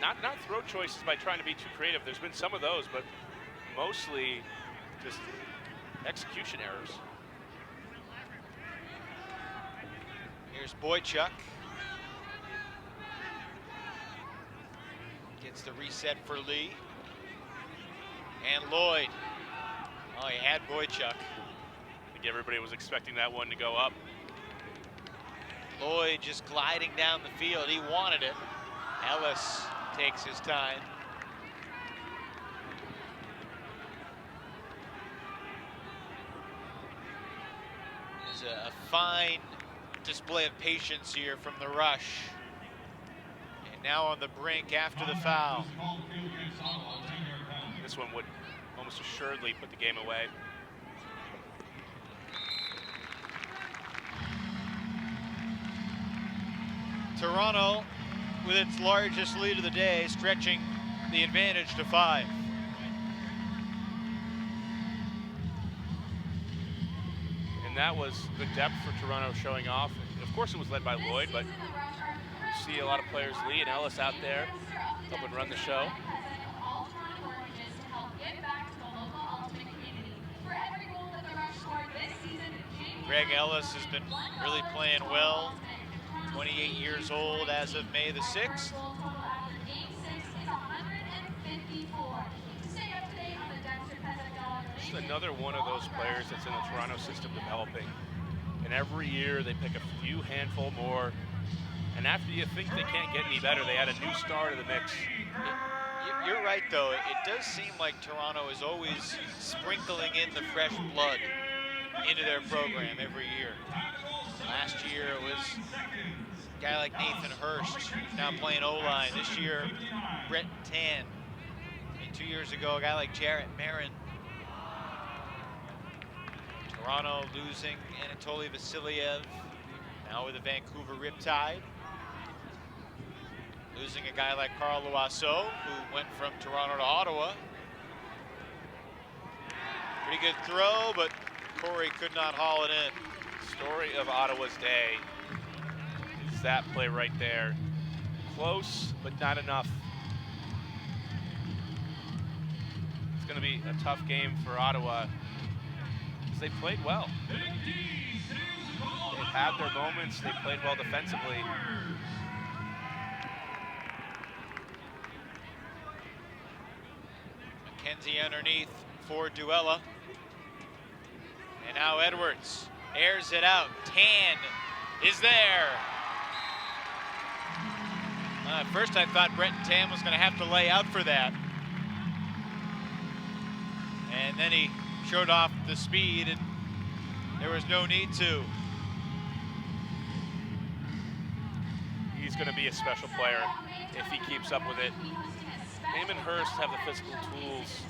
Speaker 4: not throw choices by trying to be too creative. There's been some of those, but mostly just execution errors.
Speaker 1: Here's Boychuk. Gets the reset for Lee. And Lloyd. Oh, he had Boychuk.
Speaker 4: I think everybody was expecting that one to go up.
Speaker 1: Lloyd just gliding down the field. He wanted it. Ellis takes his time. There's a fine display of patience here from the rush. And now on the brink after the foul.
Speaker 4: This one would almost assuredly put the game away.
Speaker 1: Toronto, with its largest lead of the day, stretching the advantage to 5.
Speaker 4: And that was good depth for Toronto showing off. Of course it was led by Lloyd, but you see a lot of players, Lee and Ellis out there, helping run the show.
Speaker 1: Greg Ellis has been really playing well. 28 years old as of May the 6th.
Speaker 4: Just another one of those players that's in the Toronto system developing. And every year they pick a few handful more. And after you think they can't get any better, they add a new star to the mix.
Speaker 1: You're right, though. It does seem like Toronto is always sprinkling in the fresh blood into their program every year. Last year it was a guy like Nathan Hurst, who's now playing O-line. This year, Brett Tan. And 2 years ago, a guy like Jarrett Marin. Toronto losing Anatoly Vasiliev, now with the Vancouver Riptide. Losing a guy like Carl Loiseau, who went from Toronto to Ottawa. Pretty good throw, but Corey could not haul it in.
Speaker 4: Story of Ottawa's day is that play right there. Close, but not enough. It's going to be a tough game for Ottawa. because they played well. They've had their moments. They played well defensively.
Speaker 1: McKenzie underneath for Duella. And now Edwards airs it out. Tan is there. At first I thought Brenton Tan was going to have to lay out for that. And then he showed off the speed, and there was no need to.
Speaker 4: He's going to be a special player if he keeps up with it. Him and Hurst have the physical tools.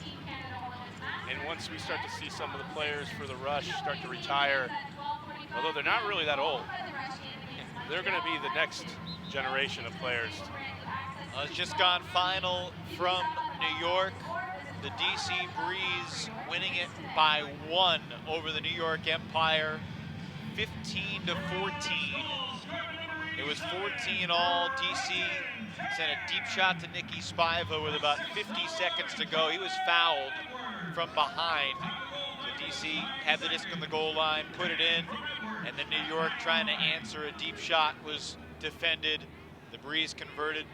Speaker 4: And once we start to see some of the players for the Rush start to retire, although they're not really that old, they're going to be the next generation of players.
Speaker 1: It's just gone final from New York. The DC Breeze winning it by 1 over the New York Empire, 15-14. It was 14 all. DC sent a deep shot to Nicky Spiva with about 50 seconds to go. He was fouled from behind. So DC had the disc on the goal line, put it in, and then New York trying to answer a deep shot was defended. The Breeze converted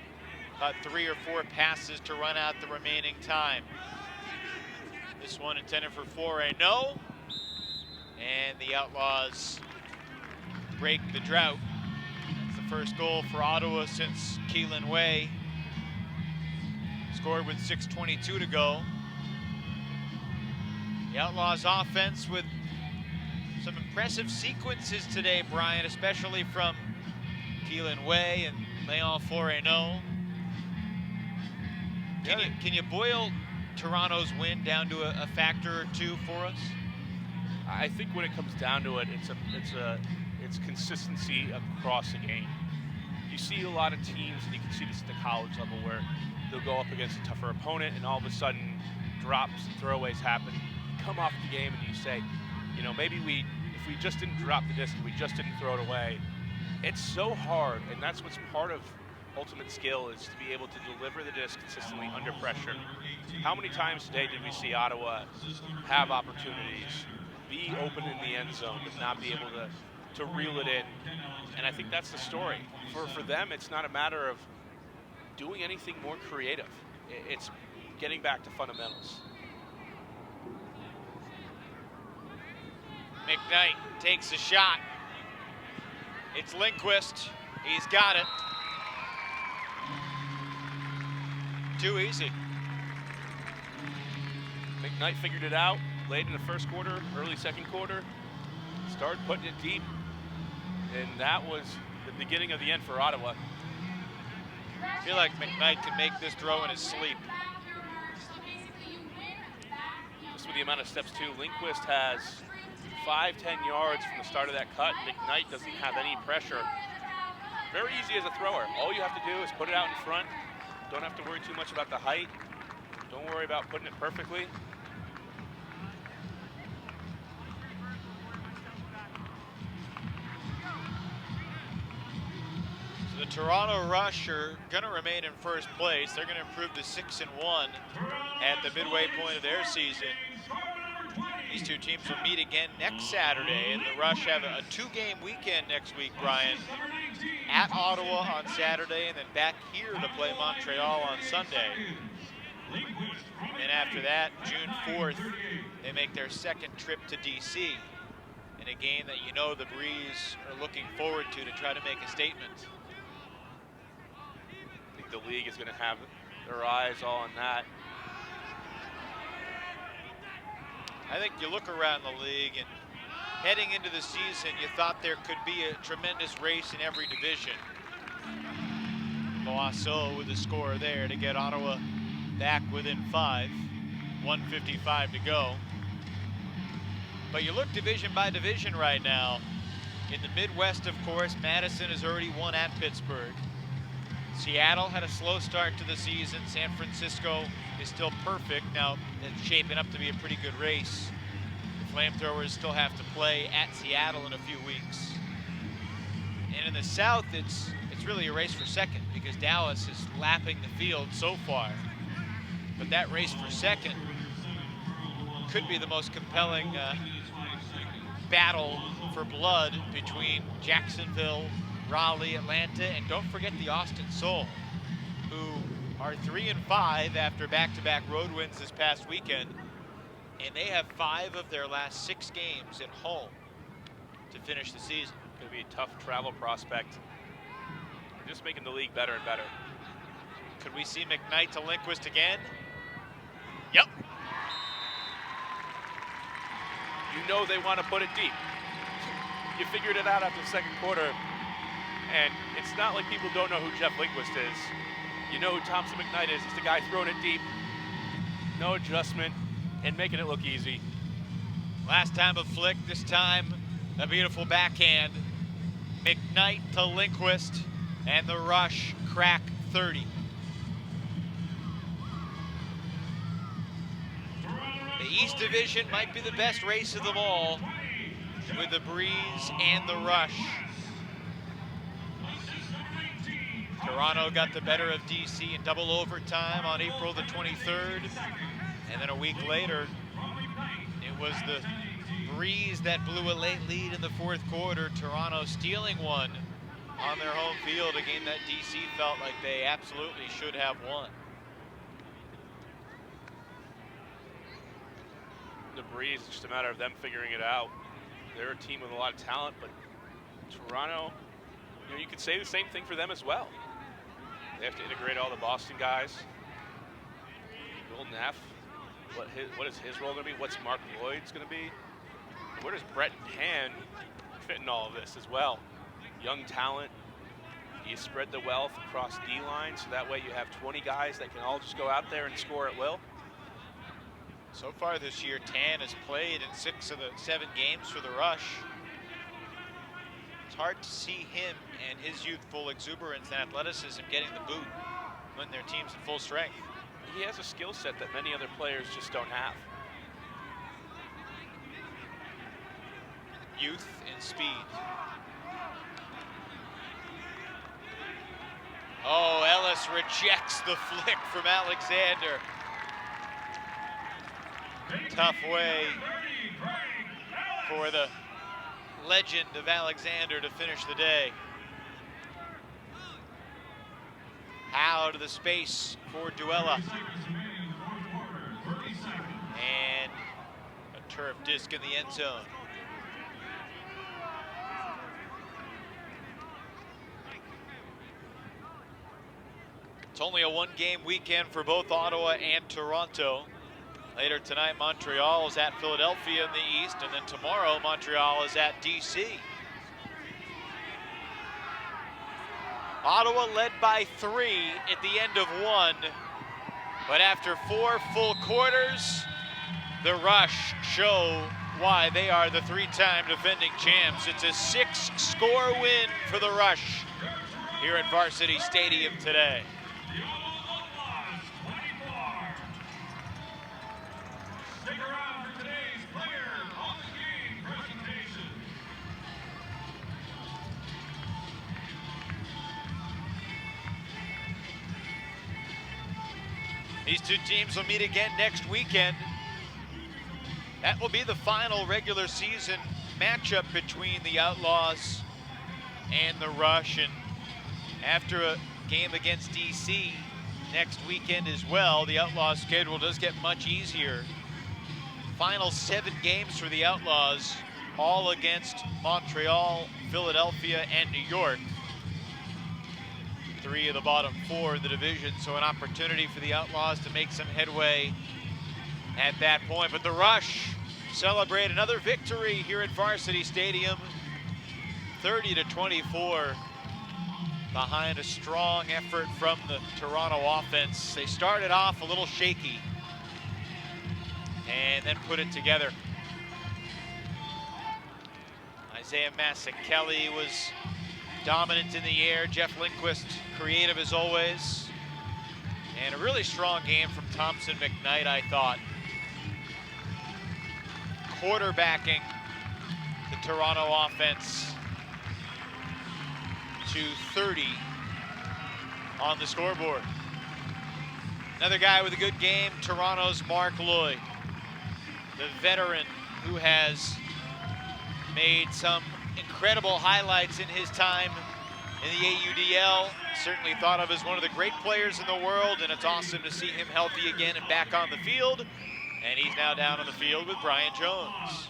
Speaker 1: about 3 or 4 passes to run out the remaining time. This one intended for Flore, no. And the Outlaws break the drought. That's the first goal for Ottawa since Keelan Way scored with 6:22 to go. The Outlaws offense with some impressive sequences today, Brian, especially from Keelan Way and Leon Floreno. Can you boil Toronto's win down to a factor or two for us?
Speaker 4: I think when it comes down to it, it's consistency across the game. You see a lot of teams, and you can see this at the college level, where they'll go up against a tougher opponent, and all of a sudden, drops and throwaways happen. You come off the game and you say, you know, maybe if we just didn't drop the disc, we just didn't throw it away. It's so hard, and that's what's part of ultimate skill, is to be able to deliver the disc consistently under pressure. How many times today did we see Ottawa have opportunities, be open in the end zone, but not be able to reel it in? And I think that's the story. For them, it's not a matter of doing anything more creative. It's getting back to fundamentals.
Speaker 1: McKnight takes a shot. It's Lindquist. He's got it. Too easy.
Speaker 4: McKnight figured it out late in the first quarter, early second quarter, started putting it deep, and that was the beginning of the end for Ottawa.
Speaker 1: I feel like McKnight can make this throw in his sleep.
Speaker 4: Just with the amount of steps too, Lindquist has 5-10 yards from the start of that cut. McKnight doesn't have any pressure. Very easy as a thrower. All you have to do is put it out in front. Don't have to worry too much about the height. Don't worry about putting it perfectly.
Speaker 1: So the Toronto Rush are going to remain in first place. They're going to improve to 6-1 at the midway point of their season. These two teams will meet again next Saturday, and the Rush have a 2-game weekend next week, Brian. At Ottawa on Saturday, and then back here to play Montreal on Sunday. And after that, June 4th, they make their second trip to DC in a game that you know the Breeze are looking forward to try to make a statement.
Speaker 4: I think the league is going to have their eyes all on that.
Speaker 1: I think you look around the league, and heading into the season, you thought there could be a tremendous race in every division. Boisseau with the score there to get Ottawa back within 5, 1:55 to go. But you look division by division right now. In the Midwest, of course, Madison has already won at Pittsburgh. Seattle had a slow start to the season. San Francisco is still perfect. Now, it's shaping up to be a pretty good race. The FlameThrowers still have to play at Seattle in a few weeks. And in the South, it's really a race for second, because Dallas is lapping the field so far. But that race for second could be the most compelling battle for blood between Jacksonville, Raleigh, Atlanta, and don't forget the Austin Soul, who are 3-5 after back-to-back road wins this past weekend, and they have 5 of their last 6 games at home to finish the season.
Speaker 4: Going to be a tough travel prospect. They're just making the league better and better.
Speaker 1: Could we see McKnight to Lindquist again? Yep.
Speaker 4: You know they want to put it deep. You figured it out after the second quarter, and it's not like people don't know who Jeff Lindquist is. You know who Thompson McKnight is. It's the guy throwing it deep, no adjustment, and making it look easy.
Speaker 1: Last time a flick, this time a beautiful backhand. McKnight to Lindquist, and the Rush crack 30. The East Division might be the best race of them all, with the Breeze and the Rush. Toronto got the better of DC in double overtime on April the 23rd, and then a week later, it was the Breeze that blew a late lead in the fourth quarter, Toronto stealing one on their home field, a game that DC felt like they absolutely should have won.
Speaker 4: The Breeze, it's just a matter of them figuring it out. They're a team with a lot of talent, but Toronto, you know, you could say the same thing for them as well. They have to integrate all the Boston guys. Golden F, what is his role going to be? What's Mark Lloyd's going to be? Where does Brett Pan fit in all of this as well? Young talent. Do you spread the wealth across D-line so that way you have 20 guys that can all just go out there and score at will?
Speaker 1: So far this year, Tan has played in 6 of the 7 games for the Rush. It's hard to see him and his youthful exuberance and athleticism getting the boot when their team's in full strength.
Speaker 4: He has a skill set that many other players just don't have.
Speaker 1: Youth and speed. Oh, Ellis rejects the flick from Alexander. Tough way for the legend of Alexander to finish the day. Howe to the space for Duella. And a turf disc in the end zone. It's only a 1-game weekend for both Ottawa and Toronto. Later tonight, Montreal is at Philadelphia in the East, and then tomorrow, Montreal is at DC. Ottawa led by 3 at the end of 1, but after 4 full quarters, the Rush show why they are the 3-time defending champs. It's a 6-score win for the Rush here at Varsity Stadium today. These two teams will meet again next weekend. That will be the final regular season matchup between the Outlaws and the Rush. And after a game against DC next weekend as well, the Outlaws schedule does get much easier. Final 7 games for the Outlaws, all against Montreal, Philadelphia, and New York. 3 of the bottom 4 of the division, so an opportunity for the Outlaws to make some headway at that point. But the Rush celebrate another victory here at Varsity Stadium, 30-24, behind a strong effort from the Toronto offense. They started off a little shaky and then put it together. Isaiah Masekeli was dominant in the air. Jeff Lindquist creative as always. And a really strong game from Thompson McKnight, I thought. Quarterbacking the Toronto offense to 30 on the scoreboard. Another guy with a good game, Toronto's Mark Lloyd. the veteran who has made some incredible highlights in his time in the AUDL. Certainly thought of as one of the great players in the world, and it's awesome to see him healthy again and back on the field. And he's now down on the field with Brian Jones.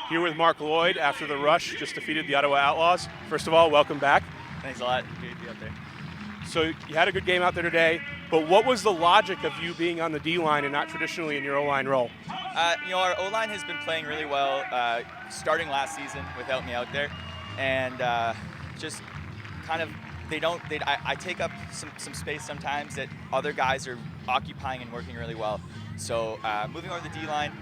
Speaker 4: Here with Mark Lloyd after the Rush just defeated the Ottawa Outlaws. First of all, welcome back.
Speaker 3: Thanks a lot. Good to be out there.
Speaker 4: So you had a good game out there today, but what was the logic of you being on the D-line and not traditionally in your O-line role?
Speaker 3: Our O-line has been playing really well, starting last season without me out there, and just kind of I take up some space sometimes that other guys are occupying and working really well. So moving over to the D-line,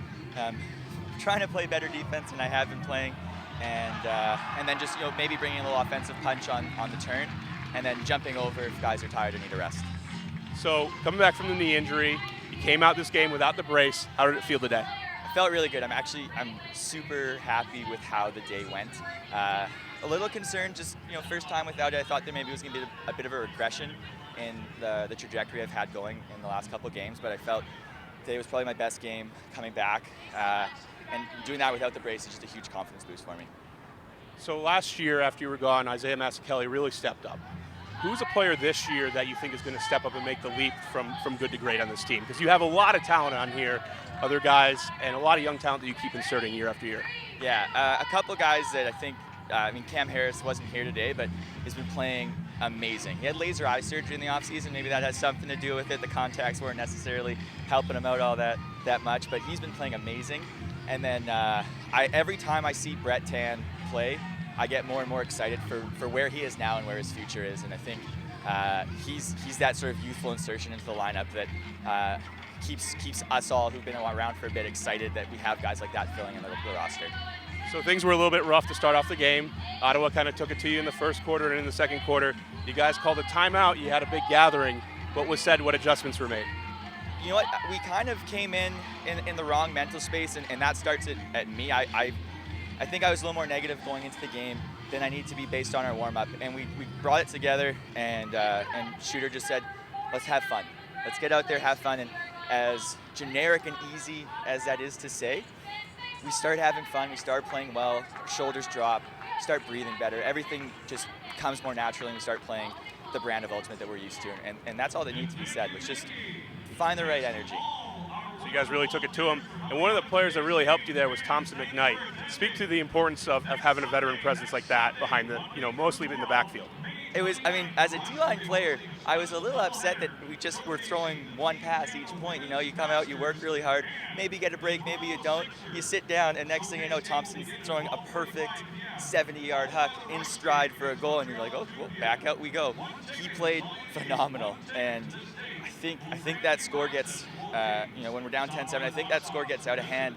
Speaker 3: trying to play better defense than I have been playing, and then just maybe bringing a little offensive punch on the turn, and then jumping over if guys are tired and need a rest.
Speaker 4: So coming back from the knee injury, you came out this game without the brace. How did it feel today?
Speaker 3: I felt really good. I'm super happy with how the day went. A little concerned, just first time without it. I thought there maybe was going to be a bit of a regression in the trajectory I've had going in the last couple of games, but I felt today was probably my best game coming back, and doing that without the brace is just a huge confidence boost for me.
Speaker 4: So last year after you were gone, Isaiah Mazzucchelli really stepped up. Who's a player this year that you think is going to step up and make the leap from good to great on this team? Because you have a lot of talent on here, other guys, and a lot of young talent that you keep inserting year after year.
Speaker 3: Yeah, a couple of guys that I think, Cam Harris wasn't here today, but has been playing amazing. He had laser eye surgery in the offseason. Maybe that has something to do with it. The contacts weren't necessarily helping him out all that much, but he's been playing amazing. And then every time I see Brett Tan play, I get more and more excited for where he is now and where his future is. And I think he's that sort of youthful insertion into the lineup that keeps us all who've been around for a bit excited that we have guys like that filling in the roster.
Speaker 4: So things were a little bit rough to start off the game. Ottawa kind of took it to you in the first quarter and in the second quarter. You guys called a timeout. You had a big gathering. What was said? What adjustments were made?
Speaker 3: You know what? We kind of came in the wrong mental space, and that starts at me. I think I was a little more negative going into the game than I need to be based on our warm-up. And we brought it together, and Shooter just said, let's have fun. Let's get out there, have fun. And as generic and easy as that is to say, we started having fun, we started playing well, our shoulders drop, start breathing better. Everything just comes more naturally, and we start playing the brand of Ultimate that we're used to. And that's all that needs to be said, was just find the right energy.
Speaker 4: So you guys really took it to him. And one of the players that really helped you there was Thompson McKnight. Speak to the importance of having a veteran presence like that behind mostly in the backfield.
Speaker 3: It was, as a D-line player, I was a little upset that we just were throwing one pass each point. You come out, you work really hard, maybe get a break, maybe you don't. You sit down, and next thing you know, Thompson's throwing a perfect 70-yard huck in stride for a goal, and you're like, oh, well, back out we go. He played phenomenal, and I think that score gets, when we're down 10-7, I think that score gets out of hand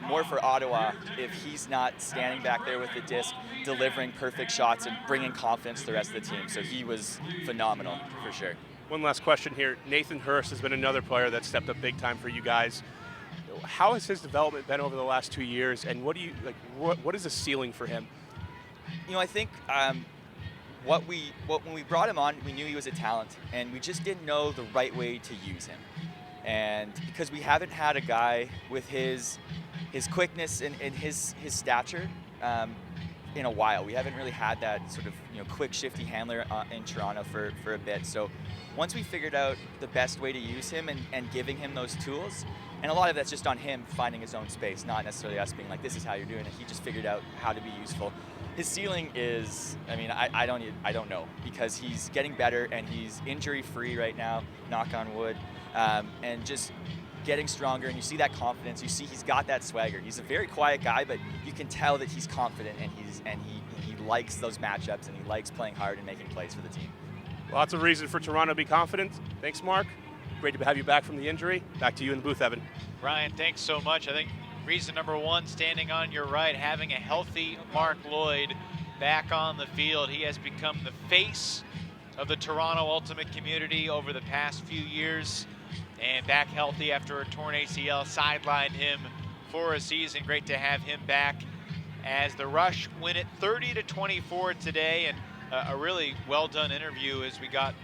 Speaker 3: more for Ottawa if he's not standing back there with the disc, delivering perfect shots and bringing confidence to the rest of the team. So he was phenomenal for sure.
Speaker 4: One last question here. Nathan Hurst has been another player that stepped up big time for you guys. How has his development been over the last 2 years, and what is the ceiling for him?
Speaker 3: I think when we brought him on, we knew he was a talent, and we just didn't know the right way to use him. And because we haven't had a guy with his quickness and his stature in a while. We haven't really had that sort of quick, shifty handler in Toronto for a bit. So once we figured out the best way to use him and giving him those tools, and a lot of that's just on him finding his own space, not necessarily us being like, this is how you're doing it. He just figured out how to be useful. His ceiling is, I don't know, because he's getting better and he's injury-free right now, knock on wood, and just getting stronger, and you see that confidence. You see he's got that swagger. He's a very quiet guy, but you can tell that he's confident, and he likes those matchups, and he likes playing hard and making plays for the team.
Speaker 4: Lots of reason for Toronto to be confident. Thanks, Mark. Great to have you back from the injury. Back to you in the booth, Evan.
Speaker 1: Ryan, thanks so much. I think reason number one, standing on your right, having a healthy Mark Lloyd back on the field. He has become the face of the Toronto Ultimate community over the past few years, and back healthy after a torn ACL sidelined him for a season. Great to have him back as the Rush win it 30-24 today, and a really well done interview as we got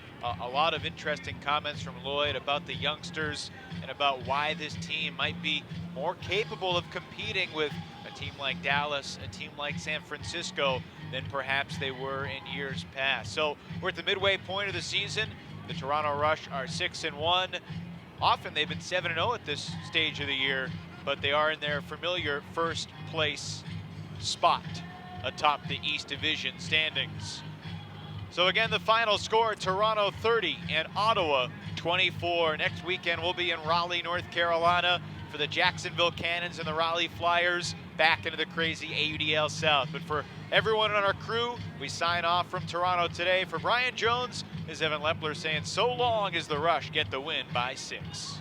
Speaker 1: a lot of interesting comments from Lloyd about the youngsters and about why this team might be more capable of competing with a team like Dallas, a team like San Francisco, than perhaps they were in years past. So we're at the midway point of the season. The Toronto Rush are 6-1. Often they've been 7-0 at this stage of the year, but they are in their familiar first place spot atop the East Division standings. So again, the final score, Toronto 30 and Ottawa 24. Next weekend we'll be in Raleigh, North Carolina for the Jacksonville Cannons and the Raleigh Flyers back into the crazy AUDL South. But for everyone on our crew, we sign off from Toronto today. For Brian Jones, is Evan Lepler saying so long as the Rush get the win by 6.